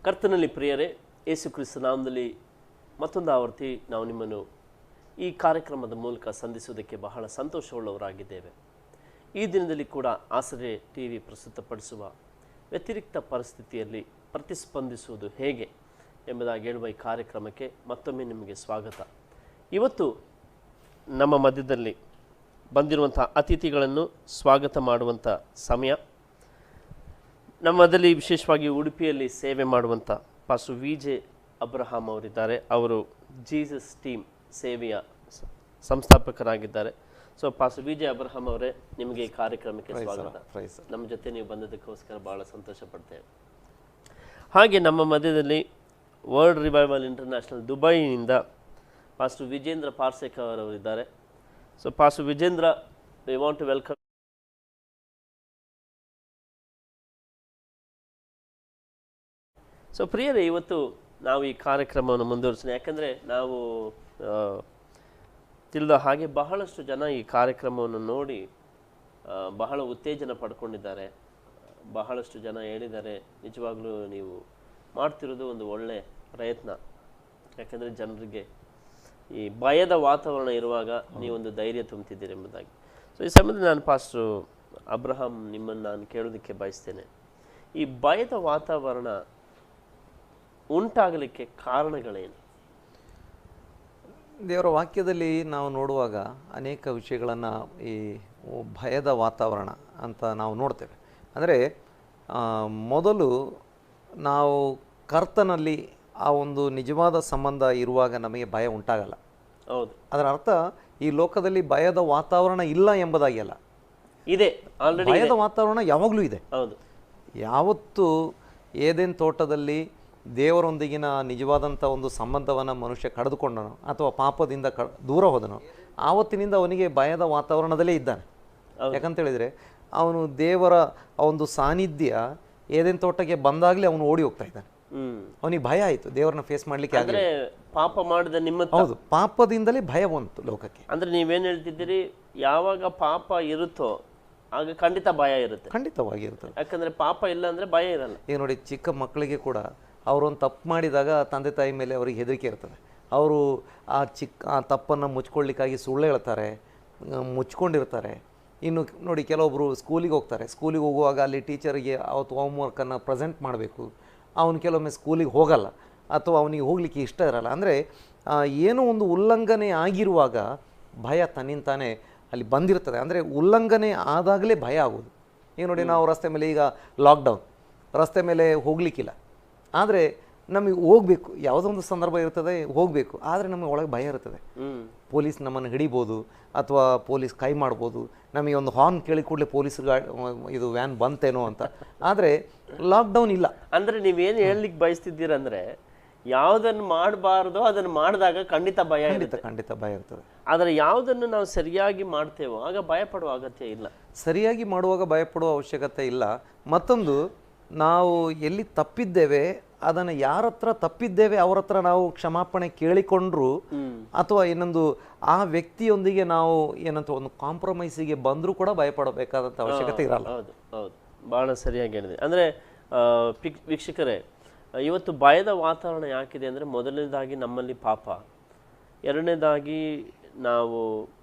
ಕರ್ತನಲ್ಲಿ ಪ್ರಿಯರೇ, ಯೇಸು ಕ್ರಿಸ್ತ ನಾಮದಲ್ಲಿ ಮತ್ತೊಂದು ಆವರ್ತಿ ನಾವು ನಿಮ್ಮನ್ನು ಈ ಕಾರ್ಯಕ್ರಮದ ಮೂಲಕ ಸಂಧಿಸುವುದಕ್ಕೆ ಬಹಳ ಸಂತೋಷವುಳ್ಳವರಾಗಿದ್ದೇವೆ. ಈ ದಿನದಲ್ಲಿ ಕೂಡ ಆಸರೆ ಟಿವಿ ಪ್ರಸ್ತುತಪಡಿಸುವ ವ್ಯತಿರಿಕ್ತ ಪರಿಸ್ಥಿತಿಯಲ್ಲಿ ಪ್ರತಿಸ್ಪಂದಿಸುವುದು ಹೇಗೆ ಎಂಬುದಾಗಿ ಹೇಳುವ ಈ ಕಾರ್ಯಕ್ರಮಕ್ಕೆ ಮತ್ತೊಮ್ಮೆ ನಿಮಗೆ ಸ್ವಾಗತ. ಇವತ್ತು ನಮ್ಮ ಮಧ್ಯದಲ್ಲಿ ಬಂದಿರುವಂಥ ಅತಿಥಿಗಳನ್ನು ಸ್ವಾಗತ ಮಾಡುವಂಥ ಸಮಯ. ನಮ್ಮದಲ್ಲಿ ವಿಶೇಷವಾಗಿ ಉಡುಪಿಯಲ್ಲಿ ಸೇವೆ ಮಾಡುವಂಥ ಪಾಸ್ಟರ್ ವಿ.ಜೆ. ಅಬ್ರಹಾಂ ಅವರಿದ್ದಾರೆ. ಅವರು ಜೀಸಸ್ ಟೀಮ್ ಸೇವೆಯ ಸಂಸ್ಥಾಪಕರಾಗಿದ್ದಾರೆ. So pastor V J. ಅಬ್ರಹಾಂ ಅವರೇ, ನಿಮಗೆ ಈ ಕಾರ್ಯಕ್ರಮಕ್ಕೆ ಸ್ವಾಗತ. ನಮ್ಮ ಜೊತೆ ನೀವು ಬಂದದಕ್ಕೋಸ್ಕರ ಭಾಳ ಸಂತೋಷ ಪಡ್ತೇವೆ. ಹಾಗೆ ನಮ್ಮ ಮಧ್ಯದಲ್ಲಿ ವರ್ಲ್ಡ್ ರಿವೈವಲ್ ಇಂಟರ್ನ್ಯಾಷನಲ್ ದುಬೈನಿಂದ ಪಾಸ್ಟರ್ ವಿಜೇಂದ್ರ ಪಾರ್ಸೇಕರ್ ಅವರಿದ್ದಾರೆ. So pastor Vijendra, we want to welcome. So ಪ್ರಿಯರೇ, ಇವತ್ತು ನಾವು ಈ ಕಾರ್ಯಕ್ರಮವನ್ನು ಮುಂದುವರಿಸೋಣ. ಯಾಕಂದರೆ ನಾವು ತಿಳಿದ ಹಾಗೆ ಬಹಳಷ್ಟು ಜನ ಈ ಕಾರ್ಯಕ್ರಮವನ್ನು ನೋಡಿ ಬಹಳ ಉತ್ತೇಜನ ಪಡ್ಕೊಂಡಿದ್ದಾರೆ. ಬಹಳಷ್ಟು ಜನ ಹೇಳಿದ್ದಾರೆ, ನಿಜವಾಗ್ಲೂ ನೀವು ಮಾಡ್ತಿರೋದು ಒಂದು ಒಳ್ಳೆ ಪ್ರಯತ್ನ. ಯಾಕಂದರೆ ಜನರಿಗೆ ಈ ಭಯದ ವಾತಾವರಣ ಇರುವಾಗ ನೀವೊಂದು ಧೈರ್ಯ ತುಂಬುತ್ತಿದ್ದೀರಿ ಎಂಬುದಾಗಿ. ಸೊ ಈ ಸಮಯದಲ್ಲಿ ನಾನು ಪಾಸ್ಟರ್ ಅಬ್ರಹಾಂ ನಿಮ್ಮನ್ನು ನಾನು ಕೇಳೋದಕ್ಕೆ ಬಯಸ್ತೇನೆ. ಈ ಭಯದ ವಾತಾವರಣ ಉಂಟಾಗಲಿಕ್ಕೆ ಕಾರಣಗಳೇನು? ದೇವರ ವಾಕ್ಯದಲ್ಲಿ ನಾವು ನೋಡುವಾಗ ಅನೇಕ ವಿಷಯಗಳನ್ನು ಈ ಭಯದ ವಾತಾವರಣ ಅಂತ ನಾವು ನೋಡ್ತೇವೆ. ಅಂದರೆ ಮೊದಲು ನಾವು ಕರ್ತನಲ್ಲಿ ಆ ಒಂದು ನಿಜವಾದ ಸಂಬಂಧ ಇರುವಾಗ ನಮಗೆ ಭಯ ಉಂಟಾಗಲ್ಲ. ಹೌದು. ಅದರ ಅರ್ಥ ಈ ಲೋಕದಲ್ಲಿ ಭಯದ ವಾತಾವರಣ ಇಲ್ಲ ಎಂಬುದಾಗಿ ಅಲ್ಲ, ಇದೆ. ಆಲ್ರೆಡಿ ಭಯದ ವಾತಾವರಣ ಯಾವಾಗಲೂ ಇದೆ. ಹೌದು. ಯಾವತ್ತು ಏದೇನ್ ತೋಟದಲ್ಲಿ ದೇವರೊಂದಿಗಿನ ನಿಜವಾದಂಥ ಒಂದು ಸಂಬಂಧವನ್ನು ಮನುಷ್ಯ ಕಳೆದುಕೊಂಡನೋ ಅಥವಾ ಪಾಪದಿಂದ ದೂರ ಹೋದನೋ, ಆವತ್ತಿನಿಂದ ಅವನಿಗೆ ಭಯದ ವಾತಾವರಣದಲ್ಲೇ ಇದ್ದಾನೆ. ಯಾಕಂತೇಳಿದರೆ ಅವನು ದೇವರ ಒಂದು ಸಾನ್ನಿಧ್ಯ ಏದೇನ್ ತೋಟಕ್ಕೆ ಬಂದಾಗಲೇ ಅವನು ಓಡಿ ಹೋಗ್ತಾ ಇದ್ದಾನೆ. ಅವನಿಗೆ ಭಯ ಆಯಿತು, ದೇವರನ್ನ ಫೇಸ್ ಮಾಡಲಿಕ್ಕೆ. ಅಂದ್ರೆ ಪಾಪ ಮಾಡಿದ ನಿಮ್ಮ, ಹೌದು, ಪಾಪದಿಂದಲೇ ಭಯ ಬಂತು ಲೋಕಕ್ಕೆ. ಅಂದ್ರೆ ನೀವೇನು ಹೇಳ್ತಿದ್ದೀರಿ, ಯಾವಾಗ ಪಾಪ ಇರುತ್ತೋ ಆಗ ಖಂಡಿತ ಭಯ ಇರುತ್ತೆ. ಖಂಡಿತವಾಗಿ ಇರ್ತದೆ. ಯಾಕಂದ್ರೆ ಪಾಪ ಇಲ್ಲ ಅಂದ್ರೆ ಭಯ ಇರಲ್ಲ. ಈಗ ನೋಡಿ, ಚಿಕ್ಕ ಮಕ್ಕಳಿಗೆ ಕೂಡ ಅವರೊಂದು ತಪ್ಪು ಮಾಡಿದಾಗ ತಂದೆ ತಾಯಿ ಮೇಲೆ ಅವರಿಗೆ ಹೆದರಿಕೆ ಇರ್ತದೆ. ಅವರು ಆ ತಪ್ಪನ್ನು ಮುಚ್ಕೊಳ್ಳಿಕ್ಕಾಗಿ ಸುಳ್ಳು ಹೇಳ್ತಾರೆ, ಮುಚ್ಕೊಂಡಿರ್ತಾರೆ. ಇನ್ನು ನೋಡಿ, ಕೆಲವೊಬ್ಬರು ಸ್ಕೂಲಿಗೆ ಹೋಗ್ತಾರೆ. ಸ್ಕೂಲಿಗೆ ಹೋಗುವಾಗ ಅಲ್ಲಿ ಟೀಚರಿಗೆ ಅವತ್ತು ಹೋಮ್ವರ್ಕನ್ನು ಪ್ರೆಸೆಂಟ್ ಮಾಡಬೇಕು. ಅವನು ಕೆಲವೊಮ್ಮೆ ಸ್ಕೂಲಿಗೆ ಹೋಗಲ್ಲ ಅಥವಾ ಅವನಿಗೆ ಹೋಗಲಿಕ್ಕೆ ಇಷ್ಟ ಇರಲ್ಲ. ಅಂದರೆ ಏನೋ ಒಂದು ಉಲ್ಲಂಘನೆ ಆಗಿರುವಾಗ ಭಯ ತನ್ನಿಂತಾನೇ ಅಲ್ಲಿ ಬಂದಿರ್ತದೆ. ಅಂದರೆ ಉಲ್ಲಂಘನೆ ಆದಾಗಲೇ ಭಯ ಆಗೋದು. ಈಗ ನೋಡಿ, ನಾವು ರಸ್ತೆ ಮೇಲೆ, ಈಗ ಲಾಕ್ಡೌನ್, ರಸ್ತೆ ಮೇಲೆ ಹೋಗಲಿಕ್ಕಿಲ್ಲ, ಆದರೆ ನಮಗೆ ಹೋಗಬೇಕು. ಯಾವುದೋ ಒಂದು ಸಂದರ್ಭ ಇರ್ತದೆ, ಹೋಗಬೇಕು, ಆದರೆ ನಮಗೆ ಒಳಗೆ ಭಯ ಇರ್ತದೆ. ಪೊಲೀಸ್ ನಮ್ಮನ್ನು ಹಿಡಿಬೋದು ಅಥವಾ ಪೊಲೀಸ್ ಕೈ ಮಾಡ್ಬೋದು. ನಮಗೆ ಒಂದು ಹಾರ್ನ್ ಕೇಳಿ ಕೂಡಲೇ ಪೊಲೀಸ್ ಇದು ವ್ಯಾನ್ ಬಂತೇನೋ ಅಂತ. ಆದರೆ ಲಾಕ್ಡೌನ್ ಇಲ್ಲ. ಅಂದರೆ ನೀವೇನು ಹೇಳಲಿಕ್ಕೆ ಬಯಸ್ತಿದ್ದೀರಂದ್ರೆ, ಯಾವುದನ್ನು ಮಾಡಬಾರ್ದೋ ಅದನ್ನು ಮಾಡಿದಾಗ ಖಂಡಿತ ಭಯ ಇರುತ್ತೆ. ಖಂಡಿತ ಭಯ ಇರ್ತದೆ. ಆದರೆ ಯಾವುದನ್ನು ನಾವು ಸರಿಯಾಗಿ ಮಾಡ್ತೇವೋ ಆಗ ಭಯಪಡುವ ಅಗತ್ಯ ಇಲ್ಲ. ಸರಿಯಾಗಿ ಮಾಡುವಾಗ ಭಯಪಡುವ ಅವಶ್ಯಕತೆ ಇಲ್ಲ. ಮತ್ತೊಂದು, ನಾವು ಎಲ್ಲಿ ತಪ್ಪಿದ್ದೇವೆ, ಅದನ್ನು ಯಾರ ಹತ್ರ ತಪ್ಪಿದ್ದೇವೆ ಅವ್ರ ಹತ್ರ ನಾವು ಕ್ಷಮಾಪಣೆ ಕೇಳಿಕೊಂಡ್ರು ಅಥವಾ ಇನ್ನೊಂದು ಆ ವ್ಯಕ್ತಿಯೊಂದಿಗೆ ನಾವು ಏನಂತ ಒಂದು ಕಾಂಪ್ರಮೈಸಿಗೆ ಬಂದರೂ ಕೂಡ ಭಯಪಡಬೇಕಾದಂಥ ಅವಶ್ಯಕತೆ ಇರಲ್ಲ. ಹೌದು, ಹೌದು, ಭಾಳ ಸರಿಯಾಗಿ ಹೇಳಿದೆ. ಅಂದರೆ ವೀಕ್ಷಕರೇ, ಇವತ್ತು ಭಯದ ವಾತಾವರಣ ಯಾಕಿದೆ ಅಂದರೆ, ಮೊದಲನೇದಾಗಿ ನಮ್ಮಲ್ಲಿ ಪಾಪ, ಎರಡನೇದಾಗಿ ನಾವು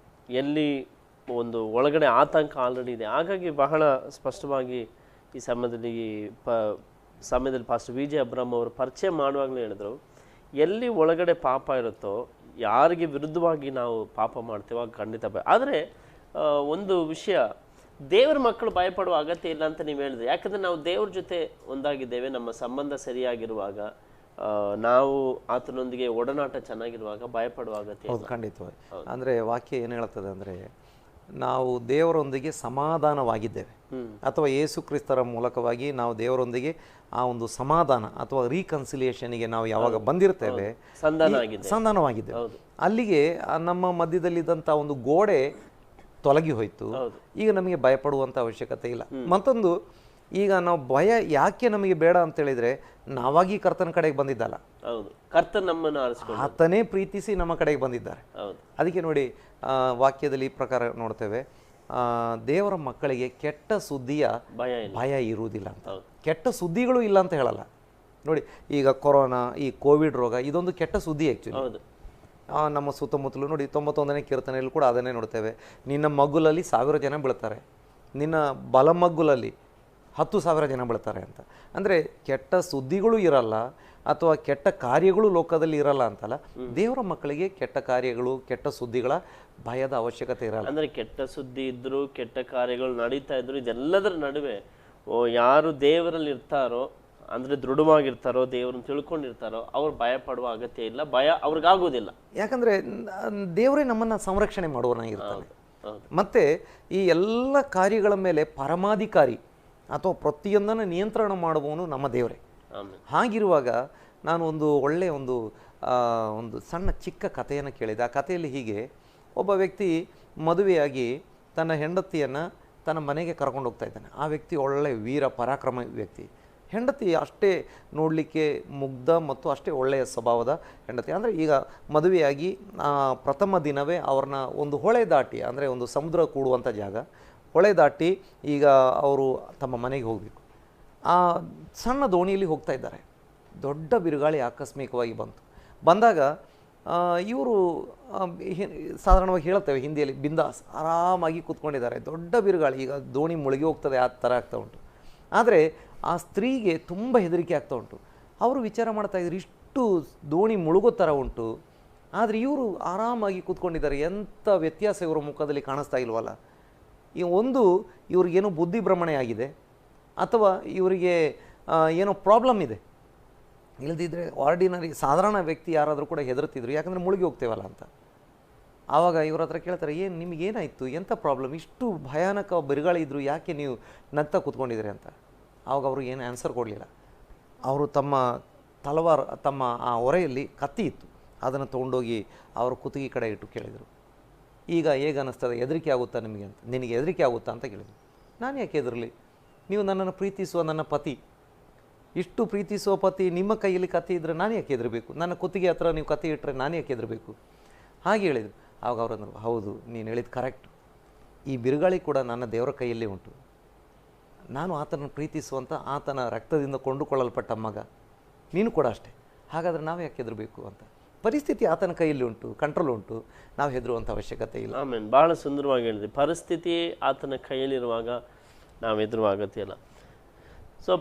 ಎಲ್ಲಿ ಒಂದು ಒಳಗಡೆ ಆತಂಕ ಆಲ್ರೆಡಿ ಇದೆ. ಹಾಗಾಗಿ ಬಹಳ ಸ್ಪಷ್ಟವಾಗಿ ಈ ಸಮಯದಲ್ಲಿ ಪಾಸ್ಟರ್ ವಿ.ಜೆ. ಅಬ್ರಹಾಂ ಅವರು ಪರಿಚಯ ಮಾಡುವಾಗಲೇ ಹೇಳಿದ್ರು, ಎಲ್ಲಿ ಒಳಗಡೆ ಪಾಪ ಇರುತ್ತೋ, ಯಾರಿಗೆ ವಿರುದ್ಧವಾಗಿ ನಾವು ಪಾಪ ಮಾಡ್ತೇವೋ ಆಗ ಖಂಡಿತ ಭಯ. ಆದರೆ ಒಂದು ವಿಷಯ, ದೇವರ ಮಕ್ಕಳು ಭಯಪಡುವ ಅಗತ್ಯ ಇಲ್ಲ ಅಂತ ನೀವು ಹೇಳಿದ್ರೆ. ಯಾಕಂದರೆ ನಾವು ದೇವ್ರ ಜೊತೆ ಒಂದಾಗಿದ್ದೇವೆ. ನಮ್ಮ ಸಂಬಂಧ ಸರಿಯಾಗಿರುವಾಗ, ನಾವು ಆತನೊಂದಿಗೆ ಒಡನಾಟ ಚೆನ್ನಾಗಿರುವಾಗ ಭಯಪಡುವ ಅಗತ್ಯ. ಹೌದು, ಖಂಡಿತವಾಗಿ. ಅಂದರೆ ವಾಕ್ಯ ಏನು ಹೇಳ್ತದೆ ಅಂದರೆ, ನಾವು ದೇವರೊಂದಿಗೆ ಸಮಾಧಾನವಾಗಿದ್ದೇವೆ ಅಥವಾ ಯೇಸು ಕ್ರಿಸ್ತರ ಮೂಲಕವಾಗಿ ನಾವು ದೇವರೊಂದಿಗೆ ಆ ಒಂದು ಸಮಾಧಾನ ಅಥವಾ ರೀಕನ್ಸಿಲಿಯೇಷನ್ಗೆ ನಾವು ಯಾವಾಗ ಬಂದಿರ್ತೇವೆ, ಸಂಧಾನವಾಗಿದ್ದೇವೆ, ಅಲ್ಲಿಗೆ ನಮ್ಮ ಮಧ್ಯದಲ್ಲಿದ್ದಂಥ ಒಂದು ಗೋಡೆ ತೊಲಗಿ ಹೋಯಿತು. ಈಗ ನಮಗೆ ಭಯಪಡುವಂಥ ಅವಶ್ಯಕತೆ ಇಲ್ಲ. ಮತ್ತೊಂದು, ಈಗ ನಾವು ಭಯ ಯಾಕೆ ನಮಗೆ ಬೇಡ ಅಂತೇಳಿದರೆ, ನಾವಾಗಿ ಕರ್ತನ ಕಡೆಗೆ ಬಂದಿದ್ದಲ್ಲ, ಆತನೇ ಪ್ರೀತಿಸಿ ನಮ್ಮ ಕಡೆಗೆ ಬಂದಿದ್ದಾರೆ. ಅದಕ್ಕೆ ನೋಡಿ, ವಾಕ್ಯದಲ್ಲಿ ಈ ಪ್ರಕಾರ ನೋಡ್ತೇವೆ, ದೇವರ ಮಕ್ಕಳಿಗೆ ಕೆಟ್ಟ ಸುದ್ದಿಯ ಭಯ ಇರುವುದಿಲ್ಲ ಅಂತ. ಕೆಟ್ಟ ಸುದ್ದಿಗಳು ಇಲ್ಲ ಅಂತ ಹೇಳಲ್ಲ, ನೋಡಿ, ಈಗ ಕೊರೋನಾ, ಈ ಕೋವಿಡ್ ರೋಗ ಇದೊಂದು ಕೆಟ್ಟ ಸುದ್ದಿ ಆ್ಯಕ್ಚುಲಿ. ಹೌದು. ನಮ್ಮ ಸುತ್ತಮುತ್ತಲು ನೋಡಿ 91ನೇ ಕೀರ್ತನೆಯಲ್ಲಿ ಕೂಡ ಅದನ್ನೇ ನೋಡ್ತೇವೆ. ನಿನ್ನ ಮಗ್ಗುಲಲ್ಲಿ 1000 ಜನ ಬೀಳ್ತಾರೆ, ನಿನ್ನ ಬಲಮಗ್ಗುಲಲ್ಲಿ 10,000 ಜನ ಬೀಳ್ತಾರೆ ಅಂತ. ಅಂದರೆ ಕೆಟ್ಟ ಸುದ್ದಿಗಳು ಇರಲ್ಲ ಅಥವಾ ಕೆಟ್ಟ ಕಾರ್ಯಗಳು ಲೋಕದಲ್ಲಿ ಇರಲ್ಲ ಅಂತಲ್ಲ, ದೇವರ ಮಕ್ಕಳಿಗೆ ಕೆಟ್ಟ ಕಾರ್ಯಗಳು, ಕೆಟ್ಟ ಸುದ್ದಿಗಳ ಭಯದ ಅವಶ್ಯಕತೆ ಇರಲ್ಲ. ಅಂದ್ರೆ ಕೆಟ್ಟ ಸುದ್ದಿ ಇದ್ರು, ಕೆಟ್ಟ ಕಾರ್ಯಗಳು ನಡೀತಾ ಇದ್ರು, ಇದೆಲ್ಲದರ ನಡುವೆ ಯಾರು ದೇವರಲ್ಲಿ ಇರ್ತಾರೋ, ಅಂದ್ರೆ ದೃಢವಾಗಿರ್ತಾರೋ, ದೇವ್ರನ್ನ ತಿಳ್ಕೊಂಡಿರ್ತಾರೋ, ಅವ್ರು ಭಯ ಪಡುವ ಅಗತ್ಯ ಇಲ್ಲ, ಭಯ ಅವ್ರಿಗಾಗೋದಿಲ್ಲ. ಯಾಕಂದರೆ ದೇವರೇ ನಮ್ಮನ್ನು ಸಂರಕ್ಷಣೆ ಮಾಡುವನಾಗಿರ್ತಾನೆ. ಮತ್ತು ಈ ಎಲ್ಲ ಕಾರ್ಯಗಳ ಮೇಲೆ ಪರಮಾಧಿಕಾರಿ ಅಥವಾ ಪ್ರತಿಯೊಂದನ್ನು ನಿಯಂತ್ರಣ ಮಾಡುವವನು ನಮ್ಮ ದೇವರೇ. ಹಾಗಿರುವಾಗ ನಾನು ಒಳ್ಳೆಯ ಒಂದು ಸಣ್ಣ ಚಿಕ್ಕ ಕಥೆಯನ್ನು ಕೇಳಿದೆ. ಆ ಕಥೆಯಲ್ಲಿ ಹೀಗೆ, ಒಬ್ಬ ವ್ಯಕ್ತಿ ಮದುವೆಯಾಗಿ ತನ್ನ ಹೆಂಡತಿಯನ್ನು ತನ್ನ ಮನೆಗೆ ಕರ್ಕೊಂಡು ಹೋಗ್ತಾ ಇದ್ದಾನೆ. ಆ ವ್ಯಕ್ತಿ ಒಳ್ಳೆಯ ವೀರ ಪರಾಕ್ರಮ ವ್ಯಕ್ತಿ. ಹೆಂಡತಿ ಅಷ್ಟೇ ನೋಡಲಿಕ್ಕೆ ಮುಗ್ಧ ಮತ್ತು ಅಷ್ಟೇ ಒಳ್ಳೆಯ ಸ್ವಭಾವದ ಹೆಂಡತಿ. ಅಂದರೆ ಈಗ ಮದುವೆಯಾಗಿ ಪ್ರಥಮ ದಿನವೇ ಅವ್ರನ್ನ ಒಂದು ಹೊಳೆ ದಾಟಿ, ಅಂದರೆ ಒಂದು ಸಮುದ್ರ ಕೂಡುವಂಥ ಜಾಗ, ಹೊಳೆ ದಾಟಿ ಈಗ ಅವರು ತಮ್ಮ ಮನೆಗೆ ಹೋಗಬೇಕು. ಆ ಸಣ್ಣ ದೋಣಿಯಲ್ಲಿ ಹೋಗ್ತಾ ಇದ್ದಾರೆ. ದೊಡ್ಡ ಬಿರುಗಾಳಿ ಆಕಸ್ಮಿಕವಾಗಿ ಬಂದಾಗ ಇವರು ಸಾಧಾರಣವಾಗಿ ಹೇಳ್ತೇವೆ ಹಿಂದಿಯಲ್ಲಿ, ಬಿಂದಾಸ್ ಆರಾಮಾಗಿ ಕೂತ್ಕೊಂಡಿದ್ದಾರೆ. ದೊಡ್ಡ ಬಿರುಗಾಳಿ, ಈಗ ದೋಣಿ ಮುಳುಗಿ ಹೋಗ್ತದೆ ಆ ಥರ ಆಗ್ತಾ ಉಂಟು. ಆದರೆ ಆ ಸ್ತ್ರೀಗೆ ತುಂಬ ಹೆದರಿಕೆ ಆಗ್ತಾ ಉಂಟು. ಅವರು ವಿಚಾರ ಮಾಡ್ತಾಯಿದ್ರು, ಇಷ್ಟು ದೋಣಿ ಮುಳುಗೋ ಥರ ಉಂಟು, ಆದರೆ ಇವರು ಆರಾಮಾಗಿ ಕೂತ್ಕೊಂಡಿದ್ದಾರೆ. ಎಂಥ ವ್ಯತ್ಯಾಸ ಇವರ ಮುಖದಲ್ಲಿ ಕಾಣಿಸ್ತಾ ಇಲ್ವಲ್ಲ. ಇವ್ರಿಗೇನೋ ಬುದ್ಧಿ ಭ್ರಮಣೆ ಆಗಿದೆ ಅಥವಾ ಇವರಿಗೆ ಏನೋ ಪ್ರಾಬ್ಲಮ್ ಇದೆ. ಇಲ್ಲದಿದ್ದರೆ ಆರ್ಡಿನರಿ ಸಾಧಾರಣ ವ್ಯಕ್ತಿ ಯಾರಾದರೂ ಕೂಡ ಹೆದರ್ತಿದ್ರು, ಯಾಕಂದರೆ ಮುಳುಗಿ ಹೋಗ್ತೇವಲ್ಲ ಅಂತ. ಆವಾಗ ಇವ್ರ ಹತ್ರ ಕೇಳ್ತಾರೆ, ನಿಮಗೇನಾಯಿತು, ಎಂಥ ಪ್ರಾಬ್ಲಮ್, ಇಷ್ಟು ಭಯಾನಕ ಬಿರುಗಾಳಿ ಇದ್ದರು, ಯಾಕೆ ನೀವು ನಗ್ತಾ ಕೂತ್ಕೊಂಡಿದ್ರಿ ಅಂತ. ಆವಾಗ ಅವರು ಏನು ಆನ್ಸರ್ ಕೊಡಲಿಲ್ಲ. ಅವರು ತಮ್ಮ ಆ ಹೊರೆಯಲ್ಲಿ ಕತ್ತಿ ಇತ್ತು, ಅದನ್ನು ತೊಗೊಂಡೋಗಿ ಅವರು ಕುತ್ತಿಗೆ ಕಡೆ ಇಟ್ಟು ಕೇಳಿದರು, ಈಗ ಹೇಗೆ ಅನ್ನಿಸ್ತದೆ, ಹೆದರಿಕೆ ಆಗುತ್ತಾ ನಿಮಗೆ ಅಂತ, ನಿನಗೆ ಹೆದರಿಕೆ ಆಗುತ್ತಾ ಅಂತ ಕೇಳಿದರು. ನಾನು ಯಾಕೆ ಹೆದರಲಿ, ನೀವು ನನ್ನನ್ನು ಪ್ರೀತಿಸುವ ನನ್ನ ಪತಿ, ಇಷ್ಟು ಪ್ರೀತಿಸುವ ಪತಿ, ನಿಮ್ಮ ಕೈಯಲ್ಲಿ ಕತ್ತಿ ಇದ್ದರೆ ನಾನು ಯಾಕೆ ಹೆದರಬೇಕು, ನನ್ನ ಕುತ್ತಿಗೆ ಹತ್ರ ನೀವು ಕತ್ತಿ ಇಟ್ಟರೆ ನಾನು ಯಾಕೆ ಹೆದರಬೇಕು, ಹಾಗೆ ಹೇಳಿದರು. ಆವಾಗ ಅವರು ಅಂದರು, ಹೌದು ನೀನು ಹೇಳಿದ್ದು ಕರೆಕ್ಟ್, ಈ ಬಿರುಗಾಳಿ ಕೂಡ ನನ್ನ ದೇವರ ಕೈಯಲ್ಲಿ ಉಂಟು, ನಾನು ಆತನನ್ನು ಪ್ರೀತಿಸುವಂಥ ಆತನ ರಕ್ತದಿಂದ ಕೊಂಡುಕೊಳ್ಳಲ್ಪಟ್ಟ ಮಗ, ನೀನು ಕೂಡ ಅಷ್ಟೇ, ಹಾಗಾದರೆ ನಾವು ಯಾಕೆ ಹೆದರಬೇಕು ಅಂತ. ಪರಿಸ್ಥಿತಿ ಆತನ ಕೈಯಲ್ಲಿ ಉಂಟು, ಕಂಟ್ರೋಲ್ ಉಂಟು, ನಾವು ಹೆದರುವಂಥ ಅವಶ್ಯಕತೆ ಇಲ್ಲ. ಆಮೇಲೆ ಭಾಳ ಸುಂದರವಾಗಿ ಹೇಳಿದ್ರಿ, ಪರಿಸ್ಥಿತಿ ಆತನ ಕೈಯಲ್ಲಿರುವಾಗ ನಾವು ಹೆದರುವ ಅಗತ್ಯ ಇಲ್ಲ. ಸೊ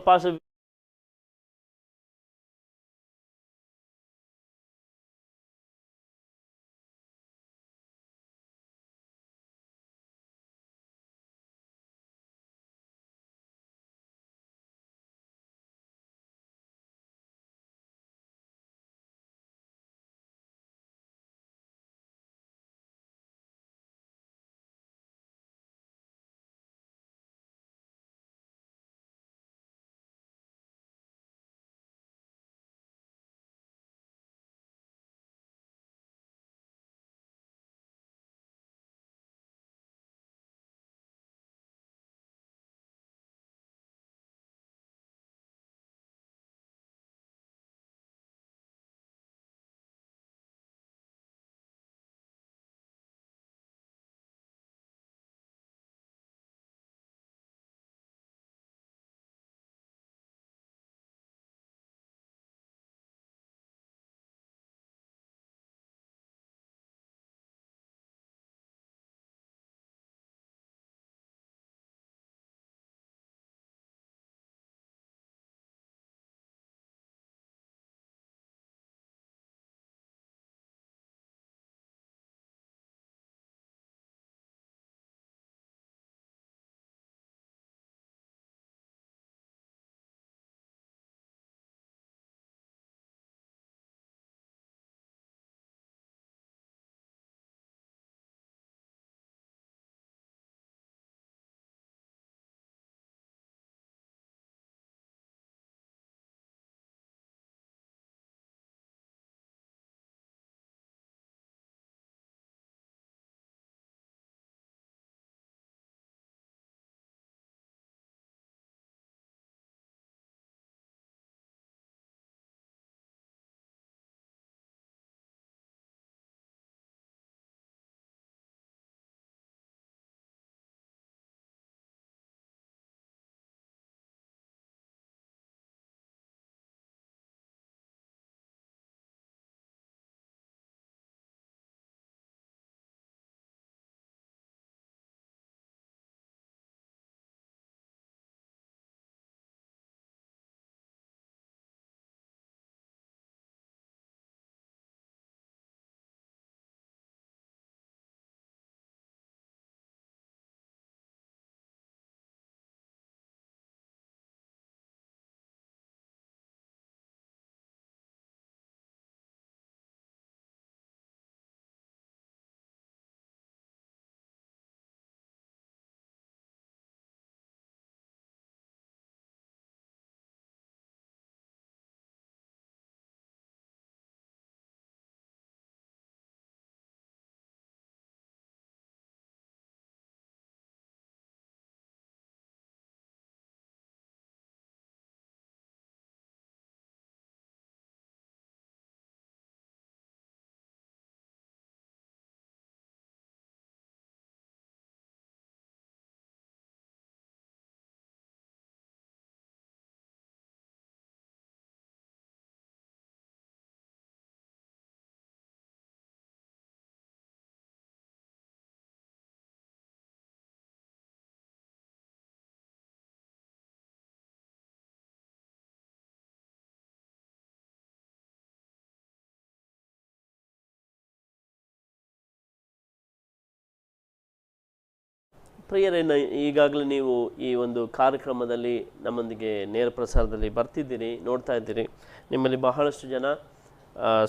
ಪ್ರಿಯರೇನ, ಈಗಾಗಲೇ ನೀವು ಈ ಒಂದು ಕಾರ್ಯಕ್ರಮದಲ್ಲಿ ನಮ್ಮೊಂದಿಗೆ ನೇರ ಪ್ರಸಾರದಲ್ಲಿ ಬರ್ತಿದ್ದೀರಿ, ನೋಡ್ತಾ ಇದ್ದೀರಿ. ನಿಮ್ಮಲ್ಲಿ ಬಹಳಷ್ಟು ಜನ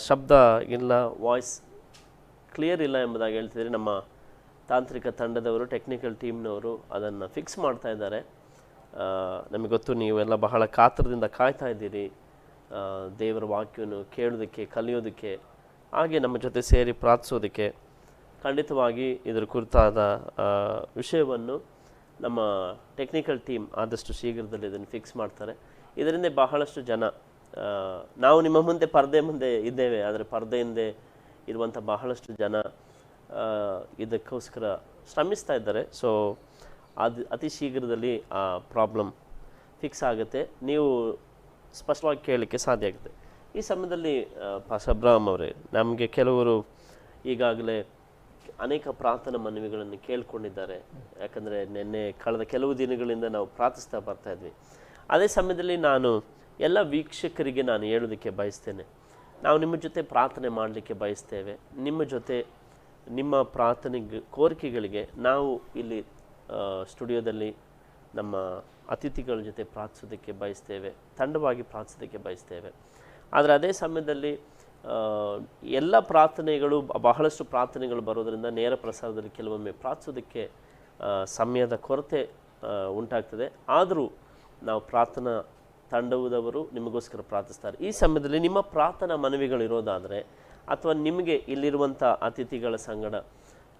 ಶಬ್ದ ಇಲ್ಲ, ವಾಯ್ಸ್ ಕ್ಲಿಯರ್ ಇಲ್ಲ ಎಂಬುದಾಗಿ ಹೇಳ್ತಿದ್ದೀರಿ. ನಮ್ಮ ತಾಂತ್ರಿಕ ತಂಡದವರು, ಟೆಕ್ನಿಕಲ್ ಟೀಮ್ನವರು ಅದನ್ನು ಫಿಕ್ಸ್ ಮಾಡ್ತಾ ಇದ್ದಾರೆ. ನಮಗೆ ಗೊತ್ತು, ನೀವೆಲ್ಲ ಬಹಳ ಕಾತರದಿಂದ ಕಾಯ್ತಾ ಇದ್ದೀರಿ ದೇವರ ವಾಕ್ಯವನ್ನು ಕೇಳೋದಕ್ಕೆ, ಕಲಿಯೋದಕ್ಕೆ, ಹಾಗೆ ನಮ್ಮ ಜೊತೆ ಸೇರಿ ಪ್ರಾರ್ಥಿಸೋದಕ್ಕೆ. ಖಂಡಿತವಾಗಿ ಇದರ ಕುರಿತಾದ ವಿಷಯವನ್ನು ನಮ್ಮ ಟೆಕ್ನಿಕಲ್ ಟೀಮ್ ಆದಷ್ಟು ಶೀಘ್ರದಲ್ಲಿ ಇದನ್ನು ಫಿಕ್ಸ್ ಮಾಡ್ತಾರೆ. ಇದರಿಂದ ಬಹಳಷ್ಟು ಜನ, ನಾವು ನಿಮ್ಮ ಮುಂದೆ ಪರದೆ ಮುಂದೆ ಇದ್ದೇವೆ, ಆದರೆ ಪರದೆ ಹಿಂದೆ ಇರುವಂಥ ಬಹಳಷ್ಟು ಜನ ಇದಕ್ಕೋಸ್ಕರ ಶ್ರಮಿಸ್ತಾ ಇದ್ದಾರೆ. ಸೊ ಅತಿ ಶೀಘ್ರದಲ್ಲಿ ಆ ಪ್ರಾಬ್ಲಮ್ ಫಿಕ್ಸ್ ಆಗುತ್ತೆ, ನೀವು ಸ್ಪಷ್ಟವಾಗಿ ಕೇಳಲಿಕ್ಕೆ ಸಾಧ್ಯ ಆಗುತ್ತೆ. ಈ ಸಮಯದಲ್ಲಿ ಪಾಸ್ಟರ್ ಅಬ್ರಹಾಂ ಅವರೇ, ನಮಗೆ ಕೆಲವರು ಈಗಾಗಲೇ ಅನೇಕ ಪ್ರಾರ್ಥನಾ ಮನವಿಗಳನ್ನು ಕೇಳ್ಕೊಂಡಿದ್ದಾರೆ. ಯಾಕಂದರೆ ಕಳೆದ ಕೆಲವು ದಿನಗಳಿಂದ ನಾವು ಪ್ರಾರ್ಥಿಸ್ತಾ ಬರ್ತಾ ಇದ್ವಿ. ಅದೇ ಸಮಯದಲ್ಲಿ ನಾನು ಎಲ್ಲ ವೀಕ್ಷಕರಿಗೆ ನಾನು ಹೇಳೋದಕ್ಕೆ ಬಯಸ್ತೇನೆ, ನಾವು ನಿಮ್ಮ ಜೊತೆ ಪ್ರಾರ್ಥನೆ ಮಾಡಲಿಕ್ಕೆ ಬಯಸ್ತೇವೆ. ನಿಮ್ಮ ಜೊತೆ ನಿಮ್ಮ ಪ್ರಾರ್ಥನೆ ಕೋರಿಕೆಗಳಿಗೆ ನಾವು ಇಲ್ಲಿ ಸ್ಟುಡಿಯೋದಲ್ಲಿ ನಮ್ಮ ಅತಿಥಿಗಳ ಜೊತೆ ಪ್ರಾರ್ಥಿಸೋದಕ್ಕೆ ಬಯಸ್ತೇವೆ, ತಂಡವಾಗಿ ಪ್ರಾರ್ಥಿಸೋದಕ್ಕೆ ಬಯಸ್ತೇವೆ. ಆದರೆ ಅದೇ ಸಮಯದಲ್ಲಿ ಎಲ್ಲ ಪ್ರಾರ್ಥನೆಗಳು, ಬಹಳಷ್ಟು ಪ್ರಾರ್ಥನೆಗಳು ಬರೋದರಿಂದ ನೇರ ಪ್ರಸಾರದಲ್ಲಿ ಕೆಲವೊಮ್ಮೆ ಪ್ರಾರ್ಥಿಸೋದಕ್ಕೆ ಸಮಯದ ಕೊರತೆ ಉಂಟಾಗ್ತದೆ. ಆದರೂ ನಾವು ಪ್ರಾರ್ಥನಾ ತಂಡದವರು ನಿಮಗೋಸ್ಕರ ಪ್ರಾರ್ಥಿಸ್ತಾರೆ. ಈ ಸಮಯದಲ್ಲಿ ನಿಮ್ಮ ಪ್ರಾರ್ಥನಾ ಮನವಿಗಳಿರೋದಾದರೆ, ಅಥವಾ ನಿಮಗೆ ಇಲ್ಲಿರುವಂಥ ಅತಿಥಿಗಳ ಸಂಗಡ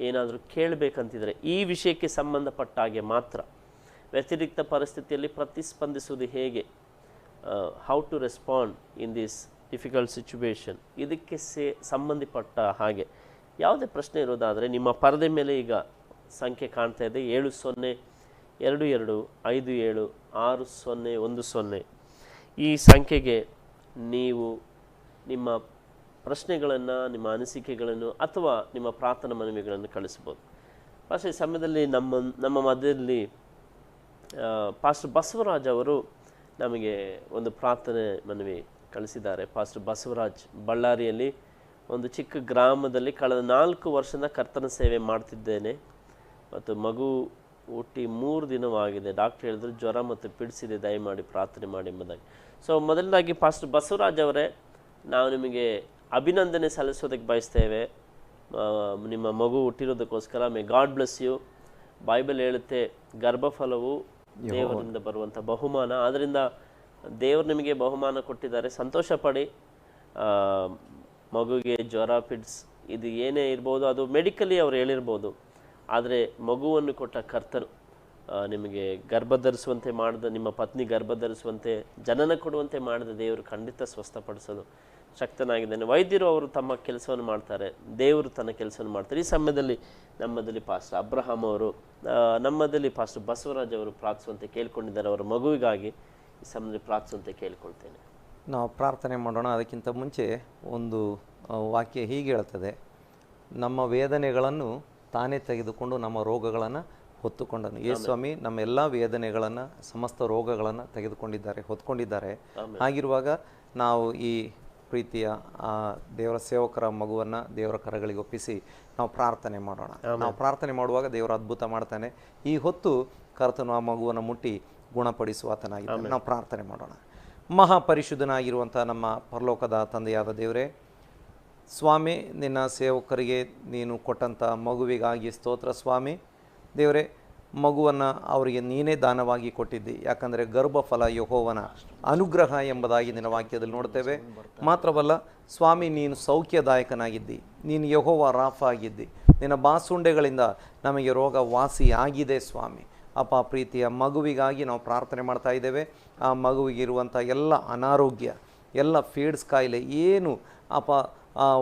ಏನಾದರೂ ಕೇಳಬೇಕಂತಿದ್ರೆ ಈ ವಿಷಯಕ್ಕೆ ಸಂಬಂಧಪಟ್ಟ ಹಾಗೆ ಮಾತ್ರ, ವ್ಯತಿರಿಕ್ತ ಪರಿಸ್ಥಿತಿಯಲ್ಲಿ ಪ್ರತಿಸ್ಪಂದಿಸುವುದು ಹೇಗೆ, how to respond in this difficult situation, ಇದಕ್ಕೆ ಸಂಬಂಧಪಟ್ಟ ಹಾಗೆ ಯಾವುದೇ ಪ್ರಶ್ನೆ ಇರೋದಾದರೆ ನಿಮ್ಮ ಪರದೆ ಮೇಲೆ ಈಗ ಸಂಖ್ಯೆ ಕಾಣ್ತಾ ಇದೆ, 7022576010. ಈ ಸಂಖ್ಯೆಗೆ ನೀವು ನಿಮ್ಮ ಪ್ರಶ್ನೆಗಳನ್ನು, ನಿಮ್ಮ ಅನಿಸಿಕೆಗಳನ್ನು ಅಥವಾ ನಿಮ್ಮ ಪ್ರಾರ್ಥನಾ ಮನವಿಗಳನ್ನು ಕಳಿಸ್ಬೋದು. ಈ ಸಮಯದಲ್ಲಿ ನಮ್ಮ ಮಧ್ಯದಲ್ಲಿ ಪಾಸ್ಟರ್ ಬಸವರಾಜ್ ಅವರು ನಮಗೆ ಒಂದು ಪ್ರಾರ್ಥನೆ ಮನವಿ ಕಳಿಸಿದ್ದಾರೆ. ಪಾಸ್ಟರ್ ಬಸವರಾಜ್ ಬಳ್ಳಾರಿಯಲ್ಲಿ ಒಂದು ಚಿಕ್ಕ ಗ್ರಾಮದಲ್ಲಿ ಕಳೆದ 4 ವರ್ಷದ ಕರ್ತನ ಸೇವೆ ಮಾಡ್ತಿದ್ದೇನೆ ಮತ್ತು ಮಗು ಹುಟ್ಟಿ 3 ದಿನವಾಗಿದೆ. ಡಾಕ್ಟರ್ ಹೇಳಿದ್ರು ಜ್ವರ ಮತ್ತು ಪಿಡಿಸಿದೆ, ದಯಮಾಡಿ ಪ್ರಾರ್ಥನೆ ಮಾಡಿ ಎಂಬುದಾಗಿ. ಸೊ ಮೊದಲನೇದಾಗಿ ಪಾಸ್ಟರ್ ಬಸವರಾಜ್ ಅವರೇ, ನಾವು ನಿಮಗೆ ಅಭಿನಂದನೆ ಸಲ್ಲಿಸೋದಕ್ಕೆ ಬಯಸ್ತೇವೆ ನಿಮ್ಮ ಮಗು ಹುಟ್ಟಿರೋದಕ್ಕೋಸ್ಕರ. May God bless you. Bible ಹೇಳುತ್ತೆ, ಗರ್ಭಫಲವು ದೇವರಿಂದ ಬರುವಂಥ ಬಹುಮಾನ. ಆದ್ದರಿಂದ ದೇವರು ನಿಮಗೆ ಬಹುಮಾನ ಕೊಟ್ಟಿದ್ದಾರೆ, ಸಂತೋಷ ಪಡಿ. ಮಗುವಿಗೆ ಜ್ವರ, ಪಿಡ್ಸ್ ಇದು ಏನೇ ಇರ್ಬೋದು, ಅದು ಮೆಡಿಕಲಿ ಅವ್ರು ಹೇಳಿರ್ಬೋದು, ಆದರೆ ಮಗುವನ್ನು ಕೊಟ್ಟ ಕರ್ತನು ನಿಮಗೆ ಗರ್ಭಧರಿಸುವಂತೆ ಮಾಡಿದ, ನಿಮ್ಮ ಪತ್ನಿ ಗರ್ಭಧರಿಸುವಂತೆ, ಜನನ ಕೊಡುವಂತೆ ಮಾಡಿದ ದೇವರು ಖಂಡಿತ ಸ್ವಸ್ಥಪಡಿಸೋದು ಶಕ್ತನಾಗಿದ್ದಾನೆ. ವೈದ್ಯರು ಅವರು ತಮ್ಮ ಕೆಲಸವನ್ನು ಮಾಡ್ತಾರೆ, ದೇವರು ತನ್ನ ಕೆಲಸವನ್ನು ಮಾಡ್ತಾರೆ. ಈ ಸಮಯದಲ್ಲಿ ನಮ್ಮದಲ್ಲಿ ಪಾಸ್ಟರ್ ಅಬ್ರಹಾಂ ಅವರು, ನಮ್ಮದಲ್ಲಿ ಪಾಸ್ಟರ್ ಬಸವರಾಜ್ ಅವರು ಪ್ರಾರ್ಥಿಸುವಂತೆ ಕೇಳ್ಕೊಂಡಿದ್ದಾರೆ. ಅವರ ಮಗುವಿಗಾಗಿ ಈ ಸಮಯದಲ್ಲಿ ಪ್ರಾರ್ಥಿಸುವಂತೆ ಕೇಳ್ಕೊಳ್ತೇನೆ. ನಾವು ಪ್ರಾರ್ಥನೆ ಮಾಡೋಣ. ಅದಕ್ಕಿಂತ ಮುಂಚೆ ಒಂದು ವಾಕ್ಯ ಹೀಗೆ ಹೇಳ್ತದೆ, ನಮ್ಮ ವೇದನೆಗಳನ್ನು ತಾನೇ ತೆಗೆದುಕೊಂಡು ನಮ್ಮ ರೋಗಗಳನ್ನು ಹೊತ್ತುಕೊಂಡನು. ಯೇಸ್ವಾಮಿ ನಮ್ಮ ಎಲ್ಲ ವೇದನೆಗಳನ್ನು, ಸಮಸ್ತ ರೋಗಗಳನ್ನು ತೆಗೆದುಕೊಂಡಿದ್ದಾರೆ, ಹೊತ್ಕೊಂಡಿದ್ದಾರೆ. ಹಾಗಿರುವಾಗ ನಾವು ಈ ಪ್ರೀತಿಯ ದೇವರ ಸೇವಕರ ಮಗುವನ್ನು ದೇವರ ಕರಗಳಿಗೆ ಒಪ್ಪಿಸಿ ನಾವು ಪ್ರಾರ್ಥನೆ ಮಾಡೋಣ. ನಾವು ಪ್ರಾರ್ಥನೆ ಮಾಡುವಾಗ ದೇವರು ಅದ್ಭುತ ಮಾಡ್ತಾನೆ. ಈ ಹೊತ್ತು ಕರ್ತನು ಆ ಮಗುವನ್ನು ಮುಟ್ಟಿ ಗುಣಪಡಿಸುವಾತನಾಗಿದ್ದಾನೆ. ನಾವು ಪ್ರಾರ್ಥನೆ ಮಾಡೋಣ. ಮಹಾಪರಿಶುದ್ಧನಾಗಿರುವಂಥ ನಮ್ಮ ಪರಲೋಕದ ತಂದೆಯಾದ ದೇವರೇ, ಸ್ವಾಮಿ, ನಿನ್ನ ಸೇವಕರಿಗೆ ನೀನು ಕೊಟ್ಟಂಥ ಮಗುವಿಗಾಗಿ ಸ್ತೋತ್ರ ಸ್ವಾಮಿ. ದೇವರೇ, ಮಗುವನ್ನು ಅವರಿಗೆ ನೀನೇ ದಾನವಾಗಿ ಕೊಟ್ಟಿದ್ದಿ. ಯಾಕಂದರೆ ಗರ್ಭಫಲ ಯೆಹೋವನ ಅನುಗ್ರಹ ಎಂಬುದಾಗಿ ನಿನ್ನ ವಾಕ್ಯದಲ್ಲಿ ನೋಡ್ತೇವೆ. ಮಾತ್ರವಲ್ಲ ಸ್ವಾಮಿ, ನೀನು ಸೌಖ್ಯದಾಯಕನಾಗಿದ್ದಿ, ನೀನು ಯೆಹೋವ ರಾಫ ಆಗಿದ್ದಿ. ನಿನ್ನ ಬಾಸುಂಡೆಗಳಿಂದ ನಮಗೆ ರೋಗ ವಾಸಿ ಆಗಿದೆ ಸ್ವಾಮಿ. ಅಪ್ಪ, ಪ್ರೀತಿಯ ಮಗುವಿಗಾಗಿ ನಾವು ಪ್ರಾರ್ಥನೆ ಮಾಡ್ತಾ ಇದ್ದೇವೆ. ಆ ಮಗುವಿಗಿರುವಂಥ ಎಲ್ಲ ಅನಾರೋಗ್ಯ, ಎಲ್ಲ ಫೀಡ್ಸ್ ಕಾಯಿಲೆ ಏನು ಅಪ್ಪ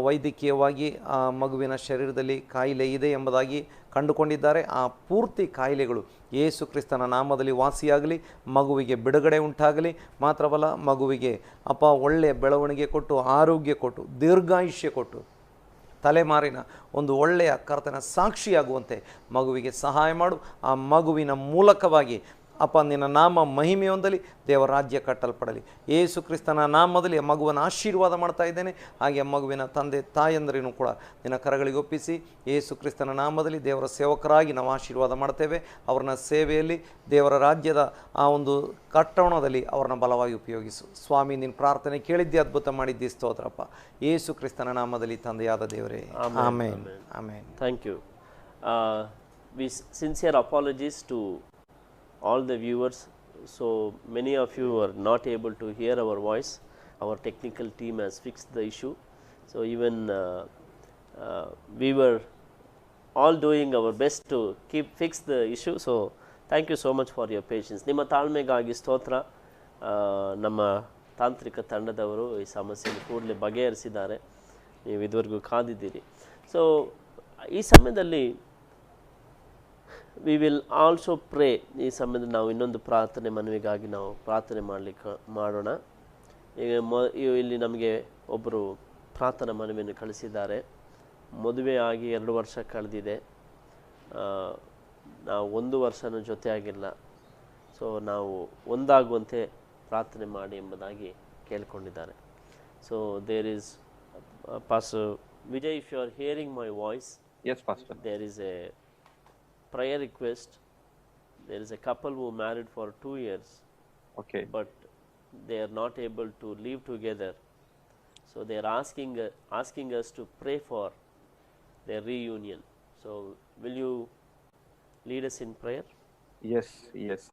ವೈದ್ಯಕೀಯವಾಗಿ ಆ ಮಗುವಿನ ಶರೀರದಲ್ಲಿ ಕಾಯಿಲೆ ಇದೆ ಎಂಬುದಾಗಿ ಕಂಡುಕೊಂಡಿದ್ದಾರೆ, ಆ ಪೂರ್ತಿ ಕಾಯಿಲೆಗಳು ಯೇಸು ಕ್ರಿಸ್ತನ ನಾಮದಲ್ಲಿ ವಾಸಿಯಾಗಲಿ, ಮಗುವಿಗೆ ಬಿಡುಗಡೆ ಉಂಟಾಗಲಿ. ಮಾತ್ರವಲ್ಲ, ಮಗುವಿಗೆ ಅಪ್ಪ ಒಳ್ಳೆಯ ಬೆಳವಣಿಗೆ ಕೊಟ್ಟು, ಆರೋಗ್ಯ ಕೊಟ್ಟು, ದೀರ್ಘಾಯುಷ್ಯ ಕೊಟ್ಟು, ತಲೆಮಾರಿನ ಒಂದು ಒಳ್ಳೆಯ ಕರ್ತನ ಸಾಕ್ಷಿಯಾಗುವಂತೆ ಮಗುವಿಗೆ ಸಹಾಯ ಮಾಡು. ಆ ಮಗುವಿನ ಮೂಲಕವಾಗಿ ಅಪ್ಪ ನಿನ್ನ ನಾಮ ಮಹಿಮೆ ಹೊಂದಲಿ, ದೇವರ ರಾಜ್ಯ ಕಟ್ಟಲ್ಪಡಲಿ. ಯೇಸು ಕ್ರಿಸ್ತನ ನಾಮದಲ್ಲಿ ಮಗುವನ್ನು ಆಶೀರ್ವಾದ ಮಾಡ್ತಾ ಇದ್ದೇನೆ. ಹಾಗೆ ಮಗುವಿನ ತಂದೆ ತಾಯಂದರಿನೂ ಕೂಡ ನಿನ್ನ ಕರಗಳಿಗೆ ಒಪ್ಪಿಸಿ ಯೇಸು ಕ್ರಿಸ್ತನ ನಾಮದಲ್ಲಿ ದೇವರ ಸೇವಕರಾಗಿ ನಾವು ಆಶೀರ್ವಾದ ಮಾಡ್ತೇವೆ. ಅವ್ರನ್ನ ಸೇವೆಯಲ್ಲಿ ದೇವರ ರಾಜ್ಯದ ಆ ಒಂದು ಕಟ್ಟಣದಲ್ಲಿ ಅವ್ರನ್ನ ಬಲವಾಗಿ ಉಪಯೋಗಿಸು ಸ್ವಾಮಿ. ನಿನ್ನ ಪ್ರಾರ್ಥನೆ ಕೇಳಿದ್ದೆ, ಅದ್ಭುತ ಮಾಡಿದ್ದಿ, ಸ್ತೋತ್ರಪ್ಪ. ಯೇಸು ಕ್ರಿಸ್ತನ ನಾಮದಲ್ಲಿ ತಂದೆಯಾದ ದೇವರೇ, ಆಮೇನ್ ಆಮೇನ್. Thank you. Sincere apologies to all the viewers. So many of you are not able to hear our voice. Our technical team has fixed the issue. So even we were all doing our best to fix the issue. So thank you so much for your patience. ನಿಮ್ಮ ತಾಳ್ಮೆಗಾಗಿ ಸ್ತೋತ್ರ. ನಮ್ಮ ತಾಂತ್ರಿಕ ತಂಡದವರು ಈ ಸಮಸ್ಯೆಯನ್ನು ಕೂಡಲೇ ಬಗೆಹರಿಸಿದ್ದಾರೆ. ನೀವು ಇದುವರೆಗೂ ಕಾದಿದ್ದೀರಿ. ಸೊ ಈ ಸಮಯದಲ್ಲಿ ವಿ ವಿಲ್ ಆಲ್ಸೋ ಪ್ರೇ. ಈ ಸಮಯದಲ್ಲಿ ನಾವು ಇನ್ನೊಂದು ಪ್ರಾರ್ಥನೆ ಮನವಿಗಾಗಿ ನಾವು ಪ್ರಾರ್ಥನೆ ಮಾಡೋಣ. ಈಗ ಇಲ್ಲಿ ನಮಗೆ ಒಬ್ಬರು ಪ್ರಾರ್ಥನಾ ಮನವಿಯನ್ನು ಕಳಿಸಿದ್ದಾರೆ. ಮದುವೆ ಆಗಿ 2 ವರ್ಷ ಕಳೆದಿದೆ, ನಾವು 1 ವರ್ಷನೂ ಜೊತೆಯಾಗಿಲ್ಲ. ಸೊ ನಾವು ಒಂದಾಗುವಂತೆ ಪ್ರಾರ್ಥನೆ ಮಾಡಿ ಎಂಬುದಾಗಿ ಕೇಳಿಕೊಂಡಿದ್ದಾರೆ. So there is Pastor Vijay, if you are hearing my voice, yes, Pastor, there is a prayer request. There is a couple who married for 2 years, okay, but they are not able to live together. So they are asking us to pray for their reunion. So will you lead us in prayer? yes, yes.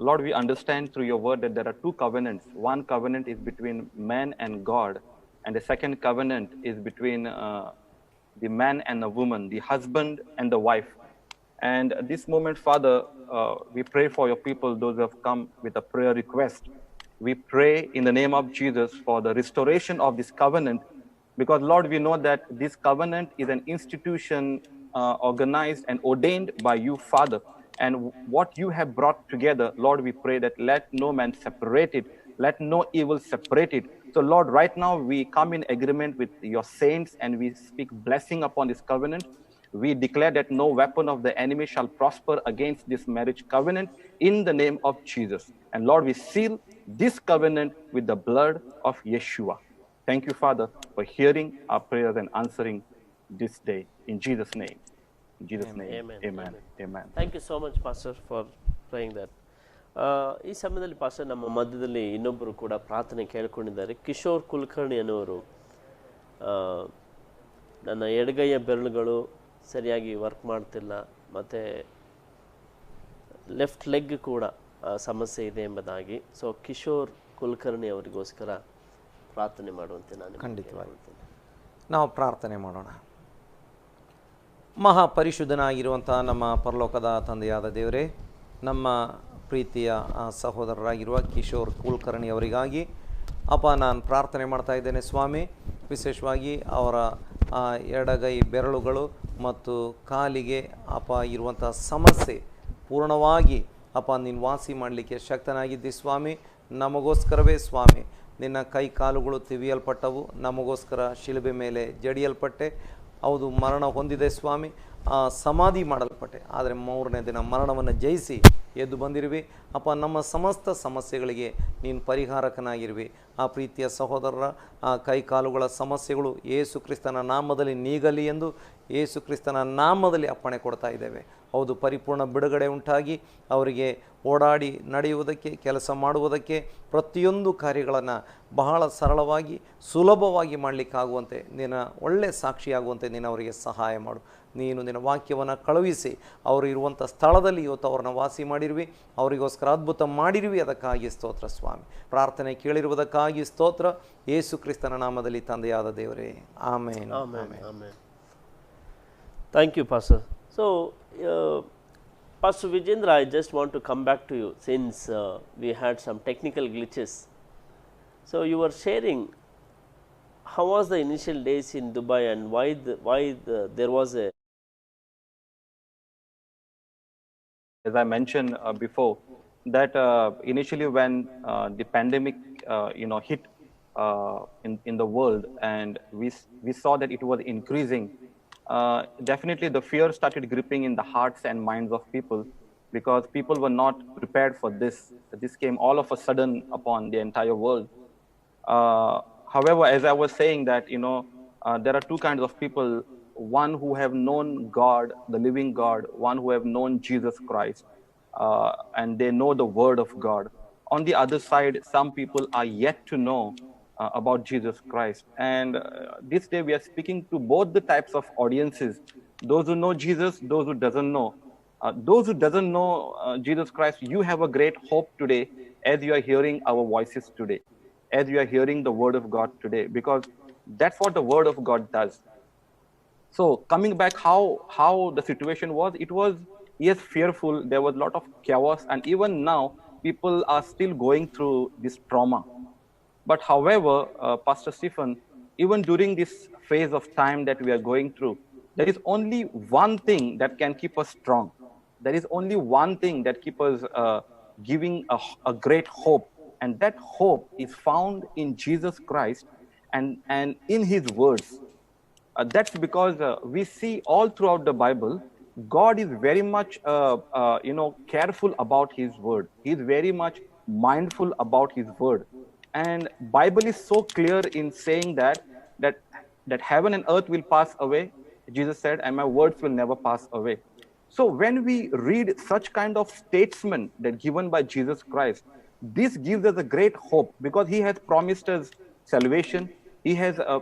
Lord, we understand through your word that there are 2 covenants. One covenant is between man and God, and the second covenant is between the man and the woman, the husband and the wife. And at this moment, Father, we pray for your people, those who have come with a prayer request. We pray in the name of Jesus for the restoration of this covenant, because Lord, we know that this covenant is an institution organized and ordained by you, Father. And what you have brought together, Lord, we pray that let no man separate it, let no evil separate it. So Lord, right now we come in agreement with your saints and we speak blessing upon this covenant. We declare that no weapon of the enemy shall prosper against this marriage covenant in the name of Jesus. And Lord, we seal this covenant with the blood of Yeshua. Thank you, Father, for hearing our prayers and answering this day. In Jesus' name. In Jesus' name. Amen. Amen. Amen. Thank you so much, Pastor, for praying that. ಈ ಸಮಯದಲ್ಲಿ pastor ನಮ್ಮ ಮಧ್ಯದಲ್ಲಿ ಇನ್ನೊಬ್ಬರು ಕೂಡ ಪ್ರಾರ್ಥನೆ ಕೇಳಿಕೊಂಡಿದ್ದಾರೆ. ಕಿಶೋರ್ ಕುಲಕರ್ಣಿ ಅನ್ನೋರು, ನನ್ನ ಎಡಗೈಯ ಬೆರಳುಗಳು ಸರಿಯಾಗಿ ವರ್ಕ್ ಮಾಡ್ತಿಲ್ಲ, ಮತ್ತು ಲೆಫ್ಟ್ ಲೆಗ್ ಕೂಡ ಸಮಸ್ಯೆ ಇದೆ ಎಂಬುದಾಗಿ. ಸೊ ಕಿಶೋರ್ ಕುಲಕರ್ಣಿ ಅವರಿಗೋಸ್ಕರ ಪ್ರಾರ್ಥನೆ ಮಾಡುವಂತೆ ನಾನು ಖಂಡಿತವಾಗಿ ನಾವು ಪ್ರಾರ್ಥನೆ ಮಾಡೋಣ. ಮಹಾಪರಿಶುದ್ಧನಾಗಿರುವಂಥ ನಮ್ಮ ಪರಲೋಕದ ತಂದೆಯಾದ ದೇವರೇ, ನಮ್ಮ ಪ್ರೀತಿಯ ಸಹೋದರರಾಗಿರುವ ಕಿಶೋರ್ ಕುಲಕರ್ಣಿ ಅವರಿಗಾಗಿ ಅಪ್ಪ ನಾನು ಪ್ರಾರ್ಥನೆ ಮಾಡ್ತಾ ಇದ್ದೇನೆ ಸ್ವಾಮಿ. ವಿಶೇಷವಾಗಿ ಅವರ ಎಡಗೈ ಬೆರಳುಗಳು ಮತ್ತು ಕಾಲಿಗೆ ಅಪ್ಪ ಇರುವಂಥ ಸಮಸ್ಯೆ ಪೂರ್ಣವಾಗಿ ಅಪ್ಪ ನೀನು ವಾಸಿ ಮಾಡಲಿಕ್ಕೆ ಶಕ್ತನಾಗಿದ್ದಿ ಸ್ವಾಮಿ. ನಮಗೋಸ್ಕರವೇ ಸ್ವಾಮಿ ನಿನ್ನ ಕೈ ಕಾಲುಗಳು ತಿವಿಯಲ್ಪಟ್ಟವು, ನಮಗೋಸ್ಕರ ಶಿಲುಬೆ ಮೇಲೆ ಜಡಿಯಲ್ಪಟ್ಟೆ, ಹೌದು ಮರಣ ಹೊಂದಿದೆ ಸ್ವಾಮಿ, ಸಮಾಧಿ ಮಾಡಲ್ಪಟ್ಟೆ, ಆದರೆ 3ನೇ ದಿನ ಮರಣವನ್ನು ಜಯಿಸಿ ಎದ್ದು ಬಂದಿರುವಿ ಅಪ್ಪ. ನಮ್ಮ ಸಮಸ್ತ ಸಮಸ್ಯೆಗಳಿಗೆ ನೀನು ಪರಿಹಾರಕನಾಗಿರುವಿ. ಆ ಪ್ರೀತಿಯ ಸಹೋದರರ ಆ ಕೈಕಾಲುಗಳ ಸಮಸ್ಯೆಗಳು ಯೇಸು ಕ್ರಿಸ್ತನ ನಾಮದಲ್ಲಿ ನೀಗಲಿ ಎಂದು ಯೇಸು ಕ್ರಿಸ್ತನ ನಾಮದಲ್ಲಿ ಅಪ್ಪಣೆ ಕೊಡ್ತಾ ಇದ್ದೇವೆ. ಹೌದು, ಪರಿಪೂರ್ಣ ಬಿಡುಗಡೆ ಉಂಟಾಗಿ ಅವರಿಗೆ ಓಡಾಡಿ ನಡೆಯುವುದಕ್ಕೆ, ಕೆಲಸ ಮಾಡುವುದಕ್ಕೆ, ಪ್ರತಿಯೊಂದು ಕಾರ್ಯಗಳನ್ನು ಬಹಳ ಸರಳವಾಗಿ ಸುಲಭವಾಗಿ ಮಾಡಲಿಕ್ಕಾಗುವಂತೆ, ನಿನ್ನ ಒಳ್ಳೆಯ ಸಾಕ್ಷಿಯಾಗುವಂತೆ ನೀನು ಅವರಿಗೆ ಸಹಾಯ ಮಾಡು. ನೀನು ನಿನ್ನ ವಾಕ್ಯವನ್ನು ಕಳುಹಿಸಿ ಅವರು ಇರುವಂಥ ಸ್ಥಳದಲ್ಲಿ ಇವತ್ತು ಅವ್ರನ್ನ ವಾಸಿ ಮಾಡಿರುವಿ, ಅವರಿಗೋಸ್ಕರ ಅದ್ಭುತ ಮಾಡಿರುವಿ. ಅದಕ್ಕಾಗಿ ಸ್ತೋತ್ರ ಸ್ವಾಮಿ. ಪ್ರಾರ್ಥನೆ ಕೇಳಿರುವುದಕ್ಕಾಗಿ ಸ್ತೋತ್ರ. ಯೇಸು ಕ್ರಿಸ್ತನ ನಾಮದಲ್ಲಿ ತಂದೆಯಾದ ದೇವರೇ, ಆಮೇನ್. ಆಮೇನ್. Thank you, Pastor. So, Pastor Vijendra, I just want to come back to you since we had some technical glitches. So, you were sharing how was the initial days in Dubai and why there was a. As I mentioned before, that initially when the pandemic hit, in the world, and we saw that it was increasing. Definitely, the fear started gripping in the hearts and minds of people because people were not prepared for this. This came all of a sudden upon the entire world. However, as I was saying that, there are two kinds of people: one who have known God, the living God; one who have known Jesus Christ, and they know the Word of God. On the other side, some people are yet to know about Jesus Christ. And this day we are speaking to both the types of audiences: those who know Jesus, those who doesn't know. Those who doesn't know Jesus Christ, you have a great hope today as you are hearing our voices today, as you are hearing the Word of God today, because that's what the Word of God does. So coming back, how the situation was, it was, yes, fearful. There was a lot of chaos, and even now people are still going through this trauma. But however, Pastor Stephen, even during this phase of time that we are going through, there is only one thing that can keep us strong. There is only one thing that keeps us giving a great hope, and that hope is found in Jesus Christ and in His words. That's because we see all throughout the Bible, God is very much, careful about His word. He is very much mindful about His word, and Bible is so clear in saying that heaven and earth will pass away. Jesus said, "And my words will never pass away." So when we read such kind of statement that given by Jesus Christ, this gives us a great hope because He has promised us salvation. He has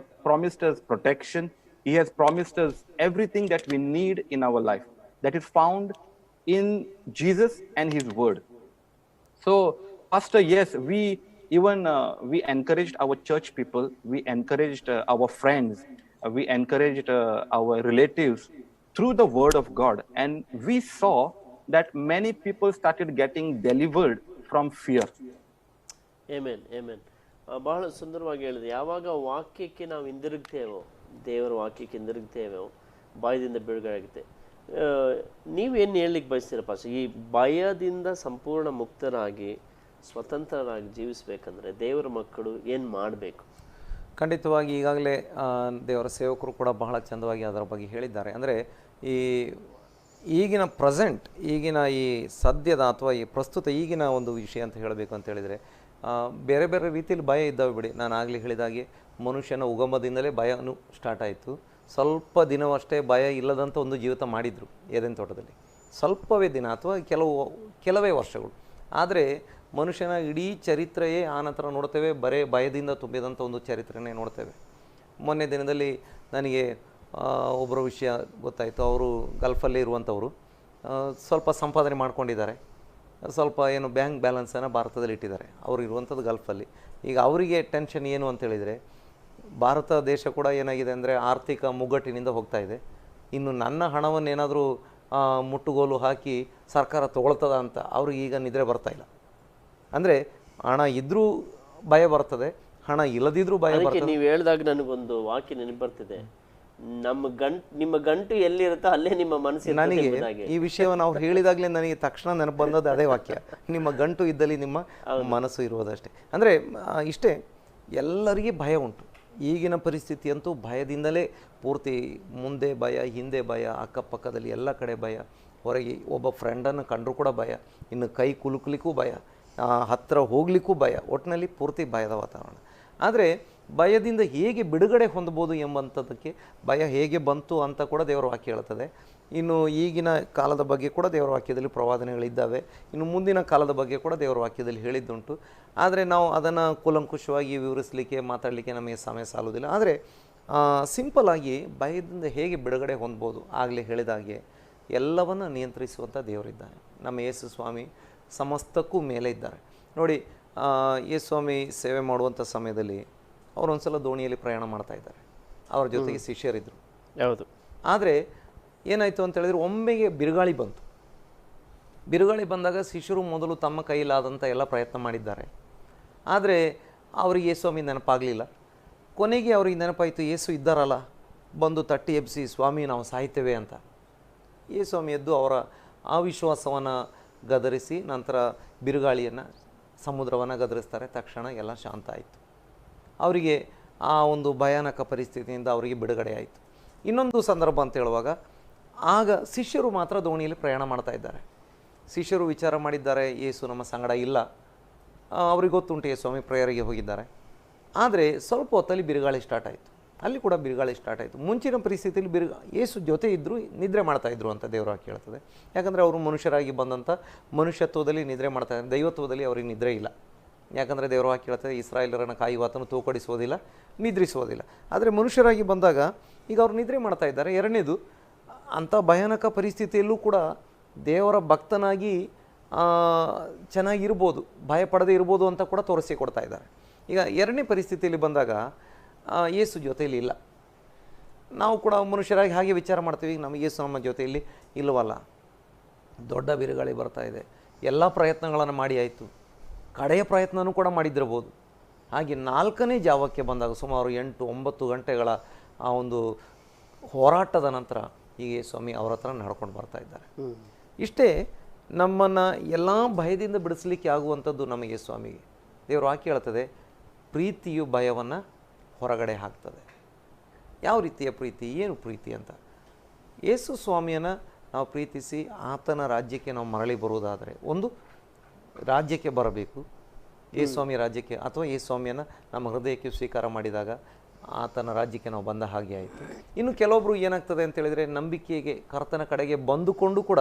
promised us protection. He has promised us everything that we need in our life that is found in Jesus and His word. So, Pastor, yes, we encouraged our church people, we encouraged our friends, we encouraged our relatives through the word of God, and we saw that many people started getting delivered from fear. Amen amen. ಬಹಳ ಸುಂದರವಾಗಿ ಹೇಳಿದೆ. ಯಾವಾಗ ವಾಕ್ಯಕ್ಕೆ ನಾವು ಹಿಂದಿರುಗ್ತೇವೋ, ದೇವರ ವಾಕ್ಯಕ್ಕೆ ಹಿಂದಿರುಗ್ತೇವೋ, ಭಯದಿಂದ ಬಿಡುಗಡೆ ಆಗುತ್ತೆ. ನೀವೇನು ಹೇಳಲಿಕ್ಕೆ ಬಯಸ್ತೀರಪ್ಪ? ಈ ಭಯದಿಂದ ಸಂಪೂರ್ಣ ಮುಕ್ತರಾಗಿ ಸ್ವತಂತ್ರರಾಗಿ ಜೀವಿಸಬೇಕಂದ್ರೆ ದೇವರ ಮಕ್ಕಳು ಏನು ಮಾಡಬೇಕು? ಖಂಡಿತವಾಗಿ ಈಗಾಗಲೇ ದೇವರ ಸೇವಕರು ಕೂಡ ಬಹಳ ಚಂದವಾಗಿ ಅದರ ಬಗ್ಗೆ ಹೇಳಿದ್ದಾರೆ. ಅಂದರೆ ಈಗಿನ ಪ್ರೆಸೆಂಟ್, ಈಗಿನ ಈ ಸದ್ಯದ ಅಥವಾ ಈ ಪ್ರಸ್ತುತ ಈಗಿನ ಒಂದು ವಿಷಯ ಅಂತ ಹೇಳಬೇಕು ಅಂತ ಹೇಳಿದರೆ, ಬೇರೆ ಬೇರೆ ರೀತಿಯಲ್ಲಿ ಭಯ ಇದ್ದಾವೆ ಬಿಡಿ. ನಾನು ಆಗಲೇ ಹೇಳಿದಾಗೆ ಮನುಷ್ಯನ ಉಗಮದಿಂದಲೇ ಭಯನೂ ಸ್ಟಾರ್ಟ್ ಆಯಿತು. ಸ್ವಲ್ಪ ದಿನವಷ್ಟೇ ಭಯ ಇಲ್ಲದಂಥ ಒಂದು ಜೀವಿತ ಮಾಡಿದರು ಏದೆನ್ ತೋಟದಲ್ಲಿ, ಸ್ವಲ್ಪವೇ ದಿನ ಅಥವಾ ಕೆಲವೇ ವರ್ಷಗಳು. ಆದರೆ ಮನುಷ್ಯನ ಇಡೀ ಚರಿತ್ರೆಯೇ ಆ ನಂತರ ನೋಡ್ತೇವೆ, ಬರೇ ಭಯದಿಂದ ತುಂಬಿದಂಥ ಒಂದು ಚರಿತ್ರೆನೇ ನೋಡ್ತೇವೆ. ಮೊನ್ನೆ ದಿನದಲ್ಲಿ ನನಗೆ ಒಬ್ಬರ ವಿಷಯ ಗೊತ್ತಾಯಿತು. ಅವರು ಗಲ್ಫಲ್ಲೇ ಇರುವಂಥವರು, ಸ್ವಲ್ಪ ಸಂಪಾದನೆ ಮಾಡ್ಕೊಂಡಿದ್ದಾರೆ, ಸ್ವಲ್ಪ ಏನು ಬ್ಯಾಂಕ್ ಬ್ಯಾಲೆನ್ಸನ್ನು ಭಾರತದಲ್ಲಿ ಇಟ್ಟಿದ್ದಾರೆ. ಅವರು ಇರುವಂಥದ್ದು ಗಲ್ಫಲ್ಲಿ. ಈಗ ಅವರಿಗೆ ಟೆನ್ಷನ್ ಏನು ಅಂತೇಳಿದರೆ, ಭಾರತ ದೇಶ ಕೂಡ ಏನಾಗಿದೆ ಅಂದರೆ ಆರ್ಥಿಕ ಮುಗ್ಗಟ್ಟಿನಿಂದ ಹೋಗ್ತಾ ಇದೆ. ಇನ್ನು ನನ್ನ ಹಣವನ್ನೇನಾದರೂ ಮುಟ್ಟುಗೋಲು ಹಾಕಿ ಸರ್ಕಾರ ತೊಗೊಳ್ತದ ಅಂತ ಅವ್ರಿಗೆ ಈಗ ನಿದ್ರೆ ಬರ್ತಾಯಿಲ್ಲ. ಅಂದರೆ ಹಣ ಇದ್ದರೂ ಭಯ ಬರ್ತದೆ, ಹಣ ಇಲ್ಲದಿದ್ರೂ ಭಯ ಬರ್ತದೆ. ನೀವು ಹೇಳಿದಾಗ ನನಗೊಂದು ವಾಕ್ಯ ನೆನಪು ಬರ್ತಿದೆ, ನಿಮ್ಮ ಗಂಟು ಎಲ್ಲಿರುತ್ತೋ ಅಲ್ಲೇ ನಿಮ್ಮ ಮನಸ್ಸು. ನನಗೆ ಈ ವಿಷಯವನ್ನು ಅವ್ರು ಹೇಳಿದಾಗಲೇ ನನಗೆ ತಕ್ಷಣ ನೆನಪು ಬಂದದ್ದು ಅದೇ ವಾಕ್ಯ, ನಿಮ್ಮ ಗಂಟು ಇದ್ದಲ್ಲಿ ನಿಮ್ಮ ಮನಸ್ಸು ಇರುವುದಷ್ಟೇ. ಅಂದರೆ ಇಷ್ಟೇ, ಎಲ್ಲರಿಗೆ ಭಯ ಉಂಟು. ಈಗಿನ ಪರಿಸ್ಥಿತಿ ಅಂತೂ ಭಯದಿಂದಲೇ ಪೂರ್ತಿ, ಮುಂದೆ ಭಯ, ಹಿಂದೆ ಭಯ, ಅಕ್ಕಪಕ್ಕದಲ್ಲಿ ಎಲ್ಲ ಕಡೆ ಭಯ, ಹೊರಗೆ ಒಬ್ಬ ಫ್ರೆಂಡನ್ನು ಕಂಡರೂ ಕೂಡ ಭಯ, ಇನ್ನು ಕೈ ಕುಲುಕಲಿಕ್ಕೂ ಭಯ, ಹತ್ತಿರ ಹೋಗಲಿಕ್ಕೂ ಭಯ, ಒಟ್ಟಿನಲ್ಲಿ ಪೂರ್ತಿ ಭಯದ ವಾತಾವರಣ. ಆದರೆ ಭಯದಿಂದ ಹೇಗೆ ಬಿಡುಗಡೆ ಹೊಂದಬೋದು ಎಂಬಂಥದ್ದಕ್ಕೆ, ಭಯ ಹೇಗೆ ಬಂತು ಅಂತ ಕೂಡ ದೇವರ ವಾಕ್ಯ ಹೇಳ್ತದೆ. ಇನ್ನು ಈಗಿನ ಕಾಲದ ಬಗ್ಗೆ ಕೂಡ ದೇವರ ವಾಕ್ಯದಲ್ಲಿ ಪ್ರವಾದನೆಗಳಿದ್ದಾವೆ, ಇನ್ನು ಮುಂದಿನ ಕಾಲದ ಬಗ್ಗೆ ಕೂಡ ದೇವರ ವಾಕ್ಯದಲ್ಲಿ ಹೇಳಿದ್ದುಂಟು. ಆದರೆ ನಾವು ಅದನ್ನು ಕೂಲಂಕುಷವಾಗಿ ವಿವರಿಸಲಿಕ್ಕೆ, ಮಾತಾಡಲಿಕ್ಕೆ ನಮಗೆ ಸಮಯ ಸಾಲುವುದಿಲ್ಲ. ಆದರೆ ಸಿಂಪಲ್ಲಾಗಿ ಭಯದಿಂದ ಹೇಗೆ ಬಿಡುಗಡೆ ಹೊಂದ್ಬೋದು, ಆಗಲೇ ಹೇಳಿದಾಗೆ ಎಲ್ಲವನ್ನು ನಿಯಂತ್ರಿಸುವಂಥ ದೇವರಿದ್ದಾನೆ. ನಮ್ಮ ಯೇಸು ಸ್ವಾಮಿ ಸಮಸ್ತಕ್ಕೂ ಮೇಲೆ ಇದ್ದಾರೆ. ನೋಡಿ, ಯೇಸು ಸ್ವಾಮಿ ಸೇವೆ ಮಾಡುವಂಥ ಸಮಯದಲ್ಲಿ ಅವರು ಒಂದು ಸಲ ದೋಣಿಯಲ್ಲಿ ಪ್ರಯಾಣ ಮಾಡ್ತಾ ಇದ್ದಾರೆ, ಅವ್ರ ಜೊತೆಗೆ ಶಿಷ್ಯರಿದ್ದರು. ಹೌದು. ಆದರೆ ಏನಾಯಿತು ಅಂತ ಹೇಳಿದ್ರೆ, ಒಮ್ಮೆಗೆ ಬಿರುಗಾಳಿ ಬಂತು. ಬಿರುಗಾಳಿ ಬಂದಾಗ ಶಿಷ್ಯರು ಮೊದಲು ತಮ್ಮ ಕೈಲಾದಂಥ ಎಲ್ಲ ಪ್ರಯತ್ನ ಮಾಡಿದ್ದಾರೆ. ಆದರೆ ಅವರಿಗೆ ಯೇಸು ಸ್ವಾಮಿ ನೆನಪಾಗಲಿಲ್ಲ. ಕೊನೆಗೆ ಅವ್ರಿಗೆ ನೆನಪಾಯಿತು, ಯೇಸು ಇದ್ದಾರಲ್ಲ, ಬಂದು ತಟ್ಟಿ ಎಬ್ಬಿಸಿ, ಸ್ವಾಮಿ ನಾವು ಸಾಯ್ತೇವೆ ಅಂತ. ಯೇಸು ಸ್ವಾಮಿ ಎದ್ದು ಅವರ ಆ ವಿಶ್ವಾಸವನ್ನು ಗದರಿಸಿ, ನಂತರ ಬಿರುಗಾಳಿಯನ್ನು, ಸಮುದ್ರವನ್ನು ಗದರಿಸ್ತಾರೆ. ತಕ್ಷಣ ಎಲ್ಲ ಶಾಂತ ಆಯಿತು. ಅವರಿಗೆ ಆ ಒಂದು ಭಯಾನಕ ಪರಿಸ್ಥಿತಿಯಿಂದ ಅವರಿಗೆ ಬಿಡುಗಡೆ ಆಯಿತು. ಇನ್ನೊಂದು ಸಂದರ್ಭ ಅಂತ ಹೇಳುವಾಗ, ಆಗ ಶಿಷ್ಯರು ಮಾತ್ರ ದೋಣಿಯಲ್ಲಿ ಪ್ರಯಾಣ ಮಾಡ್ತಾ ಇದ್ದಾರೆ. ಶಿಷ್ಯರು ವಿಚಾರ ಮಾಡಿದ್ದಾರೆ, ಯೇಸು ನಮ್ಮ ಸಂಗಡ ಇಲ್ಲ. ಅವ್ರಿಗೆ ಗೊತ್ತುಂಟು ಯೇಸು ಸ್ವಾಮಿ ಪ್ರೇಯರಿಗೆ ಹೋಗಿದ್ದಾರೆ. ಆದರೆ ಸ್ವಲ್ಪ ಹೊತ್ತಲ್ಲಿ ಬಿರುಗಾಳಿ ಸ್ಟಾರ್ಟ್ ಆಯಿತು. ಅಲ್ಲಿ ಕೂಡ ಬಿರುಗಾಳಿ ಸ್ಟಾರ್ಟ್ ಆಯಿತು. ಮುಂಚಿನ ಪರಿಸ್ಥಿತಿಯಲ್ಲಿ ಯೇಸು ಜೊತೆ ಇದ್ದರು, ನಿದ್ರೆ ಮಾಡ್ತಾಯಿದ್ರು ಅಂತ ದೇವರು ಹಾಕಿ ಹೇಳ್ತದೆ. ಯಾಕಂದರೆ ಅವರು ಮನುಷ್ಯರಾಗಿ ಬಂದಂಥ ಮನುಷ್ಯತ್ವದಲ್ಲಿ ನಿದ್ರೆ ಮಾಡ್ತಾಯಿದ್ದಾರೆ, ದೈವತ್ವದಲ್ಲಿ ಅವ್ರಿಗೆ ನಿದ್ರೆ ಇಲ್ಲ. ಯಾಕಂದರೆ ದೇವರು ಹಾಕಿ ಹೇಳ್ತದೆ, ಇಸ್ರಾಯೇಲರನ್ನು ಕಾಯುವಾತನು ತೂಕಡಿಸುವುದಿಲ್ಲ, ನಿದ್ರಿಸುವುದಿಲ್ಲ. ಆದರೆ ಮನುಷ್ಯರಾಗಿ ಬಂದಾಗ ಈಗ ಅವ್ರು ನಿದ್ರೆ ಮಾಡ್ತಾ ಇದ್ದಾರೆ. ಎರಡನೇದು, ಅಂಥ ಭಯಾನಕ ಪರಿಸ್ಥಿತಿಯಲ್ಲೂ ಕೂಡ ದೇವರ ಭಕ್ತನಾಗಿ ಚೆನ್ನಾಗಿರ್ಬೋದು, ಭಯ ಪಡದೇ ಇರ್ಬೋದು ಅಂತ ಕೂಡ ತೋರಿಸಿಕೊಡ್ತಾ ಇದ್ದಾರೆ. ಈಗ ಎರಡನೇ ಪರಿಸ್ಥಿತಿಯಲ್ಲಿ ಬಂದಾಗ ಯೇಸು ಜೊತೆಯಲ್ಲಿ ಇಲ್ಲ. ನಾವು ಕೂಡ ಮನುಷ್ಯರಾಗಿ ಹಾಗೆ ವಿಚಾರ ಮಾಡ್ತೀವಿ, ನಮಗೆ ಯೇಸು ನಮ್ಮ ಜೊತೆಯಲ್ಲಿ ಇಲ್ಲವಲ್ಲ, ದೊಡ್ಡ ಬಿರುಗಾಳಿ ಬರ್ತಾ ಇದೆ, ಎಲ್ಲ ಪ್ರಯತ್ನಗಳನ್ನು ಮಾಡಿ ಆಯಿತು, ಕಡೆಯ ಪ್ರಯತ್ನವೂ ಕೂಡ ಮಾಡಿದ್ದಿರ್ಬೋದು. ಹಾಗೆ 4ನೇ ಜಾವಕ್ಕೆ ಬಂದಾಗ ಸುಮಾರು 8-9 ಗಂಟೆಗಳ ಆ ಒಂದು ಹೋರಾಟದ ನಂತರ ಹೀಗೆ ಸ್ವಾಮಿ ಅವರ ಹತ್ರ ನಡ್ಕೊಂಡು ಬರ್ತಾ ಇದ್ದಾರೆ. ಇಷ್ಟೇ ನಮ್ಮನ್ನು ಎಲ್ಲ ಭಯದಿಂದ ಬಿಡಿಸಲಿಕ್ಕೆ ಆಗುವಂಥದ್ದು ನಮಗೆ ಸ್ವಾಮಿಗೆ. ದೇವರು ಹಾಕಿ ಹೇಳ್ತದೆ, ಪ್ರೀತಿಯು ಭಯವನ್ನು ಹೊರಗಡೆ ಹಾಕ್ತದೆ. ಯಾವ ರೀತಿಯ ಪ್ರೀತಿ, ಏನು ಪ್ರೀತಿ ಅಂತ, ಯೇಸು ಸ್ವಾಮಿಯನ್ನು ನಾವು ಪ್ರೀತಿಸಿ ಆತನ ರಾಜ್ಯಕ್ಕೆ ನಾವು ಮರಳಿ ಬರುವುದಾದರೆ, ಒಂದು ರಾಜ್ಯಕ್ಕೆ ಬರಬೇಕು, ಯೇಸು ಸ್ವಾಮಿ ರಾಜ್ಯಕ್ಕೆ, ಅಥವಾ ಯೇಸು ಸ್ವಾಮಿಯನ್ನು ನಮ್ಮ ಹೃದಯಕ್ಕೆ ಸ್ವೀಕಾರ ಮಾಡಿದಾಗ ಆತನ ರಾಜ್ಯಕ್ಕೆ ನಾವು ಬಂದ ಹಾಗೆ ಆಯಿತು. ಇನ್ನು ಕೆಲವೊಬ್ರು ಏನಾಗ್ತದೆ ಅಂತ ಹೇಳಿದ್ರೆ, ನಂಬಿಕೆಗೆ ಕರ್ತನ ಕಡೆಗೆ ಬಂದುಕೊಂಡು ಕೂಡ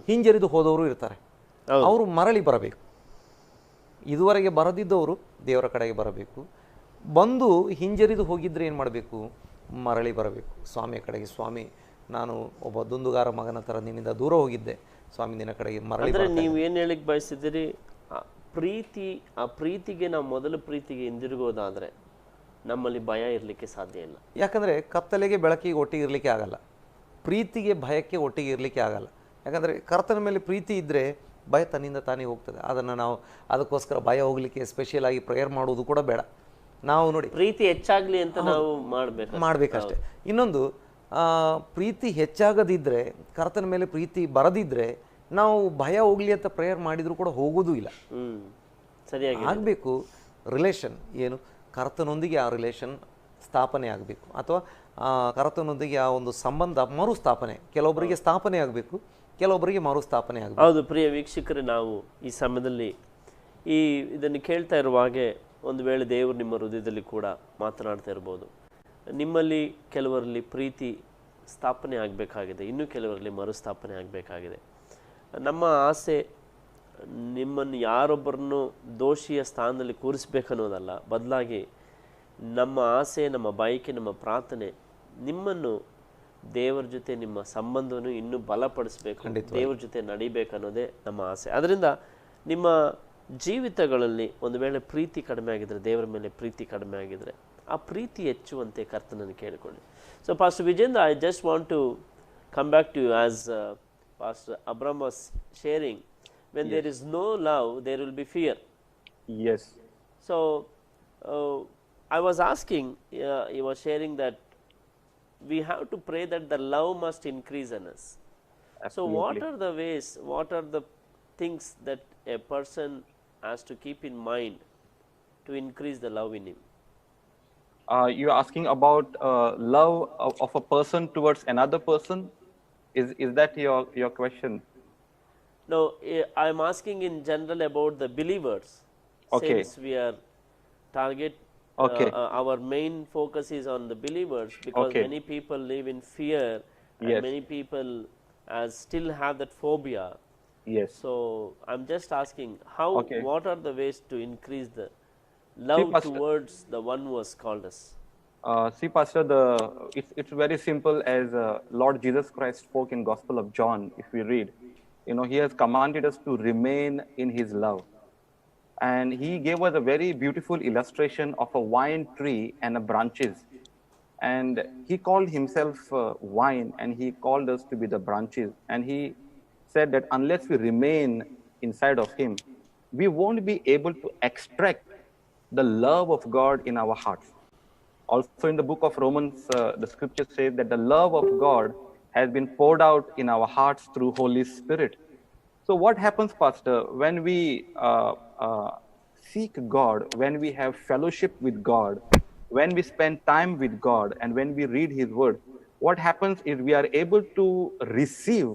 ಹಿಂಜರಿದು ಹೋದವರು ಇರ್ತಾರೆ. ಅವರು ಮರಳಿ ಬರಬೇಕು. ಇದುವರೆಗೆ ಬರದಿದ್ದವರು ದೇವರ ಕಡೆಗೆ ಬರಬೇಕು. ಬಂದು ಹಿಂಜರಿದು ಹೋಗಿದ್ರೆ ಏನು ಮಾಡಬೇಕು? ಮರಳಿ ಬರಬೇಕು ಸ್ವಾಮಿಯ ಕಡೆಗೆ. ಸ್ವಾಮಿ, ನಾನು ಒಬ್ಬ ದುಂದುಗಾರ ಮಗನ ಥರ ನಿನ್ನಿಂದ ದೂರ ಹೋಗಿದ್ದೆ, ಸ್ವಾಮಿ ನಿನ್ನ ಕಡೆಗೆ ಮರಳಿ. ನೀವು ಏನು ಹೇಳಿಕ್ ಬಯಸಿದ್ದೀರಿ? ಪ್ರೀತಿ, ಆ ಪ್ರೀತಿಗೆ ನಾವು ಮೊದಲು ಪ್ರೀತಿಗೆ ಹಿಂದಿರುಗೋದಾದ್ರೆ ನಮ್ಮಲ್ಲಿ ಭಯ ಇರಲಿಕ್ಕೆ ಸಾಧ್ಯ ಇಲ್ಲ. ಯಾಕಂದರೆ ಕತ್ತಲೆಗೆ ಬೆಳಕಿಗೆ ಒಟ್ಟಿಗೆ ಇರಲಿಕ್ಕೆ ಆಗಲ್ಲ, ಪ್ರೀತಿಗೆ ಭಯಕ್ಕೆ ಒಟ್ಟಿಗೆ ಇರಲಿಕ್ಕೆ ಆಗಲ್ಲ. ಯಾಕಂದರೆ ಕರ್ತನ ಮೇಲೆ ಪ್ರೀತಿ ಇದ್ದರೆ ಭಯ ತನ್ನಿಂದ ತಾನೇ ಹೋಗ್ತದೆ. ಅದನ್ನು ನಾವು ಅದಕ್ಕೋಸ್ಕರ ಭಯ ಹೋಗಲಿಕ್ಕೆ ಸ್ಪೆಷಲ್ ಆಗಿ ಪ್ರೇಯರ್ ಮಾಡೋದು ಕೂಡ ಬೇಡ. ನಾವು ನೋಡಿ, ಪ್ರೀತಿ ಹೆಚ್ಚಾಗಲಿ ಅಂತ ನಾವು ಮಾಡಬೇಕಷ್ಟೇ. ಇನ್ನೊಂದು, ಪ್ರೀತಿ ಹೆಚ್ಚಾಗದಿದ್ದರೆ, ಕರ್ತನ ಮೇಲೆ ಪ್ರೀತಿ ಬರದಿದ್ದರೆ, ನಾವು ಭಯ ಹೋಗಲಿ ಅಂತ ಪ್ರೇಯರ್ ಮಾಡಿದರೂ ಕೂಡ ಹೋಗೋದೂ ಇಲ್ಲ. ಸರಿಯಾಗಿ ಆಗಬೇಕು ರಿಲೇಷನ್. ಏನು, ಕರ್ತನೊಂದಿಗೆ ಆ ರಿಲೇಷನ್ ಸ್ಥಾಪನೆ ಆಗಬೇಕು, ಅಥವಾ ಕರ್ತನೊಂದಿಗೆ ಆ ಒಂದು ಸಂಬಂಧ ಮರುಸ್ಥಾಪನೆ. ಕೆಲವೊಬ್ಬರಿಗೆ ಸ್ಥಾಪನೆ ಆಗಬೇಕು, ಕೆಲವೊಬ್ಬರಿಗೆ ಮರುಸ್ಥಾಪನೆ ಆಗಬೇಕು. ಹೌದು ಪ್ರಿಯ ವೀಕ್ಷಕರೇ, ನಾವು ಈ ಸಮಯದಲ್ಲಿ ಇದನ್ನು ಕೇಳ್ತಾ ಇರುವ ಹಾಗೆ ಒಂದು ವೇಳೆ ದೇವರು ನಿಮ್ಮ ಹೃದಯದಲ್ಲಿ ಕೂಡ ಮಾತನಾಡ್ತಾ ಇರ್ಬೋದು. ನಿಮ್ಮಲ್ಲಿ ಕೆಲವರಲ್ಲಿ ಪ್ರೀತಿ ಸ್ಥಾಪನೆ ಆಗಬೇಕಾಗಿದೆ, ಇನ್ನೂ ಕೆಲವರಲ್ಲಿ ಮರುಸ್ಥಾಪನೆ ಆಗಬೇಕಾಗಿದೆ. ನಮ್ಮ ಆಸೆ ನಿಮ್ಮನ್ನು ಯಾರೊಬ್ಬರನ್ನು ದೋಷಿಯ ಸ್ಥಾನದಲ್ಲಿ ಕೂರಿಸ್ಬೇಕನ್ನೋದಲ್ಲ, ಬದಲಾಗಿ ನಮ್ಮ ಆಸೆ, ನಮ್ಮ ಬಯಕೆ, ನಮ್ಮ ಪ್ರಾರ್ಥನೆ ನಿಮ್ಮನ್ನು ದೇವರ ಜೊತೆ ನಿಮ್ಮ ಸಂಬಂಧವನ್ನು ಇನ್ನೂ ಬಲಪಡಿಸಬೇಕು, ದೇವರ ಜೊತೆ ನಡಿಬೇಕನ್ನೋದೇ ನಮ್ಮ ಆಸೆ. ಅದರಿಂದ ನಿಮ್ಮ ಜೀವಿತಗಳಲ್ಲಿ ಒಂದು ವೇಳೆ ಪ್ರೀತಿ ಕಡಿಮೆ ಆಗಿದ್ರೆ, ದೇವರ ಮೇಲೆ ಪ್ರೀತಿ ಕಡಿಮೆ ಆಗಿದ್ರೆ, ಆ ಪ್ರೀತಿ ಹೆಚ್ಚುವಂತೆ ಕರ್ತನನ್ನು ಕೇಳಿಕೊಳ್ಳಿ. So pastor Vijendra, I just want to come back to you as Pastor Abram was sharing. When there is no love, there will be fear. Yes. So I was asking, he was sharing that we have to pray that the love must increase in us. Absolutely. So what are the ways, what are the things that a person has to keep in mind to increase the love in him? You're asking about love of a person towards another person? Is that your question? No, I'm asking in general about the believers. Okay. Since we are target, our main focus is on the believers, because many people live in fear, and many people still have that phobia. Yes. So I'm just asking, what are the ways to increase the love towards the one who has called us? See, Pastor, it's very simple. As Lord Jesus Christ spoke in Gospel of John, if we read, he has commanded us to remain in his love. And he gave us a very beautiful illustration of a vine tree and the branches. And he called himself vine, and he called us to be the branches. And he said that unless we remain inside of him, we won't be able to extract the love of God in our hearts. Also in the book of Romans, the scripture says that the love of God has been poured out in our hearts through Holy Spirit. So what happens, Pastor, when we seek God, when we have fellowship with God, when we spend time with God, and when we read His Word, what happens is we are able to receive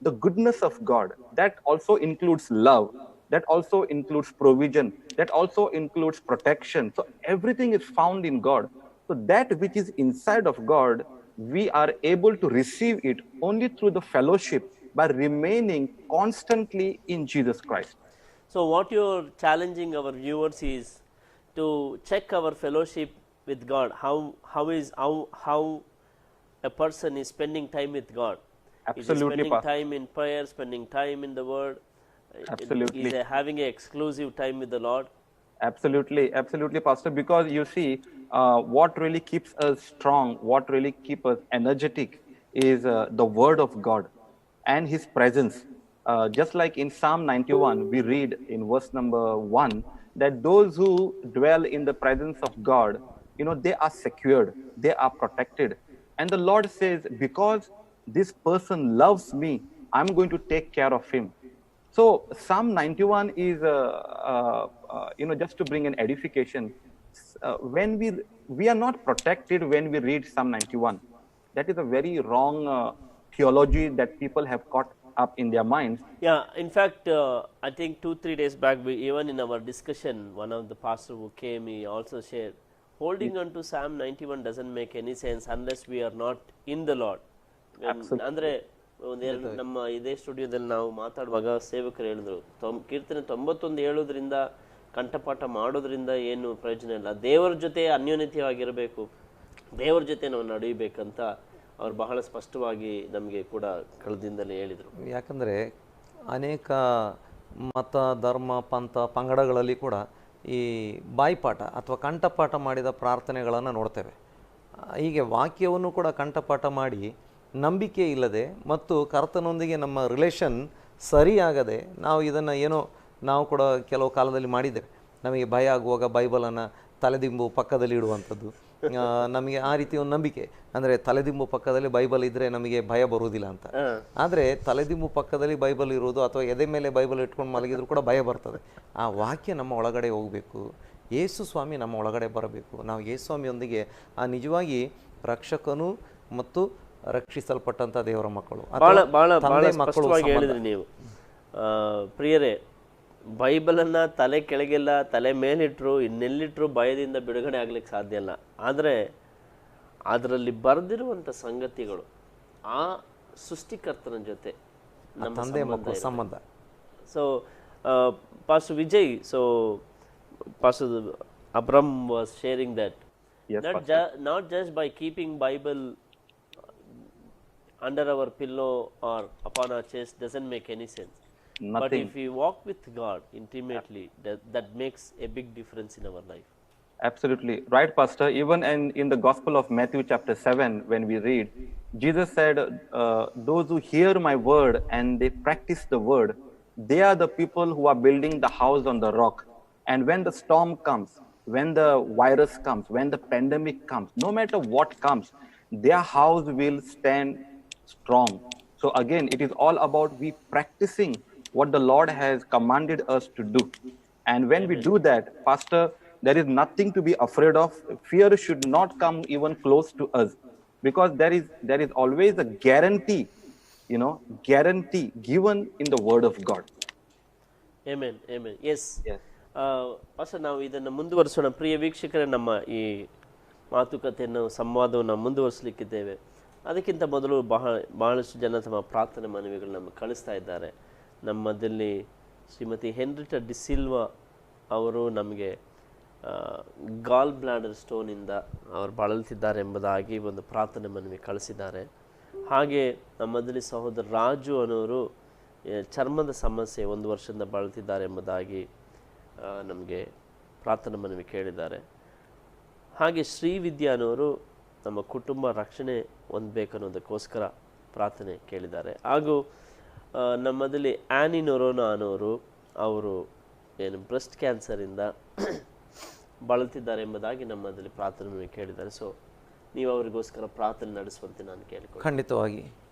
the goodness of God. That also includes love, that also includes provision, that also includes protection. So everything is found in God. So that which is inside of God, we are able to receive it only through the fellowship, by remaining constantly in Jesus Christ. So what you're challenging our viewers is to check our fellowship with God. How a person is spending time with God. Is he Absolutely, spending Pastor. time in prayer, spending time in the Word? Absolutely. Is he having an exclusive time with the Lord? Absolutely, Pastor. Because you see, what really keeps us strong, what really keeps us energetic, is the Word of God and His presence. Just like in Psalm 91, we read in verse number 1 that those who dwell in the presence of God, they are secured, they are protected. And the Lord says, because this person loves me, I'm going to take care of him. So Psalm 91 is, just to bring an edification. When we are not protected when we read Psalm 91. That is a very wrong theology that people have caught up in their minds. Yeah, in fact, I think 2-3 days back, even in our discussion, one of the pastor who came, he also shared, holding on to Psalm 91 doesn't make any sense unless we are not in the Lord. ಅಂದ್ರೆ ಒಂದೆರಡು ನಮ್ಮ ಇದೇ ಸ್ಟುಡಿಯೋದಲ್ಲಿ ನಾವು ಮಾತಾಡುವಾಗ ಸೇವಕರು ಹೇಳಿದ್ರು, ಕೀರ್ತನೆ 91 ಹೇಳೋದ್ರಿಂದ ಕಂಠಪಾಠ ಮಾಡೋದ್ರಿಂದ ಏನು ಪ್ರಯೋಜನ ಇಲ್ಲ, ದೇವರ ಜೊತೆ ಅನ್ಯೋನ್ಯತೆಯಾಗಿರಬೇಕು, ದೇವರ ಜೊತೆ ನಾವು ನಡೆಯಬೇಕಂತ ಅವ್ರು ಬಹಳ ಸ್ಪಷ್ಟವಾಗಿ ನಮಗೆ ಕೂಡ ಕಳೆದಿಂದಲೇ ಹೇಳಿದರು. ಯಾಕಂದರೆ ಅನೇಕ ಮತ ಧರ್ಮ ಪಂಥ ಪಂಗಡಗಳಲ್ಲಿ ಕೂಡ ಈ ಬಾಯಿಪಾಠ ಅಥವಾ ಕಂಠಪಾಠ ಮಾಡಿದ ಪ್ರಾರ್ಥನೆಗಳನ್ನು ನೋಡ್ತೇವೆ. ಹೀಗೆ ವಾಕ್ಯವನ್ನು ಕೂಡ ಕಂಠಪಾಠ ಮಾಡಿ ನಂಬಿಕೆ ಇಲ್ಲದೆ ಮತ್ತು ಕರ್ತನೊಂದಿಗೆ ನಮ್ಮ ರಿಲೇಷನ್ ಸರಿಯಾಗದೆ ನಾವು ಇದನ್ನು ಏನೋ ನಾವು ಕೂಡ ಕೆಲವು ಕಾಲದಲ್ಲಿ ಮಾಡಿದ್ದೇವೆ. ನಮಗೆ ಭಯ ಆಗುವಾಗ ಬೈಬಲನ್ನು ತಲೆದಿಂಬು ಪಕ್ಕದಲ್ಲಿ ಇಡುವಂಥದ್ದು, ನಮಗೆ ಆ ರೀತಿ ಒಂದು ನಂಬಿಕೆ, ಅಂದರೆ ತಲೆದಿಂಬು ಪಕ್ಕದಲ್ಲಿ ಬೈಬಲ್ ಇದ್ದರೆ ನಮಗೆ ಭಯ ಬರುವುದಿಲ್ಲ ಅಂತ. ಆದರೆ ತಲೆದಿಂಬು ಪಕ್ಕದಲ್ಲಿ ಬೈಬಲ್ ಇರೋದು ಅಥವಾ ಎದೆ ಮೇಲೆ ಬೈಬಲ್ ಇಟ್ಕೊಂಡು ಮಲಗಿದ್ರು ಕೂಡ ಭಯ ಬರ್ತದೆ. ಆ ವಾಕ್ಯ ನಮ್ಮ ಒಳಗಡೆ ಹೋಗಬೇಕು, ಯೇಸು ಸ್ವಾಮಿ ನಮ್ಮ ಒಳಗಡೆ ಬರಬೇಕು. ನಾವು ಯೇಸು ಸ್ವಾಮಿಯೊಂದಿಗೆ ಆ ನಿಜವಾಗಿ ರಕ್ಷಕನು ಮತ್ತು ರಕ್ಷಿಸಲ್ಪಟ್ಟಂಥ ದೇವರ ಮಕ್ಕಳು ಸ್ಪಷ್ಟವಾಗಿ ಹೇಳಿದ್ರಿ ನೀವು. ಪ್ರಿಯರೇ, ಬೈಬಲನ್ನು ತಲೆ ಕೆಳಗೆಲ್ಲ ತಲೆ ಮೇಲಿಟ್ಟರು ಇನ್ನೆಲ್ಲಿಟ್ಟರು ಭಯದಿಂದ ಬಿಡುಗಡೆ ಆಗ್ಲಿಕ್ಕೆ ಸಾಧ್ಯ ಇಲ್ಲ. ಆದರೆ ಅದರಲ್ಲಿ ಬರೆದಿರುವಂಥ ಸಂಗತಿಗಳು ಆ ಸೃಷ್ಟಿಕರ್ತನ ಜೊತೆ ನಮ್ಮ ತಂದೆ ಮಕ್ಕಳ ಸಂಬಂಧ. So Pastor Vijay, so Pastor Abram was sharing that not just by keeping Bible under our pillow or upon our chest doesn't make any sense. Nothing. But if we walk with God intimately, that makes a big difference in our life. Absolutely right, Pastor. Even in the Gospel of Matthew chapter 7, when we read, Jesus said, those who hear my word and they practice the word, they are the people who are building the house on the rock. And when the storm comes, when the virus comes, when the pandemic comes, no matter what comes, their house will stand strong. So again, it is all about we practicing what the Lord has commanded us to do. And when we do that, Pastor, there is nothing to be afraid of. Fear should not come even close to us, because there is always a guarantee, guarantee given in the word of God. Amen. Yes. Pastor, ನಾವು ಇದನ್ನು ಮುಂದುವರಿಸೋಣ. ಪ್ರಿಯ ವೀಕ್ಷಕರೇ, ನಮ್ಮ ಈ ಮಾತುಕತೆಯನ್ನು ಸಂವಾದವನ್ನು ಮುಂದುವರಿಸಲಿಕ್ಕಿದ್ದೇವೆ. ಅದಕ್ಕಿಂತ ಮೊದಲು ಬಹಳಷ್ಟು ಜನ ತಮ್ಮ ಪ್ರಾರ್ಥನೆ ಮನವಿಗಳು ನಮಗೆ ಕಳಿಸ್ತಾ ಇದ್ದಾರೆ. ನಮ್ಮ ಮಧ್ಯದಲ್ಲಿ ಶ್ರೀಮತಿ ಹೆನ್ರಿಟಾ ಡಿಸಿಲ್ವಾ ಅವರು ನಮಗೆ ಗಾಲ್ ಬ್ಲಾಡರ್ ಸ್ಟೋನಿಂದ ಅವರು ಬಳಲ್ತಿದ್ದಾರೆ ಎಂಬುದಾಗಿ ಒಂದು ಪ್ರಾರ್ಥನೆ ಮನವಿ ಕಳಿಸಿದ್ದಾರೆ. ಹಾಗೆ ನಮ್ಮ ಮಧ್ಯದಲ್ಲಿ ಸಹೋದರ ರಾಜು ಅನ್ನೋರು ಚರ್ಮದ ಸಮಸ್ಯೆ 1 ವರ್ಷದಿಂದ ಬಳಲ್ತಿದ್ದಾರೆ ಎಂಬುದಾಗಿ ನಮಗೆ ಪ್ರಾರ್ಥನೆ ಮನವಿ ಕೇಳಿದ್ದಾರೆ. ಹಾಗೆ ಶ್ರೀವಿದ್ಯಾ ಅನ್ನೋರು ನಮ್ಮ ಕುಟುಂಬ ರಕ್ಷಣೆ ಹೊಂದಬೇಕನ್ನೋದಕ್ಕೋಸ್ಕರ ಪ್ರಾರ್ಥನೆ ಕೇಳಿದ್ದಾರೆ. ಹಾಗೂ ನಮ್ಮದಲ್ಲಿ ಆ್ಯನಿ ನೊರೋನಾ ಅನ್ನೋರು ಅವರು ಬ್ರೆಸ್ಟ್ ಕ್ಯಾನ್ಸರಿಂದ ಬಳಲ್ತಿದ್ದಾರೆ ಎಂಬುದಾಗಿ ನಮ್ಮದಲ್ಲಿ ಪ್ರಾರ್ಥನೆ ಕೇಳಿದ್ದಾರೆ. ಸೊ ನೀವು ಅವರಿಗೋಸ್ಕರ ಪ್ರಾರ್ಥನೆ ನಡೆಸುವಂತೆ ನಾನು ಕೇಳಿಕೊಳ್ಳಿ. ಖಂಡಿತವಾಗಿ.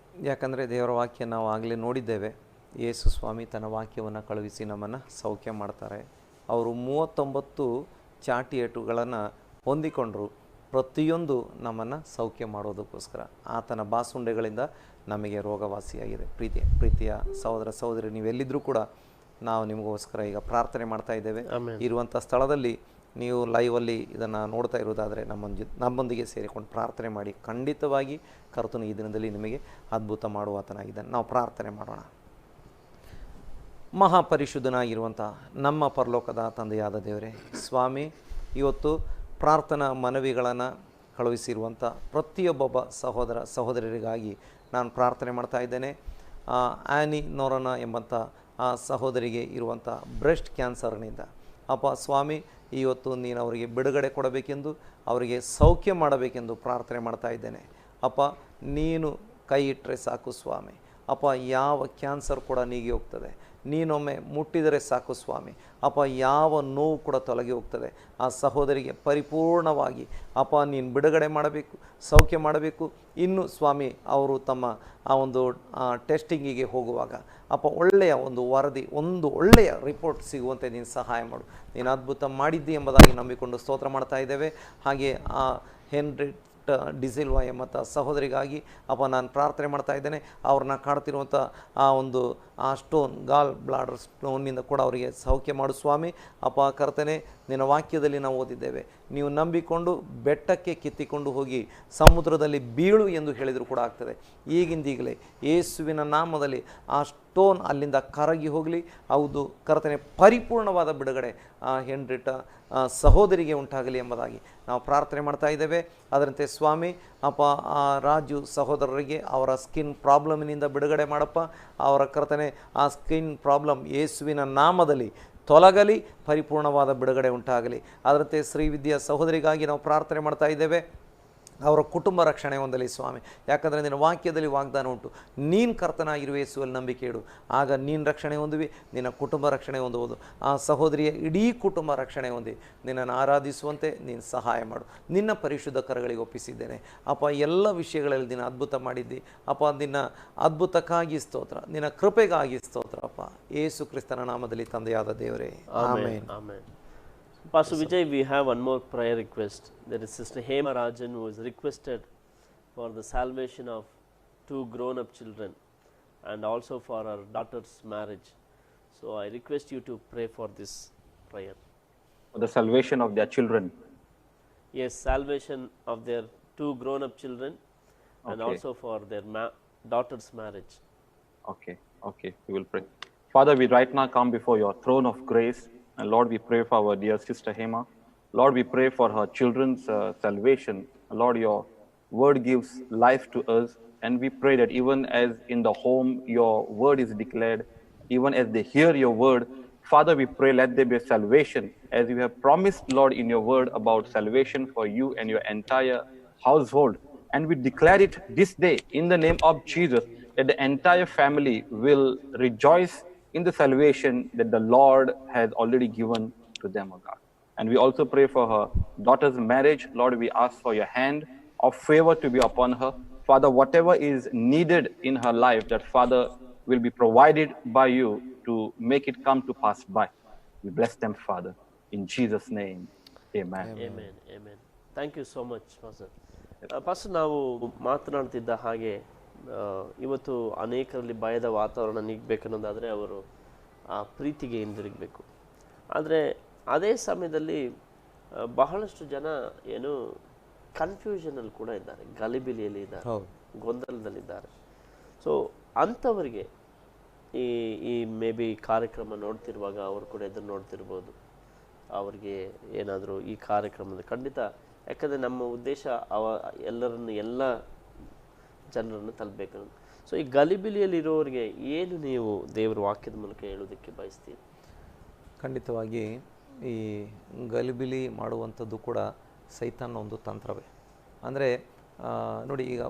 ಯಾಕಂದರೆ ದೇವರ ವಾಕ್ಯ ನಾವು ಆಗಲೇ ನೋಡಿದ್ದೇವೆ. ಯೇಸು ಸ್ವಾಮಿ ತನ್ನ ವಾಕ್ಯವನ್ನು ಕಳುಹಿಸಿ ನಮ್ಮನ್ನು ಸೌಖ್ಯ ಮಾಡ್ತಾರೆ. ಅವರು 39 ಚಾಟಿ ಏಟುಗಳನ್ನು ಹೊಂದಿಕೊಂಡರು, ಪ್ರತಿಯೊಂದು ನಮ್ಮನ್ನು ಸೌಖ್ಯ ಮಾಡೋದಕ್ಕೋಸ್ಕರ. ಆತನ ಬಾಸುಂಡೆಗಳಿಂದ ನಮಗೆ ರೋಗವಾಸಿಯಾಗಿದೆ. ಪ್ರೀತಿಯ ಸಹೋದರ ಸಹೋದರಿ, ನೀವೆಲ್ಲಿದ್ದರೂ ಕೂಡ ನಾವು ನಿಮಗೋಸ್ಕರ ಈಗ ಪ್ರಾರ್ಥನೆ ಮಾಡ್ತಾ ಇದ್ದೇವೆ. ಇರುವಂಥ ಸ್ಥಳದಲ್ಲಿ ನೀವು ಲೈವಲ್ಲಿ ಇದನ್ನು ನೋಡ್ತಾ ಇರೋದಾದರೆ ನಮ್ಮೊಂದಿಗೆ ಸೇರಿಕೊಂಡು ಪ್ರಾರ್ಥನೆ ಮಾಡಿ. ಖಂಡಿತವಾಗಿ ಕರ್ತನು ಈ ದಿನದಲ್ಲಿ ನಿಮಗೆ ಅದ್ಭುತ ಮಾಡುವ ಆತನಾಗಿದ್ದಾನೆ. ನಾವು ಪ್ರಾರ್ಥನೆ ಮಾಡೋಣ. ಮಹಾಪರಿಶುದ್ಧನಾಗಿರುವಂಥ ನಮ್ಮ ಪರಲೋಕದ ತಂದೆಯಾದ ದೇವರೇ, ಸ್ವಾಮಿ, ಇವತ್ತು ಪ್ರಾರ್ಥನಾ ಮನವಿಗಳನ್ನು ಕಳುಹಿಸಿರುವಂಥ ಪ್ರತಿಯೊಬ್ಬ ಸಹೋದರ ಸಹೋದರರಿಗಾಗಿ ನಾನು ಪ್ರಾರ್ಥನೆ ಮಾಡ್ತಾ ಇದ್ದೇನೆ. ಆ್ಯನಿ ನೋರನ ಎಂಬಂಥ ಆ ಸಹೋದರಿಗೆ ಇರುವಂಥ ಬ್ರೆಸ್ಟ್ ಕ್ಯಾನ್ಸರ್ನಿಂದ ಅಪ್ಪ ಸ್ವಾಮಿ, ಇವತ್ತು ನೀನು ಅವರಿಗೆ ಬಿಡುಗಡೆ ಕೊಡಬೇಕೆಂದು, ಅವರಿಗೆ ಸೌಖ್ಯ ಮಾಡಬೇಕೆಂದು ಪ್ರಾರ್ಥನೆ ಮಾಡ್ತಾ ಇದ್ದೇನೆ. ಅಪ್ಪ, ನೀನು ಕೈ ಇಟ್ಟರೆ ಸಾಕು ಸ್ವಾಮಿ. ಅಪ್ಪ, ಯಾವ ಕ್ಯಾನ್ಸರ್ ಕೂಡ ನೀಗಿ ಹೋಗ್ತದೆ. ನೀನೊಮ್ಮೆ ಮುಟ್ಟಿದರೆ ಸಾಕು ಸ್ವಾಮಿ. ಅಪ್ಪ, ಯಾವ ನೋವು ಕೂಡ ತೊಲಗಿ ಹೋಗ್ತದೆ. ಆ ಸಹೋದರಿಗೆ ಪರಿಪೂರ್ಣವಾಗಿ ಅಪ್ಪ ನೀನು ಬಿಡುಗಡೆ ಮಾಡಬೇಕು, ಸೌಖ್ಯ ಮಾಡಬೇಕು. ಇನ್ನು ಸ್ವಾಮಿ, ಅವರು ತಮ್ಮ ಆ ಒಂದು ಟೆಸ್ಟಿಂಗಿಗೆ ಹೋಗುವಾಗ ಅಪ್ಪ ಒಳ್ಳೆಯ ಒಂದು ವರದಿ, ಒಂದು ಒಳ್ಳೆಯ ರಿಪೋರ್ಟ್ ಸಿಗುವಂತೆ ನೀನು ಸಹಾಯ ಮಾಡು. ನೀನು ಅದ್ಭುತ ಮಾಡಿದ್ದಿ ಎಂಬುದಾಗಿ ನಂಬಿಕೊಂಡು ಸ್ತೋತ್ರ ಮಾಡ್ತಾ ಇದ್ದೇವೆ. ಹಾಗೆ ಆ ಹೆನ್ರಿಟ್ ಡಿಸಿಲ್ವಾ ಎಂಬಂಥ ಸಹೋದರಿಗಾಗಿ ಅಪ್ಪ ನಾನು ಪ್ರಾರ್ಥನೆ ಮಾಡ್ತಾ ಇದ್ದೇನೆ. ಅವ್ರನ್ನ ಕಾಡ್ತಿರುವಂಥ ಆ ಒಂದು ಸ್ಟೋನ್, ಗಾಲ್ ಬ್ಲಾಡರ್ ಸ್ಟೋನ್ನಿಂದ ಕೂಡ ಅವರಿಗೆ ಸೌಖ್ಯ ಮಾಡು ಸ್ವಾಮಿ. ಅಪ್ಪ ಕರ್ತನೆ, ನಿನ್ನ ವಾಕ್ಯದಲ್ಲಿ ನಾವು ಓದಿದ್ದೇವೆ, ನೀವು ನಂಬಿಕೊಂಡು ಬೆಟ್ಟಕ್ಕೆ ಕಿತ್ತಿಕೊಂಡು ಹೋಗಿ ಸಮುದ್ರದಲ್ಲಿ ಬೀಳು ಎಂದು ಹೇಳಿದರೂ ಕೂಡ ಆಗ್ತದೆ. ಈಗಿಂದೀಗಲೇ ಯೇಸುವಿನ ನಾಮದಲ್ಲಿ ಆ ಸ್ಟೋನ್ ಅಲ್ಲಿಂದ ಕರಗಿ ಹೋಗಲಿ. ಹೌದು ಕರ್ತನೆ, ಪರಿಪೂರ್ಣವಾದ ಬಿಡುಗಡೆ ಹೆನ್ರಿಟ ಸಹೋದರಿಗೆ ಉಂಟಾಗಲಿ ಎಂಬುದಾಗಿ ನಾವು ಪ್ರಾರ್ಥನೆ ಮಾಡ್ತಾ ಇದ್ದೇವೆ. ಅದರಂತೆ ಸ್ವಾಮಿ ಅಪ್ಪ, ಆ ರಾಜು ಸಹೋದರರಿಗೆ ಅವರ ಸ್ಕಿನ್ ಪ್ರಾಬ್ಲಮಿನಿಂದ ಬಿಡುಗಡೆ ಮಾಡಪ್ಪ. ಅವರ ಕರ್ತನೆ, ಆ ಸ್ಕಿನ್ ಪ್ರಾಬ್ಲಮ್ ಯೇಸುವಿನ ನಾಮದಲ್ಲಿ ತೊಲಗಲಿ, ಪರಿಪೂರ್ಣವಾದ ಬಿಡುಗಡೆ ಉಂಟಾಗಲಿ. ಅದರಂತೆ ಶ್ರೀವಿದ್ಯಾ ಸಹೋದರಿಗಾಗಿ ನಾವು ಪ್ರಾರ್ಥನೆ ಮಾಡ್ತಾ ಇದ್ದೇವೆ. ಅವರ ಕುಟುಂಬ ರಕ್ಷಣೆ ಹೊಂದಲಿ ಸ್ವಾಮಿ. ಯಾಕಂದರೆ ನಿನ್ನ ವಾಕ್ಯದಲ್ಲಿ ವಾಗ್ದಾನ ಉಂಟು, ನೀನು ಕರ್ತನಾಗಿರುವ ಯೇಸುವಲ್ಲಿ ನಂಬಿಕೆ ಇಡು, ಆಗ ನೀನು ರಕ್ಷಣೆ ಹೊಂದುವಿ, ನಿನ್ನ ಕುಟುಂಬ ರಕ್ಷಣೆ ಹೊಂದುವುದು. ಆ ಸಹೋದರಿಯ ಇಡೀ ಕುಟುಂಬ ರಕ್ಷಣೆ ಹೊಂದಿ ನಿನ್ನನ್ನು ಆರಾಧಿಸುವಂತೆ ನೀನು ಸಹಾಯ ಮಾಡು. ನಿನ್ನ ಪರಿಶುದ್ಧ ಕರಗಳಿಗೆ ಒಪ್ಪಿಸಿದ್ದೇನೆ ಅಪ್ಪ. ಎಲ್ಲ ವಿಷಯಗಳಲ್ಲಿ ನಿನ್ನ ಅದ್ಭುತ ಮಾಡಿದ್ದಿ ಅಪ್ಪ. ನಿನ್ನ ಅದ್ಭುತಕ್ಕಾಗಿ ಸ್ತೋತ್ರ, ನಿನ್ನ ಕೃಪೆಗಾಗಿ ಸ್ತೋತ್ರ ಅಪ್ಪ. ಯೇಸು ಕ್ರಿಸ್ತನ ನಾಮದಲ್ಲಿ ತಂದೆಯಾದ ದೇವರೇ, amen. Pastor Vijay, we have one more prayer request. There is Sister Hema Rajan who is requested for the salvation of 2 grown-up children and also for her daughter's marriage. So I request you to pray for this prayer. For the salvation of their children. Yes, salvation of their 2 grown-up children and Okay. also for their daughter's marriage. Okay, we will pray. Father, we right now come before your throne of grace. And Lord, we pray for our dear sister Hema. Lord, we pray for her children's salvation. Lord, your word gives life to us. And we pray that even as in the home your word is declared, even as they hear your word, Father, we pray let there be a salvation. As you have promised, Lord, in your word about salvation for you and your entire household. And we declare it this day in the name of Jesus, that the entire family will rejoice in the salvation that the Lord has already given to them, O God. And we also pray for her daughter's marriage. Lord, we ask for your hand of favor to be upon her. Father, whatever is needed in her life, that Father will be provided by you to make it come to pass by. We bless them, Father. In Jesus' name, amen. Amen. Amen. Thank you so much, Pastor. Pastor, ನಾವು ಮಾತನಾಡ್ತಿದ್ದ ಹಾಗೆ ಇವತ್ತು ಅನೇಕರಲ್ಲಿ ಭಯದ ವಾತಾವರಣ ನೀಗಬೇಕನ್ನೋದಾದರೆ ಅವರು ಆ ಪ್ರೀತಿಗೆ ಹಿಂದಿರುಗಬೇಕು. ಆದರೆ ಅದೇ ಸಮಯದಲ್ಲಿ ಬಹಳಷ್ಟು ಜನ ಏನು ಕನ್ಫ್ಯೂಷನಲ್ಲಿ ಕೂಡ ಇದ್ದಾರೆ, ಗಲಿಬಿಲಿಯಲ್ಲಿ ಇದ್ದಾರೆ, ಗೊಂದಲದಲ್ಲಿದ್ದಾರೆ. ಸೊ ಅಂಥವರಿಗೆ ಈ ಮೇ ಬಿ ಕಾರ್ಯಕ್ರಮ ನೋಡ್ತಿರುವಾಗ ಅವರು ಕೂಡ ಎದುರು ನೋಡ್ತಿರ್ಬೋದು. ಅವರಿಗೆ ಏನಾದರೂ ಈ ಕಾರ್ಯಕ್ರಮದ ಖಂಡಿತ, ಯಾಕಂದರೆ ನಮ್ಮ ಉದ್ದೇಶ ಎಲ್ಲ ಜನರನ್ನು ತಲುಪಬೇಕು. ಸೊ ಈ ಗಲಿಬಿಲಿಯಲ್ಲಿರೋರಿಗೆ ಏನು ನೀವು ದೇವರ ವಾಕ್ಯದ ಮೂಲಕ ಹೇಳೋದಕ್ಕೆ ಬಯಸ್ತೀರಿ? ಖಂಡಿತವಾಗಿ ಈ ಗಲಿಬಿಲಿ ಮಾಡುವಂಥದ್ದು ಕೂಡ ಸೈತಾನ್ನ ಒಂದು ತಂತ್ರವೇ. ಅಂದರೆ ನೋಡಿ, ಈಗ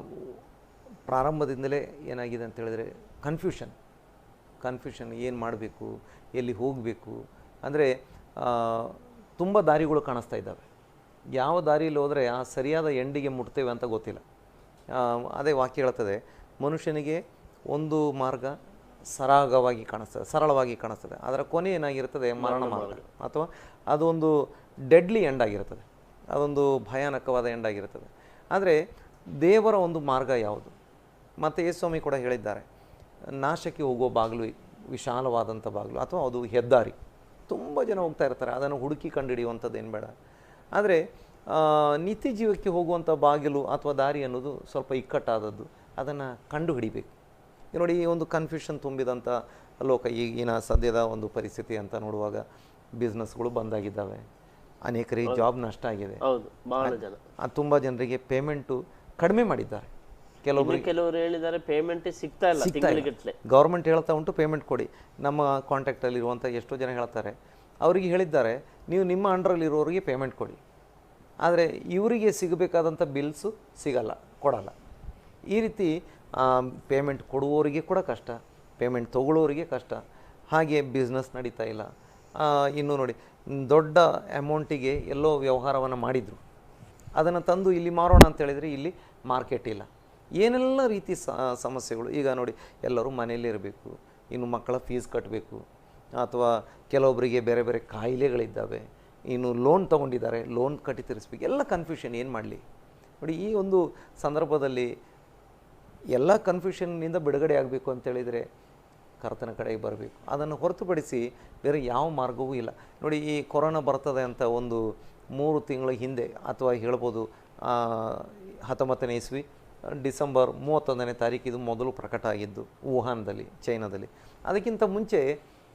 ಪ್ರಾರಂಭದಿಂದಲೇ ಏನಾಗಿದೆ ಅಂತ ಹೇಳಿದ್ರೆ ಕನ್ಫ್ಯೂಷನ್ ಏನು ಮಾಡಬೇಕು, ಎಲ್ಲಿ ಹೋಗಬೇಕು. ಅಂದರೆ ತುಂಬ ದಾರಿಗಳು ಕಾಣಿಸ್ತಾ ಇದ್ದಾವೆ. ಯಾವ ದಾರಿಯಲ್ಲಿ ಹೋದರೆ ಆ ಸರಿಯಾದ ಎಂಡಿಗೆ ಮುಟ್ತೇವೆ ಅಂತ ಗೊತ್ತಿಲ್ಲ. ಅದೇ ವಾಕ್ಯ ಹೇಳ್ತದೆ, ಮನುಷ್ಯನಿಗೆ ಒಂದು ಮಾರ್ಗ ಸರಾಗವಾಗಿ ಕಾಣಿಸ್ತದೆ, ಸರಳವಾಗಿ ಕಾಣಿಸ್ತದೆ. ಅದರ ಕೊನೆ ಏನಾಗಿರ್ತದೆ? ಮರಣ ಮಾರ್ಗ, ಅಥವಾ ಅದೊಂದು ಡೆಡ್ಲಿ ಎಂಡ್ ಆಗಿರ್ತದೆ, ಅದೊಂದು ಭಯಾನಕವಾದ ಎಂಡ್ ಆಗಿರ್ತದೆ. ಆದರೆ ದೇವರ ಒಂದು ಮಾರ್ಗ ಯಾವುದು? ಮತ್ತು ಯೇಸುಸ್ವಾಮಿ ಕೂಡ ಹೇಳಿದ್ದಾರೆ, ನಾಶಕ್ಕೆ ಹೋಗೋ ಬಾಗಿಲು ವಿಶಾಲವಾದಂಥ ಬಾಗಿಲು, ಅಥವಾ ಅದು ಹೆದ್ದಾರಿ. ತುಂಬ ಜನ ಹೋಗ್ತಾ ಇರ್ತಾರೆ, ಅದನ್ನು ಹುಡುಕಿ ಕಂಡುಹಿಡಿಯುವಂಥದ್ದು ಏನು ಬೇಡ. ಆದರೆ ನಿತ್ಯ ಜೀವಕ್ಕೆ ಹೋಗುವಂಥ ಬಾಗಿಲು ಅಥವಾ ದಾರಿ ಅನ್ನೋದು ಸ್ವಲ್ಪ ಇಕ್ಕಟ್ಟಾದದ್ದು, ಅದನ್ನು ಕಂಡು ಹಿಡಿಬೇಕು. ನೋಡಿ, ಈ ಒಂದು ಕನ್ಫ್ಯೂಷನ್ ತುಂಬಿದಂಥ ಲೋಕ ಈಗಿನ ಸದ್ಯದ ಒಂದು ಪರಿಸ್ಥಿತಿ ಅಂತ ನೋಡುವಾಗ ಬಿಸ್ನೆಸ್ಗಳು ಬಂದಾಗಿದ್ದಾವೆ, ಅನೇಕರಿಗೆ ಜಾಬ್ ನಷ್ಟ ಆಗಿದೆ, ತುಂಬ ಜನರಿಗೆ ಪೇಮೆಂಟು ಕಡಿಮೆ ಮಾಡಿದ್ದಾರೆ. ಕೆಲವರು ಹೇಳಿದ್ದಾರೆ ಪೇಮೆಂಟ್ ಸಿಗ್ತಾ ಇಲ್ಲ. ಗೌರ್ಮೆಂಟ್ ಹೇಳ್ತಾ ಉಂಟು ಪೇಮೆಂಟ್ ಕೊಡಿ. ನಮ್ಮ ಕಾಂಟ್ಯಾಕ್ಟಲ್ಲಿರುವಂಥ ಎಷ್ಟೋ ಜನ ಹೇಳ್ತಾರೆ, ಅವರಿಗೆ ಹೇಳಿದ್ದಾರೆ ನೀವು ನಿಮ್ಮ ಅಂಡರಲ್ಲಿರೋರಿಗೆ ಪೇಮೆಂಟ್ ಕೊಡಿ, ಆದರೆ ಇವರಿಗೆ ಸಿಗಬೇಕಾದಂಥ ಬಿಲ್ಸು ಸಿಗಲ್ಲ, ಕೊಡಲ್ಲ. ಈ ರೀತಿ ಪೇಮೆಂಟ್ ಕೊಡುವವರಿಗೆ ಕೂಡ ಕಷ್ಟ, ಪೇಮೆಂಟ್ ತೊಗೊಳ್ಳೋರಿಗೆ ಕಷ್ಟ, ಹಾಗೆ ಬಿಸ್ನೆಸ್ ನಡೀತಾ ಇಲ್ಲ. ಇನ್ನು ನೋಡಿ, ದೊಡ್ಡ ಅಮೌಂಟಿಗೆ ಎಲ್ಲೋ ವ್ಯವಹಾರವನ್ನು ಮಾಡಿದರು, ಅದನ್ನು ತಂದು ಇಲ್ಲಿ ಮಾರೋಣ ಅಂತೇಳಿದರೆ ಇಲ್ಲಿ ಮಾರ್ಕೆಟ್ ಇಲ್ಲ. ಏನೆಲ್ಲ ರೀತಿ ಸಮಸ್ಯೆಗಳು. ಈಗ ನೋಡಿ, ಎಲ್ಲರೂ ಮನೆಯಲ್ಲೇ ಇರಬೇಕು, ಇನ್ನು ಮಕ್ಕಳ ಫೀಸ್ ಕಟ್ಟಬೇಕು, ಅಥವಾ ಕೆಲವೊಬ್ಬರಿಗೆ ಬೇರೆ ಬೇರೆ ಕಾಯಿಲೆಗಳಿದ್ದಾವೆ, ಇನ್ನು ಲೋನ್ ತೊಗೊಂಡಿದ್ದಾರೆ, ಲೋನ್ ಕಟ್ಟಿ ತೀರಿಸ್ಬೇಕು, ಎಲ್ಲ ಕನ್ಫ್ಯೂಷನ್. ಏನು ಮಾಡಲಿ ನೋಡಿ, ಈ ಒಂದು ಸಂದರ್ಭದಲ್ಲಿ ಎಲ್ಲ ಕನ್ಫ್ಯೂಷನ್ನಿಂದ ಬಿಡುಗಡೆ ಆಗಬೇಕು ಅಂತೇಳಿದರೆ ಕರ್ತನ ಕಡೆಗೆ ಬರಬೇಕು. ಅದನ್ನು ಹೊರತುಪಡಿಸಿ ಬೇರೆ ಯಾವ ಮಾರ್ಗವೂ ಇಲ್ಲ. ನೋಡಿ, ಈ ಕೊರೋನಾ ಬರ್ತದೆ ಅಂತ ಒಂದು 3 ತಿಂಗಳ ಹಿಂದೆ, ಅಥವಾ ಹೇಳ್ಬೋದು 19ನೇ ಇಸ್ವಿ ಡಿಸೆಂಬರ್ 31ನೇ ತಾರೀಕು ಇದು ಮೊದಲು ಪ್ರಕಟ ಆಗಿದ್ದು ವುಹಾನ್ದಲ್ಲಿ, ಚೈನಾದಲ್ಲಿ. ಅದಕ್ಕಿಂತ ಮುಂಚೆ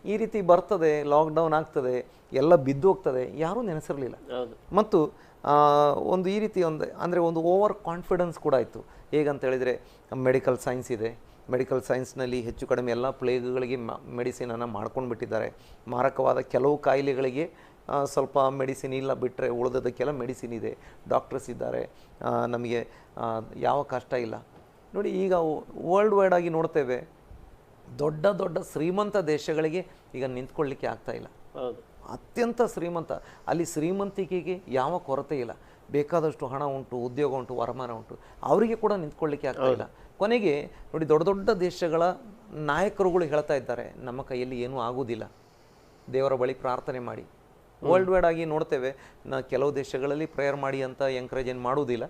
ಈ ರೀತಿ ಬರ್ತದೆ, ಲಾಕ್ಡೌನ್ ಆಗ್ತದೆ, ಎಲ್ಲ ಬಿದ್ದು ಹೋಗ್ತದೆ, ಯಾರೂ ನೆನೆಸಿರಲಿಲ್ಲ. ಮತ್ತು ಒಂದು ಈ ರೀತಿ ಅಂದರೆ ಒಂದು ಓವರ್ ಕಾನ್ಫಿಡೆನ್ಸ್ ಕೂಡ ಇತ್ತು. ಹೇಗಂತೇಳಿದರೆ ಮೆಡಿಕಲ್ ಸೈನ್ಸ್ ಇದೆ, ಮೆಡಿಕಲ್ ಸೈನ್ಸ್ನಲ್ಲಿ ಹೆಚ್ಚು ಕಡಿಮೆ ಎಲ್ಲ ಪ್ಲೇಗ್ಗಳಿಗೆ ಮೆಡಿಸಿನನ್ನು ಮಾಡ್ಕೊಂಡು ಬಿಟ್ಟಿದ್ದಾರೆ. ಮಾರಕವಾದ ಕೆಲವು ಕಾಯಿಲೆಗಳಿಗೆ ಸ್ವಲ್ಪ ಮೆಡಿಸಿನ್ ಇಲ್ಲ, ಬಿಟ್ಟರೆ ಉಳಿದದಕ್ಕೆಲ್ಲ ಮೆಡಿಸಿನ್ ಇದೆ, ಡಾಕ್ಟರ್ಸ್ ಇದ್ದಾರೆ, ನಮಗೆ ಯಾವ ಕಷ್ಟ ಇಲ್ಲ. ನೋಡಿ, ಈಗ ವರ್ಲ್ಡ್ ವೈಡ್ ಆಗಿ ನೋಡ್ತೇವೆ, ದೊಡ್ಡ ದೊಡ್ಡ ಶ್ರೀಮಂತ ದೇಶಗಳಿಗೆ ಈಗ ನಿಂತ್ಕೊಳ್ಳಿಕ್ಕೆ ಆಗ್ತಾ ಇಲ್ಲ. ಅತ್ಯಂತ ಶ್ರೀಮಂತ, ಅಲ್ಲಿ ಶ್ರೀಮಂತಿಕೆಗೆ ಯಾವ ಕೊರತೆ ಇಲ್ಲ, ಬೇಕಾದಷ್ಟು ಹಣ ಉಂಟು, ಉದ್ಯೋಗ ಉಂಟು, ವರಮಾನ ಉಂಟು, ಅವರಿಗೆ ಕೂಡ ನಿಂತ್ಕೊಳ್ಳಿಕ್ಕೆ ಆಗ್ತಾ ಇಲ್ಲ. ಕೊನೆಗೆ ನೋಡಿ, ದೊಡ್ಡ ದೊಡ್ಡ ದೇಶಗಳ ನಾಯಕರುಗಳು ಹೇಳ್ತಾ ಇದ್ದಾರೆ, ನಮ್ಮ ಕೈಯಲ್ಲಿ ಏನೂ ಆಗುವುದಿಲ್ಲ, ದೇವರ ಬಳಿ ಪ್ರಾರ್ಥನೆ ಮಾಡಿ. ವರ್ಲ್ಡ್ ವೈಡ್ ಆಗಿ ನೋಡ್ತೇವೆ, ಕೆಲವು ದೇಶಗಳಲ್ಲಿ ಪ್ರೇಯರ್ ಮಾಡಿ ಅಂತ ಎಂಕರೇಜ್ ಏನು ಮಾಡುವುದಿಲ್ಲ,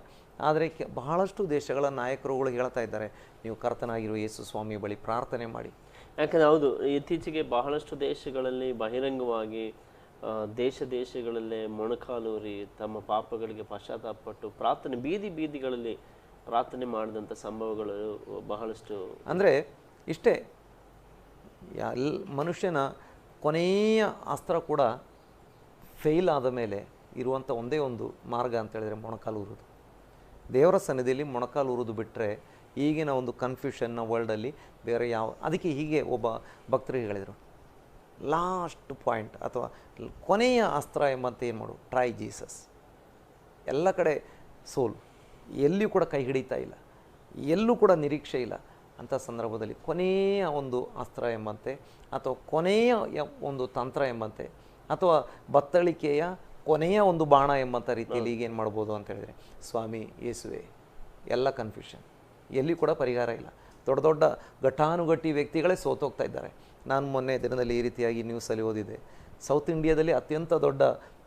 ಆದರೆ ಬಹಳಷ್ಟು ದೇಶಗಳ ನಾಯಕರುಗಳು ಹೇಳ್ತಾ ಇದ್ದಾರೆ, ನೀವು ಕರ್ತನಾಗಿರುವ ಯೇಸು ಸ್ವಾಮಿ ಬಳಿ ಪ್ರಾರ್ಥನೆ ಮಾಡಿ. ಯಾಕಂದರೆ ಹೌದು, ಇತ್ತೀಚೆಗೆ ಬಹಳಷ್ಟು ದೇಶಗಳಲ್ಲಿ ಬಹಿರಂಗವಾಗಿ ದೇಶಗಳಲ್ಲೇ ಮೊಣಕಾಲೂರಿ ತಮ್ಮ ಪಾಪಗಳಿಗೆ ಪಶ್ಚಾತ್ತಾಪಪಟ್ಟು ಪ್ರಾರ್ಥನೆ ಬೀದಿಗಳಲ್ಲಿ ಪ್ರಾರ್ಥನೆ ಮಾಡಿದಂಥ ಸಂಭವಗಳು ಬಹಳಷ್ಟು. ಅಂದರೆ ಇಷ್ಟೇ, ಮನುಷ್ಯನ ಕೊನೆಯ ಅಸ್ತ್ರ ಕೂಡ ಫೇಲ್ ಆದ ಮೇಲೆ ಇರುವಂಥ ಒಂದೇ ಒಂದು ಮಾರ್ಗ ಅಂತ ಹೇಳಿದರೆ ಮೊಣಕಾಲೂರುವುದು. ದೇವರ ಸನ್ನಿಧಿಯಲ್ಲಿ ಮೊಣಕಾಲೂರುವುದು ಬಿಟ್ಟರೆ ಈಗಿನ ಒಂದು ಕನ್ಫ್ಯೂಷನ್ನ ವರ್ಲ್ಡಲ್ಲಿ ಬೇರೆ ಯಾವ. ಅದಕ್ಕೆ ಹೀಗೆ ಒಬ್ಬ ಭಕ್ತರಿಗೆ ಹೇಳಿದರು, ಲಾಸ್ಟ್ ಪಾಯಿಂಟ್ ಅಥವಾ ಕೊನೆಯ ಅಸ್ತ್ರ ಎಂಬಂತೆ ಏನು ಮಾಡು, ಟ್ರೈ ಜೀಸಸ್. ಎಲ್ಲ ಕಡೆ ಸೋಲು, ಎಲ್ಲಿಯೂ ಕೂಡ ಕೈ ಹಿಡಿತಾ ಇಲ್ಲ, ಎಲ್ಲೂ ಕೂಡ ನಿರೀಕ್ಷೆ ಇಲ್ಲ. ಅಂಥ ಸಂದರ್ಭದಲ್ಲಿ ಕೊನೆಯ ಒಂದು ಅಸ್ತ್ರ ಎಂಬಂತೆ, ಅಥವಾ ಕೊನೆಯ ಒಂದು ತಂತ್ರ ಎಂಬಂತೆ, ಅಥವಾ ಬತ್ತಳಿಕೆಯ ಕೊನೆಯ ಒಂದು ಬಾಣ ಎಂಬಂಥ ರೀತಿಯಲ್ಲಿ ಈಗೇನು ಮಾಡ್ಬೋದು ಅಂತ ಹೇಳಿದರೆ, ಸ್ವಾಮಿ ಯೇಸುವೆ, ಎಲ್ಲ ಕನ್ಫ್ಯೂಷನ್, ಎಲ್ಲಿ ಕೂಡ ಪರಿಹಾರ ಇಲ್ಲ. ದೊಡ್ಡ ದೊಡ್ಡ ಘಟಾನುಘಟಿ ವ್ಯಕ್ತಿಗಳೇ ಸೋತೋಗ್ತಾ ಇದ್ದಾರೆ. ನಾನು ಮೊನ್ನೆ ದಿನದಲ್ಲಿ ಈ ರೀತಿಯಾಗಿ ನ್ಯೂಸಲ್ಲಿ ಓದಿದೆ, ಸೌತ್ ಇಂಡಿಯಾದಲ್ಲಿ ಅತ್ಯಂತ ದೊಡ್ಡ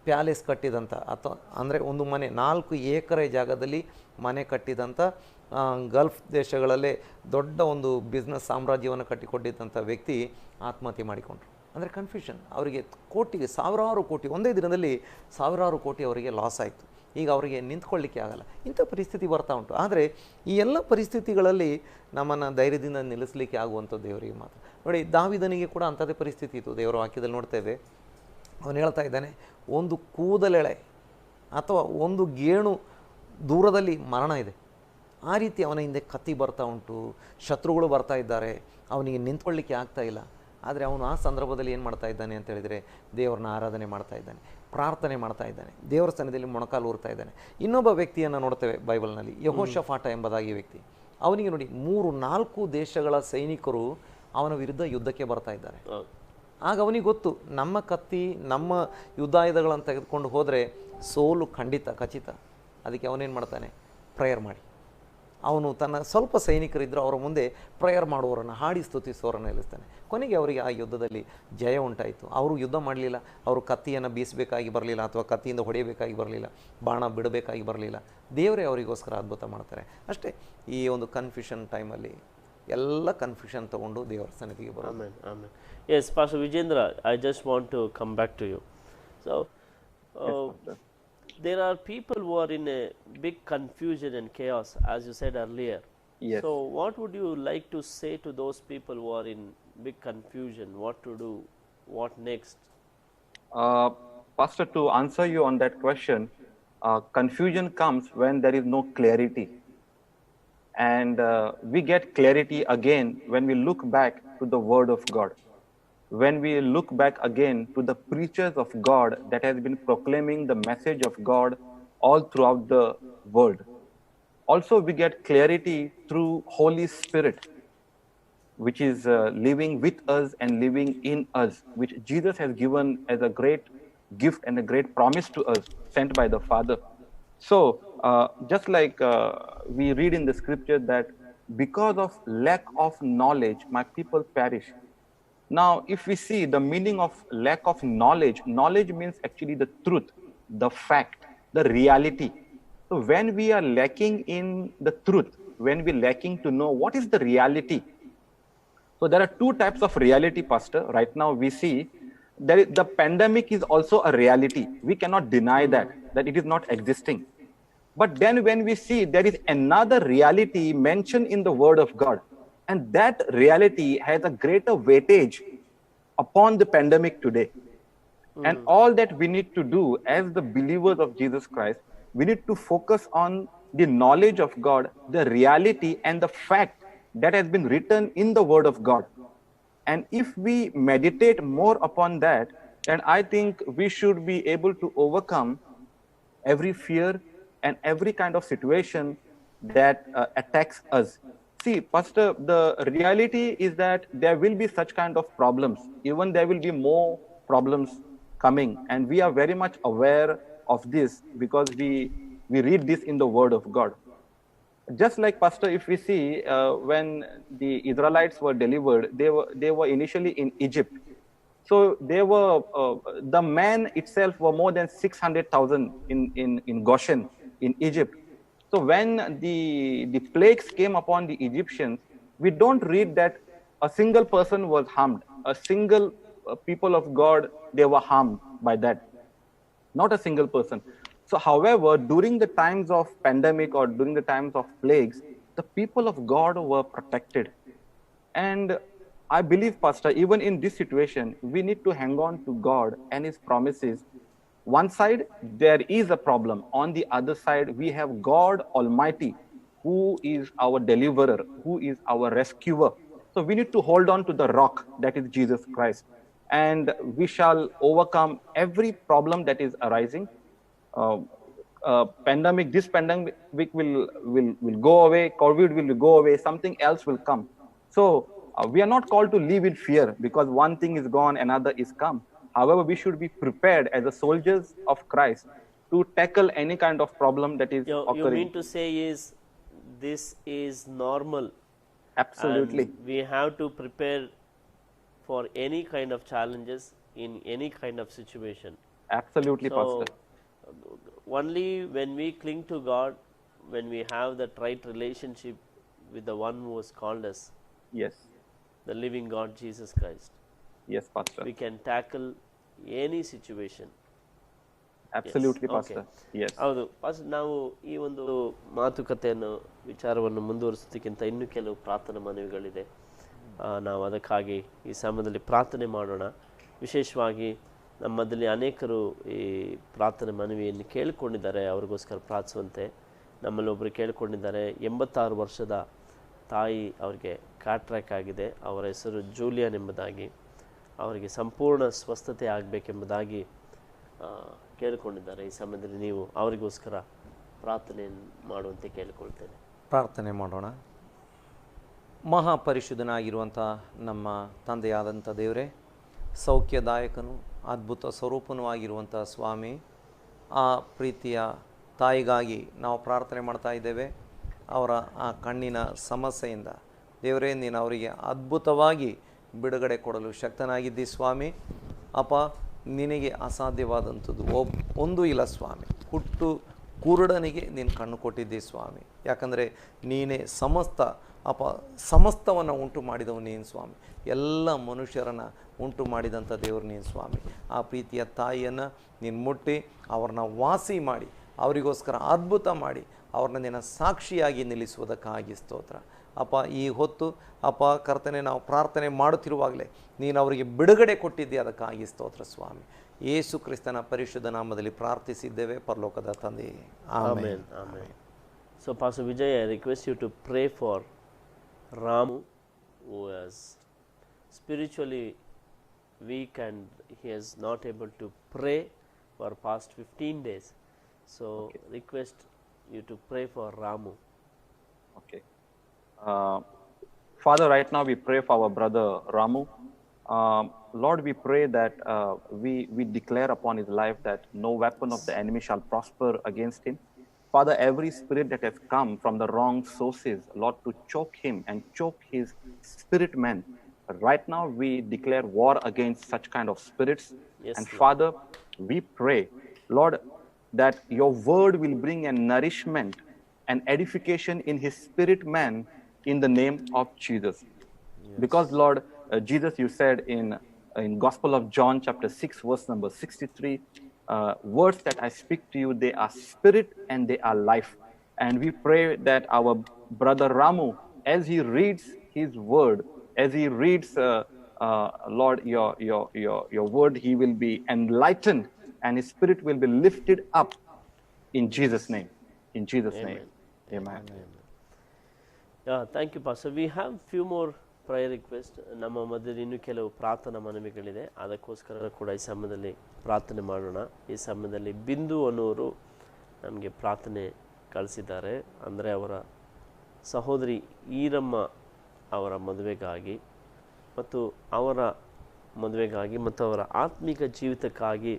ಪ್ಯಾಲೇಸ್ ಕಟ್ಟಿದಂಥ, ಅಥವಾ ಅಂದರೆ ಒಂದು ಮನೆ 4 ಎಕರೆ ಜಾಗದಲ್ಲಿ ಮನೆ ಕಟ್ಟಿದಂಥ, ಗಲ್ಫ್ ದೇಶಗಳಲ್ಲೇ ದೊಡ್ಡ ಒಂದು ಬಿಸ್ನೆಸ್ ಸಾಮ್ರಾಜ್ಯವನ್ನು ಕಟ್ಟಿಕೊಟ್ಟಿದ್ದಂಥ ವ್ಯಕ್ತಿ ಆತ್ಮಹತ್ಯೆ ಮಾಡಿಕೊಂಡ್ರು. ಅಂದರೆ ಕನ್ಫ್ಯೂಷನ್, ಅವರಿಗೆ ಕೋಟಿಗೆ ಸಾವಿರಾರು ಕೋಟಿ, ಒಂದೇ ದಿನದಲ್ಲಿ ಸಾವಿರಾರು ಕೋಟಿ ಅವರಿಗೆ ಲಾಸ್ ಆಯಿತು. ಈಗ ಅವರಿಗೆ ನಿಂತ್ಕೊಳ್ಳಿಕ್ಕೆ ಆಗಲ್ಲ. ಇಂಥ ಪರಿಸ್ಥಿತಿ ಬರ್ತಾ ಉಂಟು. ಆದರೆ ಈ ಎಲ್ಲ ಪರಿಸ್ಥಿತಿಗಳಲ್ಲಿ ನಮ್ಮನ್ನು ಧೈರ್ಯದಿಂದ ನಿಲ್ಲಿಸಲಿಕ್ಕೆ ಆಗುವಂಥ ದೇವರಿಗೆ ಮಾತ್ರ. ನೋಡಿ, ದಾವೀದನಿಗೆ ಕೂಡ ಅಂಥದ್ದೇ ಪರಿಸ್ಥಿತಿ ಇತ್ತು. ದೇವರ ವಾಕ್ಯದಲ್ಲಿ ನೋಡ್ತೇವೆ, ಅವನು ಹೇಳ್ತಾ ಇದ್ದಾನೆ, ಒಂದು ಕೂದಲೆಳೆ ಅಥವಾ ಒಂದು ಗೇಣು ದೂರದಲ್ಲಿ ಮರಣ ಇದೆ, ಆ ರೀತಿ ಅವನ ಹಿಂದೆ ಕತ್ತಿ ಬರ್ತಾ ಉಂಟು, ಶತ್ರುಗಳು ಬರ್ತಾ ಇದ್ದಾರೆ, ಅವನಿಗೆ ನಿಂತ್ಕೊಳ್ಳಿಕ್ಕೆ ಆಗ್ತಾ ಇಲ್ಲ. ಆದರೆ ಅವನು ಆ ಸಂದರ್ಭದಲ್ಲಿ ಏನು ಮಾಡ್ತಾ ಇದ್ದಾನೆ ಅಂತ ಹೇಳಿದರೆ, ದೇವರನ್ನ ಆರಾಧನೆ ಮಾಡ್ತಾ ಇದ್ದಾನೆ, ಪ್ರಾರ್ಥನೆ ಮಾಡ್ತಾ ಇದ್ದಾನೆ, ದೇವರ ಸ್ಥಾನದಲ್ಲಿ ಮೊಣಕಾಲು ಊರ್ತಾ ಇದ್ದಾನೆ. ಇನ್ನೊಬ್ಬ ವ್ಯಕ್ತಿಯನ್ನು ನೋಡ್ತೇವೆ ಬೈಬಲ್ನಲ್ಲಿ, ಯೆಹೋಷಾಫಾಟ ಎಂಬುದಾಗಿ ವ್ಯಕ್ತಿ. ಅವನಿಗೆ ನೋಡಿ 3-4 ದೇಶಗಳ ಸೈನಿಕರು ಅವನ ವಿರುದ್ಧ ಯುದ್ಧಕ್ಕೆ ಬರ್ತಾ ಇದ್ದಾರೆ. ಆಗ ಅವನಿಗೆ ಗೊತ್ತು, ನಮ್ಮ ಕತ್ತಿ, ನಮ್ಮ ಯುದ್ಧಾಯುಧಗಳನ್ನು ತೆಗೆದುಕೊಂಡು ಹೋದರೆ ಸೋಲು ಖಂಡಿತ, ಖಚಿತ. ಅದಕ್ಕೆ ಅವನೇನು ಮಾಡ್ತಾನೆ, ಪ್ರೇಯರ್ ಮಾಡಿ, ಅವನು ತನ್ನ ಸ್ವಲ್ಪ ಸೈನಿಕರಿದ್ದರೂ ಅವರ ಮುಂದೆ ಪ್ರೇಯರ್ ಮಾಡುವವರನ್ನು ಹಾಡಿ ಸ್ತುತಿಸುವವರನ್ನು ನಿಲ್ಲಿಸ್ತಾನೆ. ಕೊನೆಗೆ ಅವರಿಗೆ ಆ ಯುದ್ಧದಲ್ಲಿ ಜಯ ಉಂಟಾಯಿತು. ಅವರು ಯುದ್ಧ ಮಾಡಲಿಲ್ಲ, ಅವರು ಕತ್ತಿಯನ್ನು ಬೀಸಬೇಕಾಗಿ ಬರಲಿಲ್ಲ ಅಥವಾ ಕತ್ತಿಯಿಂದ ಹೊಡೆಯಬೇಕಾಗಿ ಬರಲಿಲ್ಲ, ಬಾಣ ಬಿಡಬೇಕಾಗಿ ಬರಲಿಲ್ಲ. ದೇವರೇ ಅವರಿಗೋಸ್ಕರ ಅದ್ಭುತ ಮಾಡ್ತಾರೆ ಅಷ್ಟೇ. ಈ ಒಂದು ಕನ್ಫ್ಯೂಷನ್ ಟೈಮಲ್ಲಿ ಎಲ್ಲ ಕನ್ಫ್ಯೂಷನ್ ತೊಗೊಂಡು ದೇವರ ಸನ್ನಿಧಿಗೆ ಬರೋದು. Amen. Amen. Yes, Pastor Vijendra, I just want to come back to you. So, there are people who are in a big confusion and chaos, as you said earlier. Yes. So, what would you like to say to those people who are in big confusion? What to do? What next? Pastor, to answer you on that question, confusion comes when there is no clarity. And we get clarity again when we look back to the Word of God. When we look back again to the preachers of God that has been proclaiming the message of God all throughout the world. Also, we get clarity through Holy Spirit, which is living with us and living in us, which Jesus has given as a great gift and a great promise to us, sent by the Father. So, just like we read in the scripture that because of lack of knowledge, my people perish. Now, if we see the meaning of lack of knowledge, knowledge means actually the truth, the fact, the reality. So, when we are lacking in the truth, when we're lacking to know what is the reality. So, there are two types of reality, Pastor. Right now, we see the pandemic is also a reality. We cannot deny that it is not existing. But then when we see there is another reality mentioned in the Word of God, and that reality has a greater weightage upon the pandemic today. And all that we need to do as the believers of Jesus Christ, we need to focus on the knowledge of God, the reality and the fact that has been written in the Word of God. And if we meditate more upon that, then I think we should be able to overcome every fear and every kind of situation that attacks us. See, Pastor, the reality is that there will be such kind of problems. Even there will be more problems coming. And we are very much aware of this because we read this in the Word of God. Just like, Pastor, if we see when the Israelites were delivered, they were initially in Egypt. So they were, the man itself were more than 600,000 in Goshen, in Egypt. So when the plagues came upon the Egyptians, we don't read that a single person was harmed. A single people of God, they were harmed by that. Not a single person. So however, during the times of pandemic or during the times of plagues, the people of God were protected. And I believe, Pastor, even in this situation, we need to hang on to God and His promises. One side, there is a problem. On the other side, we have God Almighty, who is our deliverer, who is our rescuer. So we need to hold on to the rock, that is Jesus Christ. And we shall overcome every problem that is arising. This pandemic will go away, COVID will go away, something else will come. So we are not called to live in fear because one thing is gone, another is come. However, we should be prepared as the soldiers of Christ to tackle any kind of problem that is occurring. You mean to say is this is normal? Absolutely. And we have to prepare for any kind of challenges in any kind of situation. Absolutely, So, Pastor. only when we cling to God, when we have that right relationship with the one who has called us, Yes. the living God, Jesus Christ, Yes, Pastor. we can tackle any situation. Absolutely, Yes. Pastor. Yes. ಹೌದು pastor, ನಾವು ಈ ಒಂದು ಮಾತುಕತೆಯನ್ನು ವಿಚಾರವನ್ನು ಮುಂದುವರಿಸೋದಕ್ಕಿಂತ ಇನ್ನೂ ಕೆಲವು ಪ್ರಾರ್ಥನಾ ಮನವಿಗಳಿದೆ. ನಾವು ಅದಕ್ಕಾಗಿ ಈ ಸಮಯದಲ್ಲಿ ಪ್ರಾರ್ಥನೆ ಮಾಡೋಣ. ವಿಶೇಷವಾಗಿ ನಮ್ಮದಲ್ಲಿ ಅನೇಕರು ಈ ಪ್ರಾರ್ಥನೆ ಮನವಿಯನ್ನು ಕೇಳಿಕೊಂಡಿದ್ದಾರೆ, ಅವ್ರಿಗೋಸ್ಕರ ಪ್ರಾರ್ಥಿಸುವಂತೆ. ನಮ್ಮಲ್ಲಿ ಒಬ್ಬರು ಕೇಳಿಕೊಂಡಿದ್ದಾರೆ, 86 ವರ್ಷದ ತಾಯಿ, ಅವರಿಗೆ ಕ್ಯಾಟ್ರಾಕ್ ಆಗಿದೆ, ಅವರ ಹೆಸರು ಜೂಲಿಯನ್ ಎಂಬುದಾಗಿ, ಅವರಿಗೆ ಸಂಪೂರ್ಣ ಸ್ವಸ್ಥತೆ ಆಗಬೇಕೆಂಬುದಾಗಿ ಕೇಳಿಕೊಂಡಿದ್ದಾರೆ. ಈ ಸಮಯದಲ್ಲಿ ನೀವು ಅವರಿಗೋಸ್ಕರ ಪ್ರಾರ್ಥನೆ ಮಾಡುವಂತೆ ಕೇಳಿಕೊಳ್ತೇನೆ. ಪ್ರಾರ್ಥನೆ ಮಾಡೋಣ. ಮಹಾಪರಿಶುದ್ಧನಾಗಿರುವಂಥ ನಮ್ಮ ತಂದೆಯಾದಂಥ ದೇವರೇ, ಸೌಖ್ಯದಾಯಕನು ಅದ್ಭುತ ಸ್ವರೂಪನೂ ಆಗಿರುವಂಥ ಸ್ವಾಮಿ, ಆ ಪ್ರೀತಿಯ ತಾಯಿಗಾಗಿ ನಾವು ಪ್ರಾರ್ಥನೆ ಮಾಡ್ತಾ ಇದ್ದೇವೆ. ಅವರ ಆ ಕಣ್ಣಿನ ಸಮಸ್ಯೆಯಿಂದ ದೇವರೇ ನೀನು ಅವರಿಗೆ ಅದ್ಭುತವಾಗಿ ಬಿಡುಗಡೆ ಕೊಡಲು ಶಕ್ತನಾಗಿದ್ದಿ ಸ್ವಾಮಿ. ಅಪ್ಪ, ನಿನಗೆ ಅಸಾಧ್ಯವಾದಂಥದ್ದು ಒಂದೂ ಇಲ್ಲ ಸ್ವಾಮಿ. ಹುಟ್ಟು ಕುರುಡನಿಗೆ ನೀನು ಕಣ್ಣು ಕೊಟ್ಟಿದ್ದಿ ಸ್ವಾಮಿ. ಯಾಕಂದರೆ ನೀನೇ ಸಮಸ್ತವನ್ನು ಉಂಟು ಮಾಡಿದವು ನೀನು ಸ್ವಾಮಿ. ಎಲ್ಲ ಮನುಷ್ಯರನ್ನು ಉಂಟು ಮಾಡಿದಂಥ ದೇವರು ನೀನು ಸ್ವಾಮಿ. ಆ ಪ್ರೀತಿಯ ತಾಯಿಯನ್ನು ನೀನು ಮುಟ್ಟಿ ಅವ್ರನ್ನ ವಾಸಿ ಮಾಡಿ, ಅವರಿಗೋಸ್ಕರ ಅದ್ಭುತ ಮಾಡಿ, ಅವ್ರನ್ನ ನಿನ್ನ ಸಾಕ್ಷಿಯಾಗಿ ನಿಲ್ಲಿಸುವುದಕ್ಕಾಗಿ ಸ್ತೋತ್ರ. ಅಪ್ಪ, ಈ ಹೊತ್ತು ಅಪ್ಪ ಕರ್ತನೆ, ನಾವು ಪ್ರಾರ್ಥನೆ ಮಾಡುತ್ತಿರುವಾಗಲೇ ನೀನು ಅವರಿಗೆ ಬಿಡುಗಡೆ ಕೊಟ್ಟಿದ್ದೆ, ಅದಕ್ಕಾಗಿ ಸ್ತೋತ್ರ ಸ್ವಾಮಿ. ಯೇಸು ಕ್ರಿಸ್ತನ ಪರಿಶುದ್ಧ ನಾಮದಲ್ಲಿ ಪ್ರಾರ್ಥಿಸಿದ್ದೇವೆ ಪರಲೋಕದ ತಂದೆ. Amen. Amen. So Pastor Vijay, I request you to pray for Ramu, who is spiritually weak and he is not able to pray for past 15 days. So request you to pray for Ramu. Okay. Father, right now we pray for our brother Ramu. Lord, we pray that we declare upon his life that no weapon of the enemy shall prosper against him. Father, every spirit that has come from the wrong sources, Lord, to choke him and choke his spirit man, right now we declare war against such kind of spirits. Yes, and Lord. Father, we pray, Lord, that your word will bring a nourishment and edification in his spirit man in the name of Jesus. Because Lord, Jesus, you said in Gospel of John chapter 6 verse number 63, words that I speak to you, they are spirit and they are life. And we pray that our brother Ramu, as he reads his word, as he reads Lord, your word, he will be enlightened and his spirit will be lifted up in Jesus name. In Jesus name. Amen. Yeah, thank you, Pastor. We have few more prayer requests. ನಮ್ಮ ಮಧ್ಯದಲ್ಲಿ ಇನ್ನೂ ಕೆಲವು ಪ್ರಾರ್ಥನಾ ಮನವಿಗಳಿದೆ, ಅದಕ್ಕೋಸ್ಕರ ಕೂಡ ಈ ಸಮಯದಲ್ಲಿ ಪ್ರಾರ್ಥನೆ ಮಾಡೋಣ. ಈ ಸಮಯದಲ್ಲಿ ಬಿಂದು ಅನ್ನೋರು ನಮಗೆ ಪ್ರಾರ್ಥನೆ ಕಳಿಸಿದ್ದಾರೆ. ಅಂದರೆ ಅವರ ಸಹೋದರಿ ಈರಮ್ಮ ಅವರ ಮದುವೆಗಾಗಿ ಮತ್ತು ಅವರ ಆತ್ಮಿಕ ಜೀವಿತಕ್ಕಾಗಿ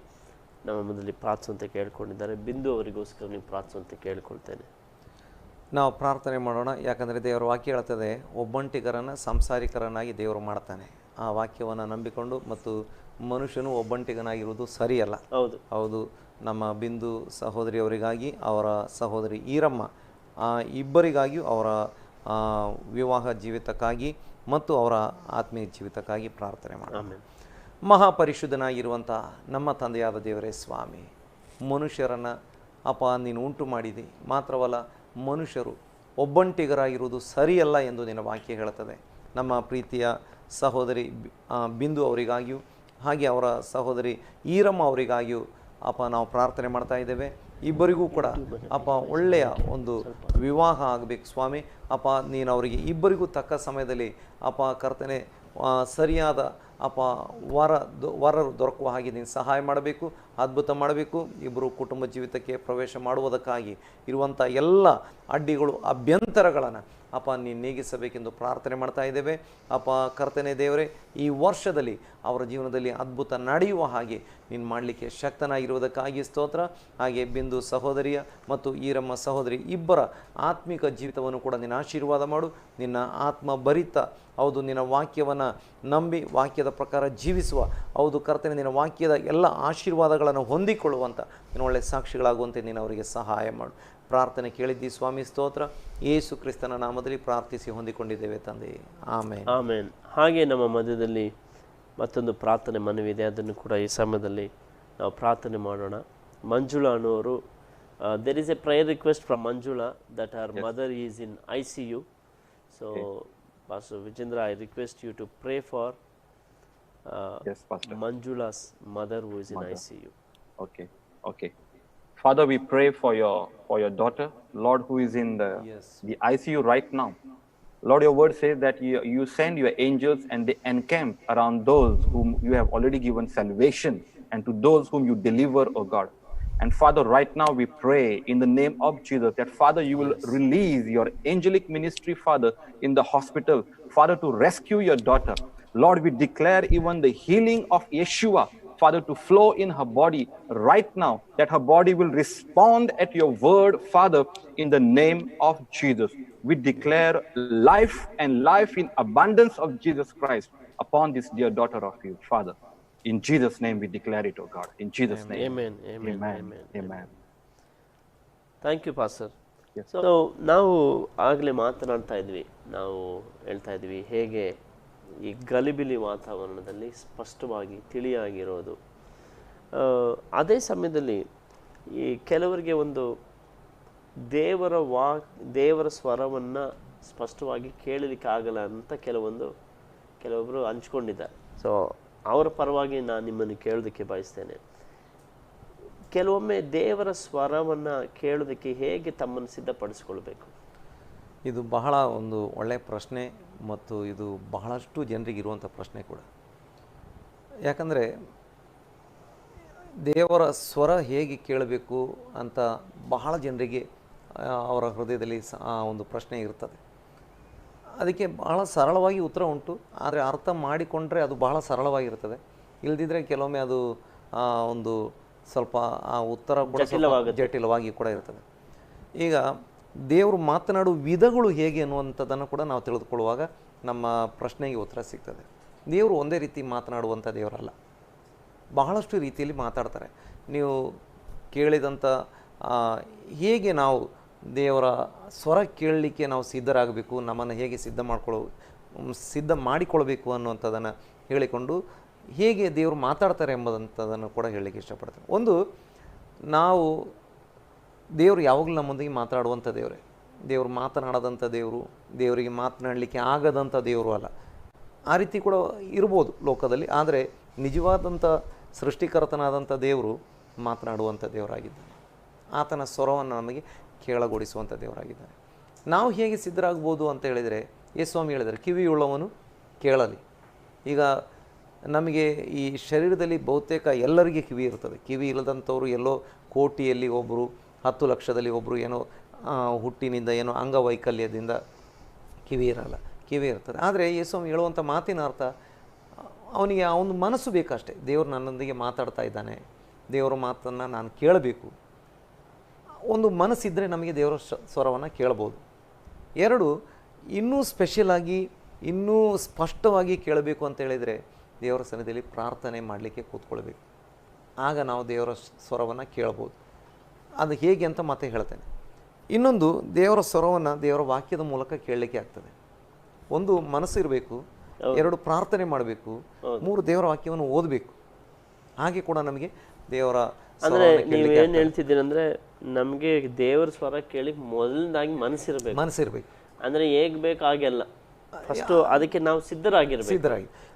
ನಮ್ಮ ಮಧ್ಯದಲ್ಲಿ ಪ್ರಾರ್ಥಿಸುವಂತೆ ಕೇಳ್ಕೊಂಡಿದ್ದಾರೆ. ಬಿಂದು ಅವರಿಗೋಸ್ಕರ ನೀವು ಪ್ರಾರ್ಥಿಸುವಂತೆ ಕೇಳ್ಕೊಳ್ತೇನೆ. ನಾವು ಪ್ರಾರ್ಥನೆ ಮಾಡೋಣ. ಯಾಕಂದರೆ ದೇವರ ವಾಕ್ಯ ಹೇಳ್ತದೆ, ಒಬ್ಬಂಟಿಗರನ್ನು ಸಂಸಾರಿಕರನ್ನಾಗಿ ದೇವರು ಮಾಡ್ತಾನೆ. ಆ ವಾಕ್ಯವನ್ನು ನಂಬಿಕೊಂಡು ಮತ್ತು ಮನುಷ್ಯನು ಒಬ್ಬಂಟಿಗನಾಗಿರುವುದು ಸರಿಯಲ್ಲ. ಹೌದು. ನಮ್ಮ ಬಿಂದು ಸಹೋದರಿಯವರಿಗಾಗಿ, ಅವರ ಸಹೋದರಿ ಈರಮ್ಮ ಇಬ್ಬರಿಗಾಗಿಯೂ ಅವರ ವಿವಾಹ ಜೀವಿತಕ್ಕಾಗಿ ಮತ್ತು ಅವರ ಆತ್ಮೀಯ ಜೀವಿತಕ್ಕಾಗಿ ಪ್ರಾರ್ಥನೆ ಮಾಡೋಣ. ಮಹಾಪರಿಶುದ್ಧನಾಗಿರುವಂಥ ನಮ್ಮ ತಂದೆಯಾದ ದೇವರೇ ಸ್ವಾಮಿ, ಮನುಷ್ಯರನ್ನು ಅಪ್ಪ ನೀನು ಉಂಟು ಮಾಡಿದಿ. ಮಾತ್ರವಲ್ಲ, ಮನುಷ್ಯರು ಒಬ್ಬಂಟಿಗರಾಗಿರುವುದು ಸರಿಯಲ್ಲ ಎಂದು ನಿನ್ನ ವಾಕ್ಯ ಹೇಳುತ್ತದೆ. ನಮ್ಮ ಪ್ರೀತಿಯ ಸಹೋದರಿ ಬಿಂದು ಅವರಿಗಾಗಿಯೂ ಹಾಗೆ ಅವರ ಸಹೋದರಿ ಈರಮ್ಮ ಅವರಿಗಾಗಿಯೂ ಅಪ್ಪ ನಾವು ಪ್ರಾರ್ಥನೆ ಮಾಡ್ತಾ ಇದ್ದೇವೆ. ಇಬ್ಬರಿಗೂ ಕೂಡ ಅಪ್ಪ ಒಳ್ಳೆಯ ಒಂದು ವಿವಾಹ ಆಗಬೇಕು ಸ್ವಾಮಿ. ಅಪ್ಪ ನೀನು ಅವರಿಗೆ ಇಬ್ಬರಿಗೂ ತಕ್ಕ ಸಮಯದಲ್ಲಿ ಅಪ್ಪ ಕರ್ತನೆ ಸರಿಯಾದ ಅಪ್ಪ ವರರು ದೊರಕುವ ಹಾಗೆ ನೀನು ಸಹಾಯ ಮಾಡಬೇಕು, ಅದ್ಭುತ ಮಾಡಬೇಕು. ಇಬ್ಬರು ಕುಟುಂಬ ಜೀವಿತಕ್ಕೆ ಪ್ರವೇಶ ಮಾಡುವುದಕ್ಕಾಗಿ ಇರುವಂಥ ಎಲ್ಲ ಅಡ್ಡಿಗಳು, ಅಭ್ಯಂತರಗಳನ್ನು ಅಪ್ಪ ನೀನು ನೀಗಿಸಬೇಕೆಂದು ಪ್ರಾರ್ಥನೆ ಮಾಡ್ತಾ ಇದ್ದೇವೆ. ಅಪ್ಪ ಕರ್ತನೆ ದೇವರೇ, ಈ ವರ್ಷದಲ್ಲಿ ಅವರ ಜೀವನದಲ್ಲಿ ಅದ್ಭುತ ನಡೆಯುವ ಹಾಗೆ ನೀನು ಮಾಡಲಿಕ್ಕೆ ಶಕ್ತನಾಗಿರುವುದಕ್ಕಾಗಿ ಸ್ತೋತ್ರ. ಹಾಗೆ ಬಿಂದು ಸಹೋದರಿಯ ಮತ್ತು ಈರಮ್ಮ ಸಹೋದರಿ ಇಬ್ಬರ ಆತ್ಮಿಕ ಜೀವಿತವನ್ನು ಕೂಡ ನೀನು ಆಶೀರ್ವಾದ ಮಾಡು. ನಿನ್ನ ಆತ್ಮ ಭರಿತ ಹೌದು, ನಿನ್ನ ವಾಕ್ಯವನ್ನು ನಂಬಿ ವಾಕ್ಯದ ಪ್ರಕಾರ ಜೀವಿಸುವ ಹೌದು ಕರ್ತನೆ, ನಿನ್ನ ವಾಕ್ಯದ ಎಲ್ಲ ಆಶೀರ್ವಾದಗಳನ್ನು ಹೊಂದಿಕೊಳ್ಳುವಂಥ ನೀನು ಒಳ್ಳೆಯ ಸಾಕ್ಷಿಗಳಾಗುವಂತೆ ನೀನು ಅವರಿಗೆ ಸಹಾಯ ಮಾಡು. ಪ್ರಾರ್ಥನೆ ಕೇಳಿದ್ದಿ ಸ್ವಾಮಿ, ಸ್ತೋತ್ರ. ಯೇಸು ಕ್ರಿಸ್ತನ ನಾಮದಲ್ಲಿ ಪ್ರಾರ್ಥಿಸಿ ಹೊಂದಿಕೊಂಡಿದ್ದೇವೆ ತಂದೆ, ಆಮೇನ್. ಆಮೇನ್. ಹಾಗೆ ನಮ್ಮ ಮಧ್ಯದಲ್ಲಿ ಮತ್ತೊಂದು ಪ್ರಾರ್ಥನೆ ಮನವಿದೆ, ಅದನ್ನು ಕೂಡ ಈ ಸಮಯದಲ್ಲಿ ನಾವು ಪ್ರಾರ್ಥನೆ ಮಾಡೋಣ. ಮಂಜುಳಾ ಅನ್ನೋರು, there is a prayer request from Manjula that her mother is in ICU. So Pastor Vijendra, I request you to pray for Yes, Pastor. Manjula's mother who is in ICU. Okay. Father, we pray for your daughter, Lord, who is in the ICU right now. Lord, your word says that you send your angels and they encamp around those whom you have already given salvation and to those whom you deliver, oh God. And Father, right now we pray in the name of Jesus that Father, you will release your angelic ministry, Father, in the hospital, Father, to rescue your daughter. Lord, we declare even the healing of Yeshua Father, to flow in her body right now, that her body will respond at your word, Father, in the name of Jesus. We declare life and life in abundance of Jesus Christ upon this dear daughter of you, Father. In Jesus' name we declare it, oh God. In Jesus' name. Amen, amen, Amen. amen, Amen. Thank you pastor. Yes. So ನಾವು ಆಗಲೇ ಮಾತನಾಡ್ತಾ ಇದ್ವಿ, ನಾವು ಹೇಳ್ತಾ ಇದ್ವಿ ಹೇಗೆ ಈ ಗಲಿಬಿಲಿ ವಾತಾವರಣದಲ್ಲಿ ಸ್ಪಷ್ಟವಾಗಿ ತಿಳಿಯಾಗಿರೋದು. ಅದೇ ಸಮಯದಲ್ಲಿ ಈ ಕೆಲವರಿಗೆ ಒಂದು ದೇವರ ಸ್ವರವನ್ನು ಸ್ಪಷ್ಟವಾಗಿ ಕೇಳಲಿಕ್ಕೆ ಆಗಲ್ಲ ಅಂತ ಕೆಲವೊಬ್ಬರು ಹಂಚ್ಕೊಂಡಿದ್ದಾರೆ. ಸೊ ಅವರ ಪರವಾಗಿ ನಾನು ನಿಮ್ಮನ್ನು ಕೇಳೋದಕ್ಕೆ ಬಯಸ್ತೇನೆ. ಕೆಲವೊಮ್ಮೆ ದೇವರ ಸ್ವರವನ್ನು ಕೇಳೋದಕ್ಕೆ ಹೇಗೆ ತಮ್ಮನ್ನು ಸಿದ್ಧಪಡಿಸ್ಕೊಳ್ಬೇಕು? ಇದು ಬಹಳ ಒಂದು ಒಳ್ಳೆಯ ಪ್ರಶ್ನೆ ಮತ್ತು ಇದು ಬಹಳಷ್ಟು ಜನರಿಗೆ ಇರುವಂಥ ಪ್ರಶ್ನೆ ಕೂಡ. ಯಾಕಂದರೆ ದೇವರ ಸ್ವರ ಹೇಗೆ ಕೇಳಬೇಕು ಅಂತ ಬಹಳ ಜನರಿಗೆ ಅವರ ಹೃದಯದಲ್ಲಿ ಒಂದು ಪ್ರಶ್ನೆ ಇರ್ತದೆ. ಅದಕ್ಕೆ ಬಹಳ ಸರಳವಾಗಿ ಉತ್ತರ ಉಂಟು, ಆದರೆ ಅರ್ಥ ಮಾಡಿಕೊಂಡ್ರೆ ಅದು ಬಹಳ ಸರಳವಾಗಿರ್ತದೆ. ಇಲ್ಲದಿದ್ದರೆ ಕೆಲವೊಮ್ಮೆ ಅದು ಒಂದು ಸ್ವಲ್ಪ ಆ ಉತ್ತರ ಕೂಡ ಜಟಿಲವಾಗಿ ಕೂಡ ಇರ್ತದೆ. ಈಗ ದೇವರು ಮಾತನಾಡುವ ವಿಧಗಳು ಹೇಗೆ ಅನ್ನುವಂಥದ್ದನ್ನು ಕೂಡ ನಾವು ತಿಳಿದುಕೊಳ್ಳುವಾಗ ನಮ್ಮ ಪ್ರಶ್ನೆಗೆ ಉತ್ತರ ಸಿಗ್ತದೆ. ದೇವರು ಒಂದೇ ರೀತಿ ಮಾತನಾಡುವಂಥ ದೇವರಲ್ಲ, ಬಹಳಷ್ಟು ರೀತಿಯಲ್ಲಿ ಮಾತಾಡ್ತಾರೆ. ನೀವು ಕೇಳಿದಂಥ ಹೇಗೆ ನಾವು ದೇವರ ಸ್ವರ ಕೇಳಲಿಕ್ಕೆ ನಾವು ಸಿದ್ಧರಾಗಬೇಕು, ನಮ್ಮನ್ನು ಹೇಗೆ ಸಿದ್ಧ ಮಾಡಿಕೊಳ್ಬೇಕು ಅನ್ನುವಂಥದ್ದನ್ನು ಹೇಳಿಕೊಂಡು ಹೇಗೆ ದೇವರು ಮಾತಾಡ್ತಾರೆ ಎಂಬುದಂಥದ್ದನ್ನು ಕೂಡ ಹೇಳಲಿಕ್ಕೆ ಇಷ್ಟಪಡ್ತೇನೆ. ಒಂದು, ನಾವು ದೇವರು ಯಾವಾಗಲೂ ನಮ್ಮೊಂದಿಗೆ ಮಾತಾಡುವಂಥ ದೇವರೇ. ದೇವರು ಮಾತನಾಡದಂಥ ದೇವರು, ದೇವರಿಗೆ ಮಾತನಾಡಲಿಕ್ಕೆ ಆಗದಂಥ ದೇವರು ಅಲ್ಲ. ಆ ರೀತಿ ಕೂಡ ಇರ್ಬೋದು ಲೋಕದಲ್ಲಿ, ಆದರೆ ನಿಜವಾದಂಥ ಸೃಷ್ಟಿಕರ್ತನಾದಂಥ ದೇವರು ಮಾತನಾಡುವಂಥ ದೇವರಾಗಿದ್ದಾನೆ. ಆತನ ಸ್ವರವನ್ನು ನಮಗೆ ಕೇಳಗೊಡಿಸುವಂಥ ದೇವರಾಗಿದ್ದಾನೆ. ನಾವು ಹೇಗೆ ಸಿದ್ಧರಾಗ್ಬೋದು ಅಂತ ಹೇಳಿದರೆ, ಯೇಸುಸ್ವಾಮಿ ಹೇಳಿದರೆ ಕಿವಿಯುಳ್ಳವನು ಕೇಳಲಿ. ಈಗ ನಮಗೆ ಈ ಶರೀರದಲ್ಲಿ ಬಹುತೇಕ ಎಲ್ಲರಿಗೆ ಕಿವಿ ಇರ್ತದೆ. ಕಿವಿ ಇಲ್ಲದಂಥವ್ರು ಎಲ್ಲೋ ಕೋಟಿಯಲ್ಲಿ ಒಬ್ಬರು, 10 ಲಕ್ಷದಲ್ಲಿ ಒಬ್ಬರು ಏನೋ ಹುಟ್ಟಿನಿಂದ ಏನೋ ಅಂಗವೈಕಲ್ಯದಿಂದ ಕಿವಿ ಇರಲ್ಲ, ಕಿವಿ ಇರ್ತದೆ. ಆದರೆ ಯೇಸುಸ್ವಾಮಿ ಹೇಳುವಂಥ ಮಾತಿನ ಅರ್ಥ, ಅವನಿಗೆ ಆ ಒಂದು ಮನಸ್ಸು ಬೇಕಷ್ಟೇ. ದೇವರು ನನ್ನೊಂದಿಗೆ ಮಾತಾಡ್ತಾ ಇದ್ದಾನೆ, ದೇವರ ಮಾತನ್ನು ನಾನು ಕೇಳಬೇಕು. ಒಂದು ಮನಸ್ಸಿದ್ದರೆ ನಮಗೆ ದೇವರ ಸ್ವರವನ್ನು ಕೇಳ್ಬೋದು. 2, ಇನ್ನೂ ಸ್ಪೆಷಲಾಗಿ ಇನ್ನೂ ಸ್ಪಷ್ಟವಾಗಿ ಕೇಳಬೇಕು ಅಂತ ಹೇಳಿದರೆ ದೇವರ ಸನ್ನಿಧಿಯಲ್ಲಿ ಪ್ರಾರ್ಥನೆ ಮಾಡಲಿಕ್ಕೆ ಕೂತ್ಕೊಳ್ಬೇಕು. ಆಗ ನಾವು ದೇವರ ಸ್ವರವನ್ನು ಕೇಳ್ಬೋದು. ಅದು ಹೇಗೆ ಅಂತ ಮತ್ತೆ ಹೇಳ್ತೇನೆ. ಇನ್ನೊಂದು, ದೇವರ ಸ್ವರವನ್ನು ದೇವರ ವಾಕ್ಯದ ಮೂಲಕ ಕೇಳಲಿಕ್ಕೆ ಆಗ್ತದೆ. ಒಂದು, ಮನಸ್ಸು ಇರಬೇಕು. 2, ಪ್ರಾರ್ಥನೆ ಮಾಡಬೇಕು. 3, ದೇವರ ವಾಕ್ಯವನ್ನು ಓದಬೇಕು. ಹಾಗೆ ಕೂಡ ನಮಗೆ ದೇವರ ಅಂದರೆ ನೀವೇನು ಹೇಳ್ತಿದ್ದೀರಿ ಅಂದರೆ, ನಮಗೆ ದೇವರ ಸ್ವರ ಕೇಳಿ ಮೊದಲನೇದಾಗಿ ಮನಸ್ಸಿರಬೇಕು. ಅಂದರೆ ಹೇಗೆ ಬೇಕು ಹಾಗೆಲ್ಲ ಫಸ್ಟ್ ಅದಕ್ಕೆ ನಾವು ಸಿದ್ಧರಾಗಿ.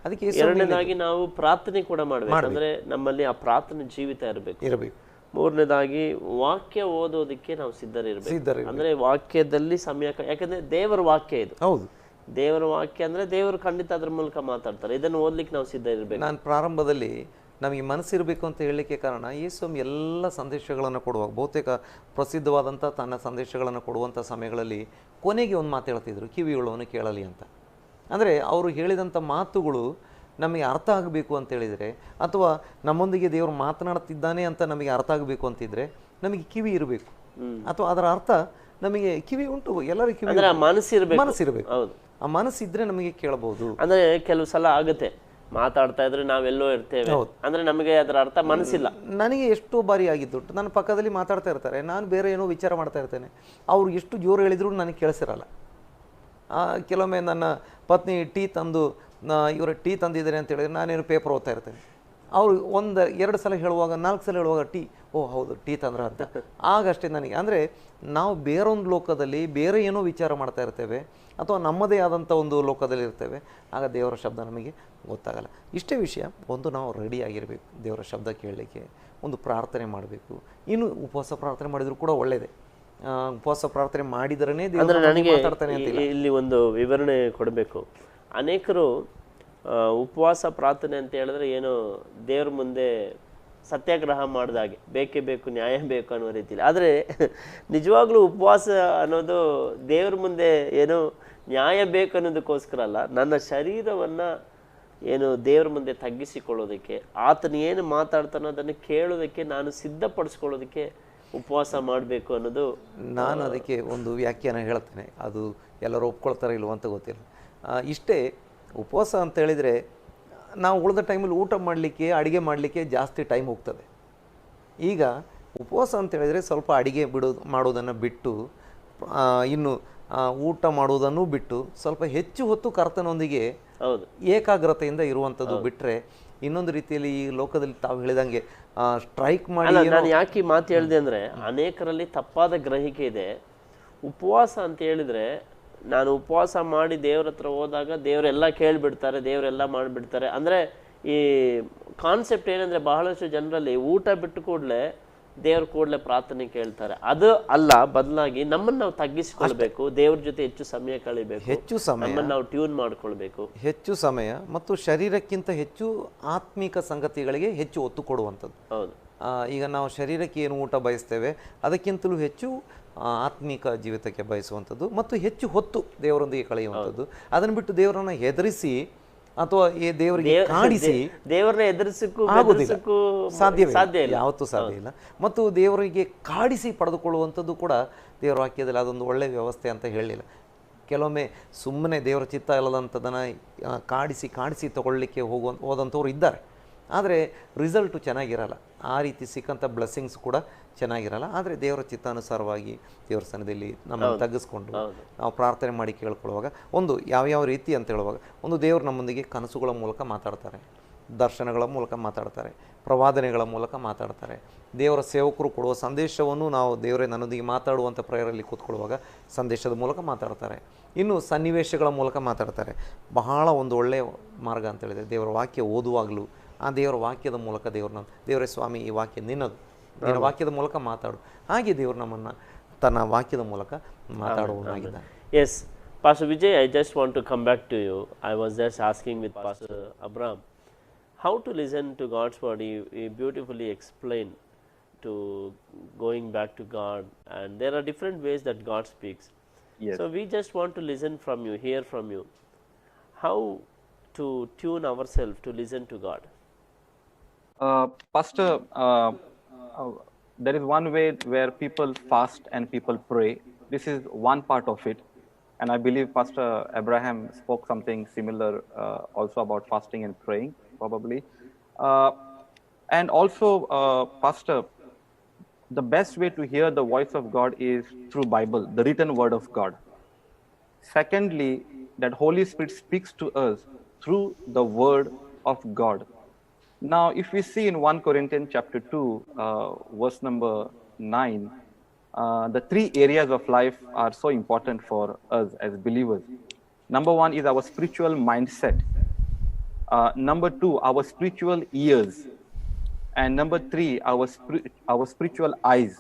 ಅದಕ್ಕೆ ಎರಡನೇದಾಗಿ ನಾವು ಪ್ರಾರ್ಥನೆ ಕೂಡ ಮಾಡಬೇಕು. ಅಂದರೆ ನಮ್ಮಲ್ಲಿ ಆ ಪ್ರಾರ್ಥನೆ ಜೀವಿತ ಇರಬೇಕು. ಮೂರನೇದಾಗಿ ವಾಕ್ಯ ಓದೋದಕ್ಕೆ ನಾವು ಸಿದ್ಧರಿರಬೇಕು. ಅಂದರೆ ವಾಕ್ಯದಲ್ಲಿ ಸಮಯ, ಯಾಕಂದ್ರೆ ದೇವರ ವಾಕ್ಯ ಇದು. ಹೌದು, ದೇವರ ವಾಕ್ಯ ಅಂದರೆ ದೇವರು ಖಂಡಿತ ಅದ್ರ ಮೂಲಕ ಮಾತಾಡ್ತಾರೆ. ಇದನ್ನು ಓದ್ಲಿಕ್ಕೆ ನಾವು ಸಿದ್ಧ ಇರಬೇಕು. ನಾನು ಪ್ರಾರಂಭದಲ್ಲಿ ನಮಗೆ ಮನಸ್ಸಿರಬೇಕು ಅಂತ ಹೇಳಲಿಕ್ಕೆ ಕಾರಣ, ಯೇಸುಸ್ವಾಮಿ ಎಲ್ಲ ಸಂದೇಶಗಳನ್ನು ಕೊಡುವಾಗ, ಬಹುತೇಕ ಪ್ರಸಿದ್ಧವಾದಂಥ ತನ್ನ ಸಂದೇಶಗಳನ್ನು ಕೊಡುವಂಥ ಸಮಯಗಳಲ್ಲಿ ಕೊನೆಗೆ ಒಂದು ಮಾತು ಹೇಳ್ತಿದ್ರು, ಕಿವಿಯುಳ್ಳವನು ಕೇಳಲಿ ಅಂತ. ಅಂದರೆ ಅವರು ಹೇಳಿದಂಥ ಮಾತುಗಳು ನಮಗೆ ಅರ್ಥ ಆಗಬೇಕು ಅಂತ ಹೇಳಿದರೆ, ಅಥವಾ ನಮ್ಮೊಂದಿಗೆ ದೇವರು ಮಾತನಾಡ್ತಿದ್ದಾನೆ ಅಂತ ನಮಗೆ ಅರ್ಥ ಆಗಬೇಕು ಅಂತಿದ್ರೆ ನಮಗೆ ಕಿವಿ ಇರಬೇಕು. ಅಥವಾ ಅದರ ಅರ್ಥ ನಮಗೆ ಕಿವಿ ಉಂಟು, ಎಲ್ಲರಿಗೂ ಕಿವಿ, ಮನಸ್ಸಿರಬೇಕು. ಹೌದು, ಆ ಮನಸ್ಸಿದ್ರೆ ನಮಗೆ ಕೇಳಬಹುದು. ಅಂದರೆ ಕೆಲವು ಸಲ ಆಗುತ್ತೆ, ಮಾತಾಡ್ತಾ ಇದ್ರೆ ನಾವೆಲ್ಲೋ ಇರ್ತೇವೆ, ಅಂದ್ರೆ ನಮಗೆ ಅದರ ಅರ್ಥ ಮನಸ್ಸಿಲ್ಲ. ನನಗೆ ಎಷ್ಟೋ ಬಾರಿ ಆಗಿದ್ದುಂಟು, ನನ್ನ ಪಕ್ಕದಲ್ಲಿ ಮಾತಾಡ್ತಾ ಇರ್ತಾರೆ, ನಾನು ಬೇರೆ ಏನೋ ವಿಚಾರ ಮಾಡ್ತಾ ಇರ್ತೇನೆ, ಅವ್ರು ಎಷ್ಟು ಜೋರು ಹೇಳಿದ್ರು ನನಗೆ ಕೇಳಿಸಿರಲ್ಲ. ಕೆಲವೊಮ್ಮೆ ನನ್ನ ಪತ್ನಿ ಇವರು ಟೀ ತಂದಿದ್ದಾರೆ ಅಂತ ಹೇಳಿದ್ರೆ ನಾನೇನು ಪೇಪರ್ ಓದ್ತಾ ಇರ್ತೇನೆ. ಅವರು 1-2 ಸಲ ಹೇಳುವಾಗ, 4 ಸಲ ಹೇಳುವಾಗ ಟೀ, ಓ ಹೌದು ಟೀ ತಂದ್ರ ಅಂತ. ಆಗಷ್ಟೇ ನನಗೆ, ಅಂದರೆ ನಾವು ಬೇರೊಂದು ಲೋಕದಲ್ಲಿ ಬೇರೆ ಏನೋ ವಿಚಾರ ಮಾಡ್ತಾ ಇರ್ತೇವೆ, ಅಥವಾ ನಮ್ಮದೇ ಆದಂಥ ಒಂದು ಲೋಕದಲ್ಲಿ ಇರ್ತೇವೆ. ಆಗ ದೇವರ ಶಬ್ದ ನಮಗೆ ಗೊತ್ತಾಗಲ್ಲ. ಇಷ್ಟೇ ವಿಷಯ. ಒಂದು, ನಾವು ರೆಡಿಯಾಗಿರಬೇಕು ದೇವರ ಶಬ್ದ ಕೇಳಲಿಕ್ಕೆ. ಒಂದು, ಪ್ರಾರ್ಥನೆ ಮಾಡಬೇಕು. ಇನ್ನು ಉಪವಾಸ ಪ್ರಾರ್ಥನೆ ಮಾಡಿದರೂ ಕೂಡ ಒಳ್ಳೆಯದೇ. ಉಪವಾಸ ಪ್ರಾರ್ಥನೆ ಮಾಡಿದ್ರೇ ದೇವರು ಮಾತಾಡ್ತಾನೆ ಅಂತ. ಇಲ್ಲಿ ಒಂದು ವಿವರಣೆ ಕೊಡಬೇಕು. ಅನೇಕರು ಉಪವಾಸ ಪ್ರಾರ್ಥನೆ ಅಂತ ಹೇಳಿದ್ರೆ ಏನು ದೇವ್ರ ಮುಂದೆ ಸತ್ಯಾಗ್ರಹ ಮಾಡಿದಾಗೆ, ಬೇಕೇ ಬೇಕು, ನ್ಯಾಯ ಬೇಕು ಅನ್ನೋ ರೀತಿಯಲ್ಲಿ. ಆದರೆ ನಿಜವಾಗ್ಲೂ ಉಪವಾಸ ಅನ್ನೋದು ದೇವ್ರ ಮುಂದೆ ಏನೋ ನ್ಯಾಯ ಬೇಕು ಅನ್ನೋದಕ್ಕೋಸ್ಕರ ಅಲ್ಲ, ನನ್ನ ಶರೀರವನ್ನು ಏನು ದೇವ್ರ ಮುಂದೆ ತಗ್ಗಿಸಿಕೊಳ್ಳೋದಕ್ಕೆ, ಆತನ ಏನು ಮಾತಾಡ್ತಾನೋ ಅದನ್ನು ಕೇಳೋದಕ್ಕೆ ನಾನು ಸಿದ್ಧಪಡಿಸ್ಕೊಳ್ಳೋದಕ್ಕೆ ಉಪವಾಸ ಮಾಡಬೇಕು ಅನ್ನೋದು. ನಾನು ಅದಕ್ಕೆ ಒಂದು ವ್ಯಾಖ್ಯಾನ ಹೇಳ್ತೇನೆ, ಅದು ಎಲ್ಲರೂ ಒಪ್ಕೊಳ್ತಾರೆ ಇಲ್ವೋ ಅಂತ ಗೊತ್ತಿಲ್ಲ. ಇಷ್ಟೇ, ಉಪವಾಸ ಅಂತ ಹೇಳಿದರೆ ನಾವು ಉಳಿದ ಟೈಮಲ್ಲಿ ಊಟ ಮಾಡಲಿಕ್ಕೆ, ಅಡುಗೆ ಮಾಡಲಿಕ್ಕೆ ಜಾಸ್ತಿ ಟೈಮ್ ಹೋಗ್ತದೆ. ಈಗ ಉಪವಾಸ ಅಂತ ಹೇಳಿದರೆ ಸ್ವಲ್ಪ ಅಡುಗೆ ಮಾಡೋದನ್ನು ಬಿಟ್ಟು, ಇನ್ನು ಊಟ ಮಾಡುವುದನ್ನು ಬಿಟ್ಟು ಸ್ವಲ್ಪ ಹೆಚ್ಚು ಹೊತ್ತು ಕರ್ತನೊಂದಿಗೆ ಏಕಾಗ್ರತೆಯಿಂದ ಇರುವಂಥದ್ದು ಬಿಟ್ಟರೆ, ಇನ್ನೊಂದು ರೀತಿಯಲ್ಲಿ ಈ ಲೋಕದಲ್ಲಿ ತಾವು ಹೇಳಿದಂಗೆ ಸ್ಟ್ರೈಕ್ ಮಾಡಿ. ನಾನು ಯಾಕೆ ಈ ಮಾತು ಹೇಳಿದೆ ಅಂದರೆ, ಅನೇಕರಲ್ಲಿ ತಪ್ಪಾದ ಗ್ರಹಿಕೆ ಇದೆ. ಉಪವಾಸ ಅಂತ ಹೇಳಿದರೆ ನಾನು ಉಪವಾಸ ಮಾಡಿ ದೇವ್ರ ಹತ್ರ ಹೋದಾಗ ದೇವರೆಲ್ಲ ಕೇಳಿಬಿಡ್ತಾರೆ, ದೇವರೆಲ್ಲ ಮಾಡಿಬಿಡ್ತಾರೆ. ಅಂದರೆ ಈ ಕಾನ್ಸೆಪ್ಟ್ ಏನಂದರೆ, ಬಹಳಷ್ಟು ಜನರಲ್ಲಿ ಊಟ ಬಿಟ್ಟು ಕೂಡಲೇ ದೇವ್ರ ಕೂಡಲೇ ಪ್ರಾರ್ಥನೆ ಕೇಳ್ತಾರೆ. ಅದು ಅಲ್ಲ, ಬದಲಾಗಿ ನಮ್ಮನ್ನು ನಾವು ತಗ್ಗಿಸ್ಕೊಳ್ಬೇಕು, ದೇವ್ರ ಜೊತೆ ಹೆಚ್ಚು ಸಮಯ ಕಳಿಬೇಕು, ಹೆಚ್ಚು ಸಮಯ ನಮ್ಮನ್ನು ನಾವು ಟ್ಯೂನ್ ಮಾಡ್ಕೊಳ್ಬೇಕು, ಹೆಚ್ಚು ಸಮಯ ಮತ್ತು ಶರೀರಕ್ಕಿಂತ ಹೆಚ್ಚು ಆತ್ಮಿಕ ಸಂಗತಿಗಳಿಗೆ ಹೆಚ್ಚು ಒತ್ತು ಕೊಡುವಂಥದ್ದು. ಹೌದು. ಈಗ ನಾವು ಶರೀರಕ್ಕೆ ಏನು ಊಟ ಬಯಸ್ತೇವೆ ಅದಕ್ಕಿಂತಲೂ ಹೆಚ್ಚು ಆತ್ಮಿಕ ಜೀವಿತಕ್ಕೆ ಬಯಸುವಂಥದ್ದು ಮತ್ತು ಹೆಚ್ಚು ಹೊತ್ತು ದೇವರೊಂದಿಗೆ ಕಳೆಯುವಂಥದ್ದು. ಅದನ್ನು ಬಿಟ್ಟು ದೇವರನ್ನು ಹೆದರಿಸಿ ಅಥವಾ ದೇವರಿಗೆ ಕಾಡಿಸಿ ದೇವರನ್ನ ಎದುರಿಸಕ್ಕೂ ಸಾಧ್ಯವೇ, ಯಾವತ್ತೂ ಸಾಧ್ಯ ಇಲ್ಲ. ಮತ್ತು ದೇವರಿಗೆ ಕಾಡಿಸಿ ಪಡೆದುಕೊಳ್ಳುವಂಥದ್ದು ಕೂಡ ದೇವರ ವಾಕ್ಯದಲ್ಲಿ ಅದೊಂದು ಒಳ್ಳೆಯ ವ್ಯವಸ್ಥೆ ಅಂತ ಹೇಳಲಿಲ್ಲ. ಕೆಲವೊಮ್ಮೆ ಸುಮ್ಮನೆ ದೇವರ ಚಿತ್ತ ಇಲ್ಲದಂಥದ್ದನ್ನು ಕಾಡಿಸಿ ತಗೊಳ್ಳಿಕ್ಕೆ ಹೋದಂಥವ್ರು ಇದ್ದಾರೆ. ಆದರೆ ರಿಸಲ್ಟು ಚೆನ್ನಾಗಿರಲ್ಲ, ಆ ರೀತಿ ಸಿಕ್ಕಂಥ ಬ್ಲೆಸ್ಸಿಂಗ್ಸ್ ಕೂಡ ಚೆನ್ನಾಗಿರಲ್ಲ. ಆದರೆ ದೇವರ ಚಿತ್ತಾನುಸಾರವಾಗಿ ದೇವರ ಸನ್ನಿಧಿಯಲ್ಲಿ ನಮ್ಮನ್ನು ತಗ್ಗಿಸ್ಕೊಂಡು ನಾವು ಪ್ರಾರ್ಥನೆ ಮಾಡಿ ಕೇಳ್ಕೊಳ್ಳುವಾಗ, ಒಂದು ಯಾವ್ಯಾವ ರೀತಿ ಅಂತ ಹೇಳುವಾಗ, ಒಂದು ದೇವರು ನಮ್ಮೊಂದಿಗೆ ಕನಸುಗಳ ಮೂಲಕ ಮಾತಾಡ್ತಾರೆ, ದರ್ಶನಗಳ ಮೂಲಕ ಮಾತಾಡ್ತಾರೆ, ಪ್ರವಾದನೆಗಳ ಮೂಲಕ ಮಾತಾಡ್ತಾರೆ. ದೇವರ ಸೇವಕರು ಕೊಡುವ ಸಂದೇಶವನ್ನು ನಾವು ದೇವರೇ ನನ್ನೊಂದಿಗೆ ಮಾತಾಡುವಂಥ ಪ್ರೇಯರಲ್ಲಿ ಕೂತ್ಕೊಳ್ಳುವಾಗ ಸಂದೇಶದ ಮೂಲಕ ಮಾತಾಡ್ತಾರೆ. ಇನ್ನು ಸನ್ನಿವೇಶಗಳ ಮೂಲಕ ಮಾತಾಡ್ತಾರೆ. ಬಹಳ ಒಂದು ಒಳ್ಳೆಯ ಮಾರ್ಗ ಅಂತೇಳಿದೆ, ದೇವರ ವಾಕ್ಯ ಓದುವಾಗಲೂ ಆ ದೇವರ ವಾಕ್ಯದ ಮೂಲಕ ದೇವರೇ ಸ್ವಾಮಿ ಈ ವಾಕ್ಯ ನಿನ್ನದು, ನಿನ್ನ ವಾಕ್ಯದ ಮೂಲಕ ಮಾತಾಡು. ಹಾಗೆ ದೇವರು ನಮ್ಮನ್ನು ತನ್ನ ವಾಕ್ಯದ ಮೂಲಕ ಮಾತಾಡುವವನಾಗಿದ್ದಾನೆ. Yes Pastor Vijay, I just want to come back to you. I was just asking with Pastor Abraham how to listen to God's word. He beautifully explained to going back to God, and there are different ways that God speaks. Yes. So we just want to listen from you, hear from you, how to tune ourselves to listen to God. Pastor, there is one way where people fast and people pray. This is one part of it, and I believe Pastor Abraham spoke something similar also about fasting and praying, probably. And also, Pastor, the best way to hear the voice of God is through Bible, the written word of God. Secondly, that Holy Spirit speaks to us through the word of God. Now, if we see in 1 Corinthians chapter 2, verse number 9, the three areas of life are so important for us as believers. Number one is our spiritual mindset. Number two, our spiritual ears. And number three, our spiritual eyes.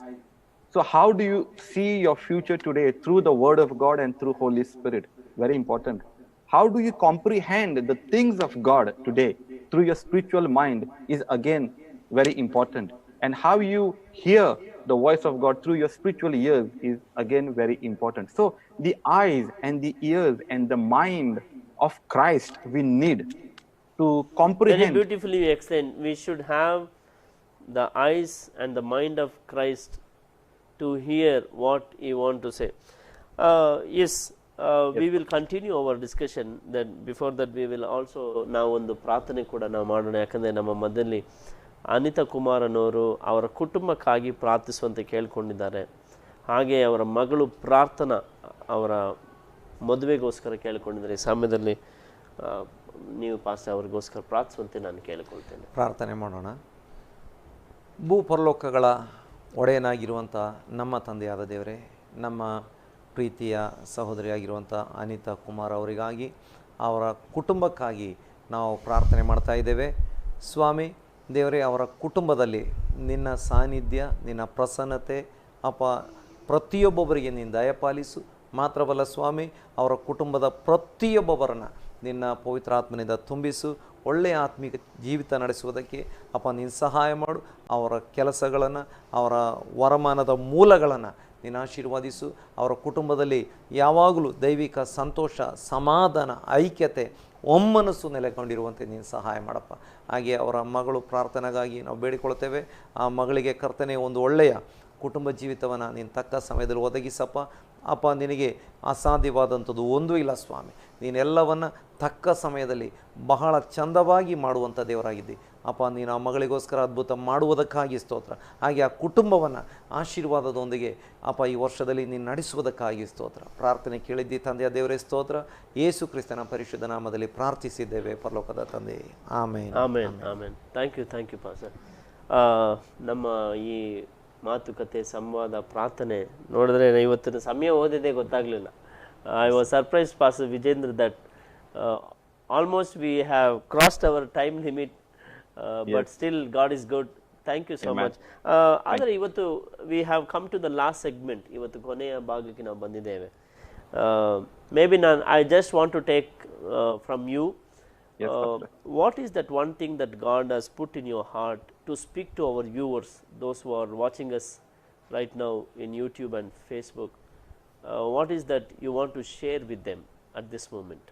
So how do you see your future today? Through the word of God and through Holy Spirit. Very important. How do you comprehend the things of God today through your spiritual mind is again very important. And how you hear the voice of God through your spiritual ears is again very important. So the eyes and the ears and the mind of Christ we need to comprehend. Very beautifully you explained. We should have the eyes and the mind of Christ to hear what he wants to say. Yes. We will continue our discussion. Then before that we will also ನಾವು ಒಂದು ಪ್ರಾರ್ಥನೆ ಕೂಡ ನಾವು ಮಾಡೋಣ. ಯಾಕಂದರೆ ನಮ್ಮ ಮಧ್ಯದಲ್ಲಿ ಅನಿತಾ ಕುಮಾರನವರು ಅವರ ಕುಟುಂಬಕ್ಕಾಗಿ ಪ್ರಾರ್ಥಿಸುವಂತೆ ಕೇಳ್ಕೊಂಡಿದ್ದಾರೆ. ಹಾಗೆ ಅವರ ಮಗಳು ಪ್ರಾರ್ಥನಾ ಅವರ ಮದುವೆಗೋಸ್ಕರ ಕೇಳ್ಕೊಂಡಿದ್ದಾರೆ. ಈ ಸಮಯದಲ್ಲಿ ನೀವು ಪಾಸ್ಟರ್ ಅವ್ರಿಗೋಸ್ಕರ ಪ್ರಾರ್ಥಿಸುವಂತೆ ನಾನು ಕೇಳಿಕೊಳ್ತೇನೆ. ಪ್ರಾರ್ಥನೆ ಮಾಡೋಣ. ಭೂಪರಲೋಕಗಳ ಒಡೆಯನಾಗಿರುವಂಥ ನಮ್ಮ ತಂದೆಯಾದ ದೇವರೇ, ನಮ್ಮ ಪ್ರೀತಿಯ ಸಹೋದರಿಯಾಗಿರುವಂಥ ಅನಿತಾ ಕುಮಾರ್ ಅವರಿಗಾಗಿ, ಅವರ ಕುಟುಂಬಕ್ಕಾಗಿ ನಾವು ಪ್ರಾರ್ಥನೆ ಮಾಡ್ತಾ ಇದ್ದೇವೆ. ಸ್ವಾಮಿ ದೇವರೇ, ಅವರ ಕುಟುಂಬದಲ್ಲಿ ನಿನ್ನ ಸಾನ್ನಿಧ್ಯ, ನಿನ್ನ ಪ್ರಸನ್ನತೆ ಪ್ರತಿಯೊಬ್ಬೊಬ್ಬರಿಗೆ ನೀನು ದಯಪಾಲಿಸು. ಮಾತ್ರವಲ್ಲ ಸ್ವಾಮಿ, ಅವರ ಕುಟುಂಬದ ಪ್ರತಿಯೊಬ್ಬೊಬ್ಬರನ್ನು ನಿನ್ನ ಪವಿತ್ರಾತ್ಮನಿಂದ ತುಂಬಿಸು. ಒಳ್ಳೆಯ ಆತ್ಮಿಕ ಜೀವಿತ ನಡೆಸುವುದಕ್ಕೆ ನೀನು ಸಹಾಯ ಮಾಡು. ಅವರ ಕೆಲಸಗಳನ್ನು, ಅವರ ವರಮಾನದ ಮೂಲಗಳನ್ನು ನೀನು ಆಶೀರ್ವಾದಿಸು. ಅವರ ಕುಟುಂಬದಲ್ಲಿ ಯಾವಾಗಲೂ ದೈವಿಕ ಸಂತೋಷ, ಸಮಾಧಾನ, ಐಕ್ಯತೆ ಒಮ್ಮನಸ್ಸು ನೆಲೆಗೊಂಡಿರುವಂತೆ ನೀನು ಸಹಾಯ ಮಾಡಪ್ಪ. ಹಾಗೆ ಅವರ ಮಗಳು ಪ್ರಾರ್ಥನೆಗಾಗಿ ನಾವು ಬೇಡಿಕೊಳ್ತೇವೆ. ಆ ಮಗಳಿಗೆ ಕರ್ತನೆ ಒಂದು ಒಳ್ಳೆಯ ಕುಟುಂಬ ಜೀವಿತವನ್ನು ನೀನು ತಕ್ಕ ಸಮಯದಲ್ಲಿ ಒದಗಿಸಪ್ಪ. ಅಪ್ಪ, ನಿನಗೆ ಅಸಾಧ್ಯವಾದಂಥದ್ದು ಒಂದೂ ಇಲ್ಲ ಸ್ವಾಮಿ. ನೀನೆಲ್ಲವನ್ನು ತಕ್ಕ ಸಮಯದಲ್ಲಿ ಬಹಳ ಚಂದವಾಗಿ ಮಾಡುವಂಥ ದೇವರಾಗಿದ್ದಿ ಅಪ್ಪ. ನೀನು ಆ ಮಗಳಿಗೋಸ್ಕರ ಅದ್ಭುತ ಮಾಡುವುದಕ್ಕಾಗಿ ಸ್ತೋತ್ರ. ಹಾಗೆ ಆ ಕುಟುಂಬವನ್ನು ಆಶೀರ್ವಾದದೊಂದಿಗೆ ಅಪ್ಪ ಈ ವರ್ಷದಲ್ಲಿ ನೀನು ನಡೆಸುವುದಕ್ಕಾಗಿ ಸ್ತೋತ್ರ. ಪ್ರಾರ್ಥನೆ ಕೇಳಿದ್ದಿ ತಂದೆಯ ದೇವರೇ ಸ್ತೋತ್ರ. ಯೇಸು ಕ್ರಿಸ್ತನ ಪರಿಶುದ್ಧ ನಾಮದಲ್ಲಿ ಪ್ರಾರ್ಥಿಸಿದ್ದೇವೆ ಪರಲೋಕದ ತಂದೆ. Amen. Amen. Amen. Thank you pastor. ನಮ್ಮ ಈ ಮಾತುಕತೆ, ಸಂವಾದ, ಪ್ರಾರ್ಥನೆ ನೋಡಿದ್ರೆ ಇವತ್ತಿನ ಸಮಯ ಓದಿದೆ ಗೊತ್ತಾಗಲಿಲ್ಲ. I was surprised pastor Vijendra that almost we have crossed our time limit, but still God is good. Thank you so much. ಆದರೆ ಇವತ್ತು we have come to the last segment. ಇವತ್ತು ಕೊನೆಯ ಭಾಗಕ್ಕೆ ನಾವು ಬಂದಿದ್ದೇವೆ. Maybe I just want to take from you, what is that one thing that God has put in your heart to speak to our viewers, those who are watching us right now in YouTube and Facebook? What is that you want to share with them at this moment?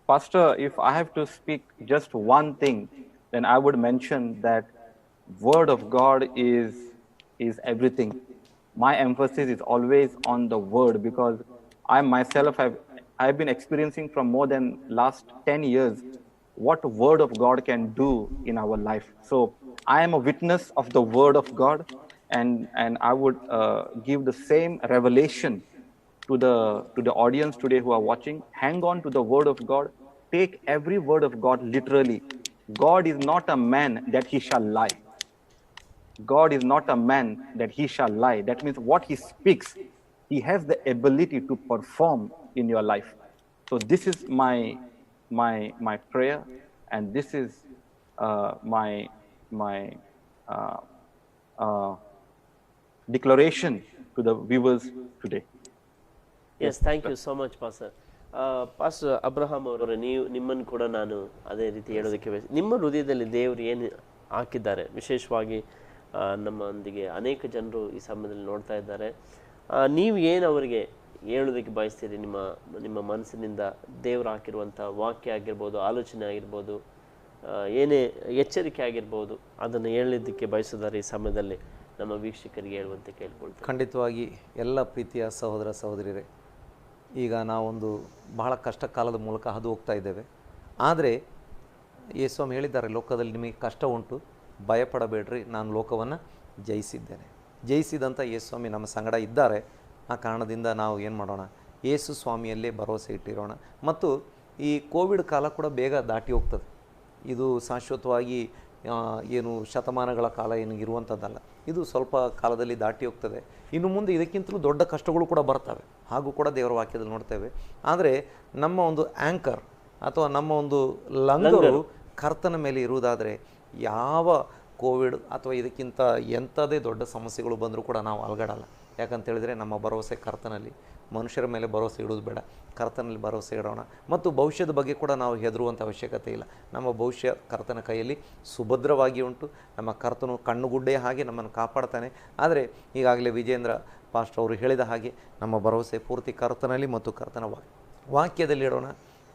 Pastor, if I have to speak just one thing, then I would mention that Word of God is everything. My emphasis is always on the Word, because I myself I've been experiencing from more than last 10 years what Word of God can do in our life. So I am a witness of the Word of God, and I would give the same revelation to the audience today who are watching. Hang on to the Word of God. Take every word of God literally. God is not a man that he shall lie. God is not a man that he shall lie. That means what he speaks, he has the ability to perform in your life. So this is my prayer, and this is my declaration to the viewers today. Yes, thank you so much, Pastor. Pastor Abraham ಅವರೇ, ನಿಮ್ಮನ್ನು ಕೂಡ ನಾನು ಅದೇ ರೀತಿ ಹೇಳೋದಕ್ಕೆ ನಿಮ್ಮ ಹೃದಯದಲ್ಲಿ ದೇವರು ಏನು ಹಾಕಿದ್ದಾರೆ, ವಿಶೇಷವಾಗಿ ನಮ್ಮೊಂದಿಗೆ ಅನೇಕ ಜನರು ಈ ಸಮಯದಲ್ಲಿ ನೋಡ್ತಾ ಇದ್ದಾರೆ. ನೀವು ಏನು ಅವರಿಗೆ ಹೇಳೋದಕ್ಕೆ ಬಯಸ್ತೀರಿ? ನಿಮ್ಮ ಮನಸ್ಸಿನಿಂದ ದೇವರು ಹಾಕಿರುವಂಥ ವಾಕ್ಯ ಆಗಿರ್ಬೋದು, ಆಲೋಚನೆ ಆಗಿರ್ಬೋದು, ಏನೇ ಎಚ್ಚರಿಕೆ ಆಗಿರ್ಬೋದು, ಅದನ್ನು ಹೇಳಲಿದ್ದಕ್ಕೆ ಬಯಸಿದ್ದಾರೆ ಈ ಸಮಯದಲ್ಲಿ ನಮ್ಮ ವೀಕ್ಷಕರಿಗೆ ಹೇಳುವಂತೆ ಕೇಳ್ಕೊಳ್ತೀವಿ. ಖಂಡಿತವಾಗಿ ಎಲ್ಲ ಪ್ರೀತಿಯ ಸಹೋದರ ಸಹೋದರಿಯರೇ, ಈಗ ನಾವೊಂದು ಬಹಳ ಕಷ್ಟ ಕಾಲದ ಮೂಲಕ ಹಾದು ಹೋಗ್ತಾ ಇದ್ದೇವೆ. ಆದರೆ ಯೇಸುಸ್ವಾಮಿ ಹೇಳಿದ್ದಾರೆ, ಲೋಕದಲ್ಲಿ ನಿಮಗೆ ಕಷ್ಟ ಉಂಟು, ಭಯಪಡಬೇಡ್ರಿ, ನಾನು ಲೋಕವನ್ನು ಜಯಿಸಿದ್ದೇನೆ. ಜಯಿಸಿದಂಥ ಯೇಸುಸ್ವಾಮಿ ನಮ್ಮ ಸಂಗಡ ಇದ್ದಾರೆ. ಆ ಕಾರಣದಿಂದ ನಾವು ಏನು ಮಾಡೋಣ, ಯೇಸು ಸ್ವಾಮಿಯಲ್ಲೇ ಭರವಸೆ ಇಟ್ಟಿರೋಣ. ಮತ್ತು ಈ ಕೋವಿಡ್ ಕಾಲ ಕೂಡ ಬೇಗ ದಾಟಿ ಹೋಗ್ತದೆ. ಇದು ಶಾಶ್ವತವಾಗಿ ಏನು ಶತಮಾನಗಳ ಕಾಲ ಏನು ಇರುವಂಥದ್ದಲ್ಲ. ಇದು ಸ್ವಲ್ಪ ಕಾಲದಲ್ಲಿ ದಾಟಿ ಹೋಗ್ತದೆ. ಇನ್ನು ಮುಂದೆ ಇದಕ್ಕಿಂತಲೂ ದೊಡ್ಡ ಕಷ್ಟಗಳು ಕೂಡ ಬರ್ತವೆ, ಹಾಗೂ ಕೂಡ ದೇವರ ವಾಕ್ಯದಲ್ಲಿ ನೋಡ್ತೇವೆ. ಆದರೆ ನಮ್ಮ ಒಂದು ಆ್ಯಂಕರ್ ಅಥವಾ ನಮ್ಮ ಒಂದು ಲಂಗರು ಕರ್ತನ ಮೇಲೆ ಇರುವುದಾದರೆ ಯಾವ ಕೋವಿಡ್ ಅಥವಾ ಇದಕ್ಕಿಂತ ಎಂಥದೇ ದೊಡ್ಡ ಸಮಸ್ಯೆಗಳು ಬಂದರೂ ಕೂಡ ನಾವು ಅಲಗಡಲ್ಲ. ಯಾಕಂತೇಳಿದರೆ ನಮ್ಮ ಭರವಸೆ ಕರ್ತನಲ್ಲಿ. ಮನುಷ್ಯರ ಮೇಲೆ ಭರವಸೆ ಇಡೋದು ಬೇಡ, ಕರ್ತನಲ್ಲಿ ಭರವಸೆ ಇಡೋಣ. ಮತ್ತು ಭವಿಷ್ಯದ ಬಗ್ಗೆ ಕೂಡ ನಾವು ಹೆದರುವಂಥ ಅವಶ್ಯಕತೆ ಇಲ್ಲ. ನಮ್ಮ ಭವಿಷ್ಯ ಕರ್ತನ ಕೈಯಲ್ಲಿ ಸುಭದ್ರವಾಗಿ ಉಂಟು. ನಮ್ಮ ಕರ್ತನು ಕಣ್ಣುಗುಡ್ಡೆಯ ಹಾಗೆ ನಮ್ಮನ್ನು ಕಾಪಾಡ್ತಾನೆ. ಆದರೆ ಈಗಾಗಲೇ ವಿಜೇಂದ್ರ ಪಾಸ್ಟರ್ ಅವರು ಹೇಳಿದ ಹಾಗೆ ನಮ್ಮ ಭರವಸೆ ಪೂರ್ತಿ ಕರ್ತನಲ್ಲಿ ಮತ್ತು ಕರ್ತನ ವಾಕ್ಯದಲ್ಲಿ ಇಡೋಣ.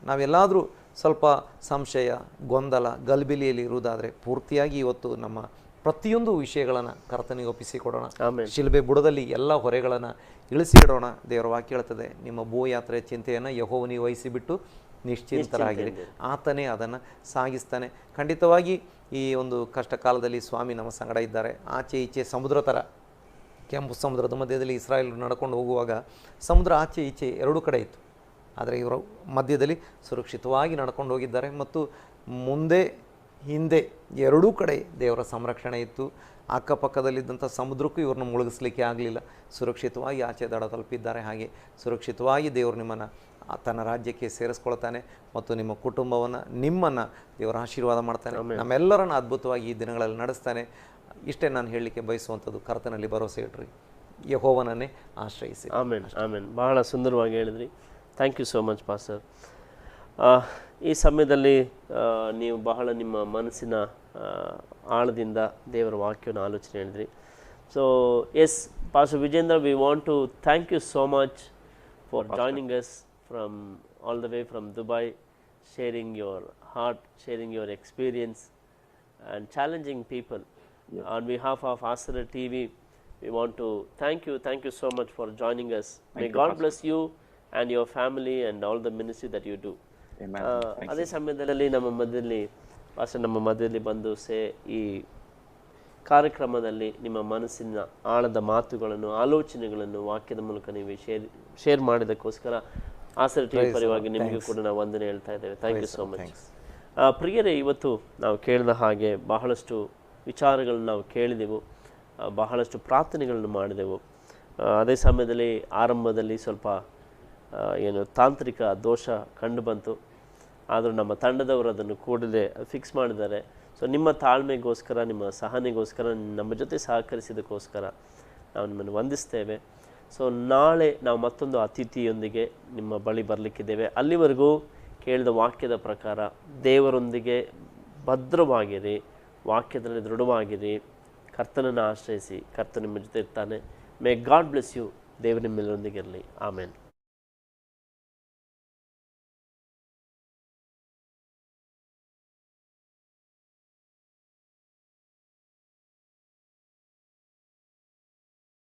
ನಾವೆಲ್ಲಾದರೂ ಸ್ವಲ್ಪ ಸಂಶಯ, ಗೊಂದಲ, ಗಲಿಬಿಲಿಯಲ್ಲಿ ಇರುವುದಾದರೆ ಪೂರ್ತಿಯಾಗಿ ಇವತ್ತು ನಮ್ಮ ಪ್ರತಿಯೊಂದು ವಿಷಯಗಳನ್ನು ಕರ್ತನಿಗೆ ಒಪ್ಪಿಸಿಕೊಡೋಣ. ಶಿಲುಬೆ ಬುಡದಲ್ಲಿ ಎಲ್ಲ ಹೊರೆಗಳನ್ನು ಇಳಿಸಿಡೋಣ. ದೇವರ ವಾಕ್ಯ ಹೇಳ್ತದೆ, ನಿಮ್ಮ ಭೂಯಾತ್ರೆಯ ಚಿಂತೆಯನ್ನು ಯೆಹೋವನಿಗೆ ವಹಿಸಿಬಿಟ್ಟು ನಿಶ್ಚಿಂತರಾಗಿರಿ, ಆತನೇ ಅದನ್ನು ಸಾಗಿಸ್ತಾನೆ. ಖಂಡಿತವಾಗಿ ಈ ಒಂದು ಕಷ್ಟ ಕಾಲದಲ್ಲಿ ಸ್ವಾಮಿ ನಮ್ಮ ಸಂಗಡ ಇದ್ದಾರೆ. ಆಚೆ ಈಚೆ ಸಮುದ್ರ ಥರ, ಕೆಂಪು ಸಮುದ್ರದ ಮಧ್ಯದಲ್ಲಿ ಇಸ್ರಾಯೇಲ್ ನಡ್ಕೊಂಡು ಹೋಗುವಾಗ ಸಮುದ್ರ ಆಚೆ ಈಚೆ ಎರಡೂ ಕಡೆ ಇತ್ತು. ಆದರೆ ಇವರು ಮಧ್ಯದಲ್ಲಿ ಸುರಕ್ಷಿತವಾಗಿ ನಡ್ಕೊಂಡು ಹೋಗಿದ್ದಾರೆ. ಮತ್ತು ಮುಂದೆ ಹಿಂದೆ ಎರಡೂ ಕಡೆ ದೇವರ ಸಂರಕ್ಷಣೆ ಇತ್ತು. ಅಕ್ಕಪಕ್ಕದಲ್ಲಿದ್ದಂಥ ಸಮುದ್ರಕ್ಕೂ ಇವ್ರನ್ನ ಮುಳುಗಿಸ್ಲಿಕ್ಕೆ ಆಗಲಿಲ್ಲ. ಸುರಕ್ಷಿತವಾಗಿ ಆಚೆ ದಡ ತಲುಪಿದ್ದಾರೆ. ಹಾಗೆ ಸುರಕ್ಷಿತವಾಗಿ ದೇವರು ನಿಮ್ಮನ್ನು ತನ್ನ ರಾಜ್ಯಕ್ಕೆ ಸೇರಿಸ್ಕೊಳ್ತಾನೆ ಮತ್ತು ನಿಮ್ಮ ಕುಟುಂಬವನ್ನು, ನಿಮ್ಮನ್ನು ದೇವರ ಆಶೀರ್ವಾದ ಮಾಡ್ತಾನೆ. ನಮ್ಮೆಲ್ಲರನ್ನು ಅದ್ಭುತವಾಗಿ ಈ ದಿನಗಳಲ್ಲಿ ನಡೆಸ್ತಾನೆ. ಇಷ್ಟೇ ನಾನು ಹೇಳಲಿಕ್ಕೆ ಬಯಸುವಂಥದ್ದು. ಕರ್ತನಲ್ಲಿ ಭರವಸೆ ಇಡ್ರಿ, ಯೆಹೋವನನ್ನೇ ಆಶ್ರಯಿಸಿ. Amen, amen. ಬಹಳ ಸುಂದರವಾಗಿ ಹೇಳಿದ್ರಿ. Thank you so much pastor. ಈ ಸಮಯದಲ್ಲಿ ನೀವು ಬಹಳ ನಿಮ್ಮ ಮನಸ್ಸಿನ ಆಳದಿಂದ ದೇವರ ವಾಕ್ಯವನ್ನು ಆಲೋಚನೆ ಹೇಳಿದ್ರಿ. So yes pastor Vijendra, we want to thank you so much for joining us from all the way from Dubai. sharing your heart, sharing your experience, and challenging people. On behalf of Asara TV, we want to thank you. Thank you so much for joining us. May God bless you and your family and all the ministry that you do. Amen. ಅದೇ ಸಮಯದಲ್ಲಿ ನಮ್ಮ ಮಧ್ಯದಲ್ಲಿ ಬಂದು ಈ ಕಾರ್ಯಕ್ರಮದಲ್ಲಿ ನಿಮ್ಮ ಮನಸ್ಸಿನ ಆಳದ ಮಾತುಗಳನ್ನು, ಆಲೋಚನೆಗಳನ್ನು ವಾಕ್ಯದ ಮೂಲಕ ನೀವು ಶೇರ್ ಮಾಡಿದಕ್ಕೋಸ್ಕರ ಆಸರ ಟಿವಿ ಪರವಾಗಿ ನಿಮಗೂ ಕೂಡ ನಾವು ವಂದನೆ ಹೇಳ್ತಾ ಇದ್ದೇವೆ. Thank you so much. ಪ್ರಿಯರೇ, ಇವತ್ತು ನಾವು ಕೇಳಿದ ಹಾಗೆ ಬಹಳಷ್ಟು ವಿಚಾರಗಳನ್ನು ನಾವು ಕೇಳಿದೆವು, ಬಹಳಷ್ಟು ಪ್ರಾರ್ಥನೆಗಳನ್ನು ಮಾಡಿದೆವು. ಅದೇ ಸಮಯದಲ್ಲಿ ಆರಂಭದಲ್ಲಿ ಸ್ವಲ್ಪ ತಾಂತ್ರಿಕ ದೋಷ ಕಂಡು ಬಂತು. ಆದರೂ ನಮ್ಮ ತಂಡದವರು ಅದನ್ನು ಕೂಡಲೇ ಫಿಕ್ಸ್ ಮಾಡಿದ್ದಾರೆ. ಸೊ ನಿಮ್ಮ ತಾಳ್ಮೆಗೋಸ್ಕರ, ನಿಮ್ಮ ಸಹನೆಗೋಸ್ಕರ, ನಮ್ಮ ಜೊತೆ ಸಹಕರಿಸಿದಕ್ಕೋಸ್ಕರ ನಾವು ನಿಮ್ಮನ್ನು ವಂದಿಸ್ತೇವೆ. ಸೊ ನಾಳೆ ನಾವು ಮತ್ತೊಂದು ಅತಿಥಿಯೊಂದಿಗೆ ನಿಮ್ಮ ಬಳಿ ಬರಲಿಕ್ಕಿದ್ದೇವೆ. ಅಲ್ಲಿವರೆಗೂ ಕೇಳಿದ ವಾಕ್ಯದ ಪ್ರಕಾರ ದೇವರೊಂದಿಗೆ ಭದ್ರವಾಗಿರಿ, ವಾಕ್ಯದಲ್ಲಿ ದೃಢವಾಗಿರಿ, ಕರ್ತನನ್ನು ಆಶ್ರಯಿಸಿ. ಕರ್ತನ ನಿಮ್ಮ ಜೊತೆ ಇರ್ತಾನೆ. May God bless you. ದೇವರು ನಿಮ್ಮೆಲ್ಲರೊಂದಿಗೆ ಇರಲಿ. ಆಮೇನ್.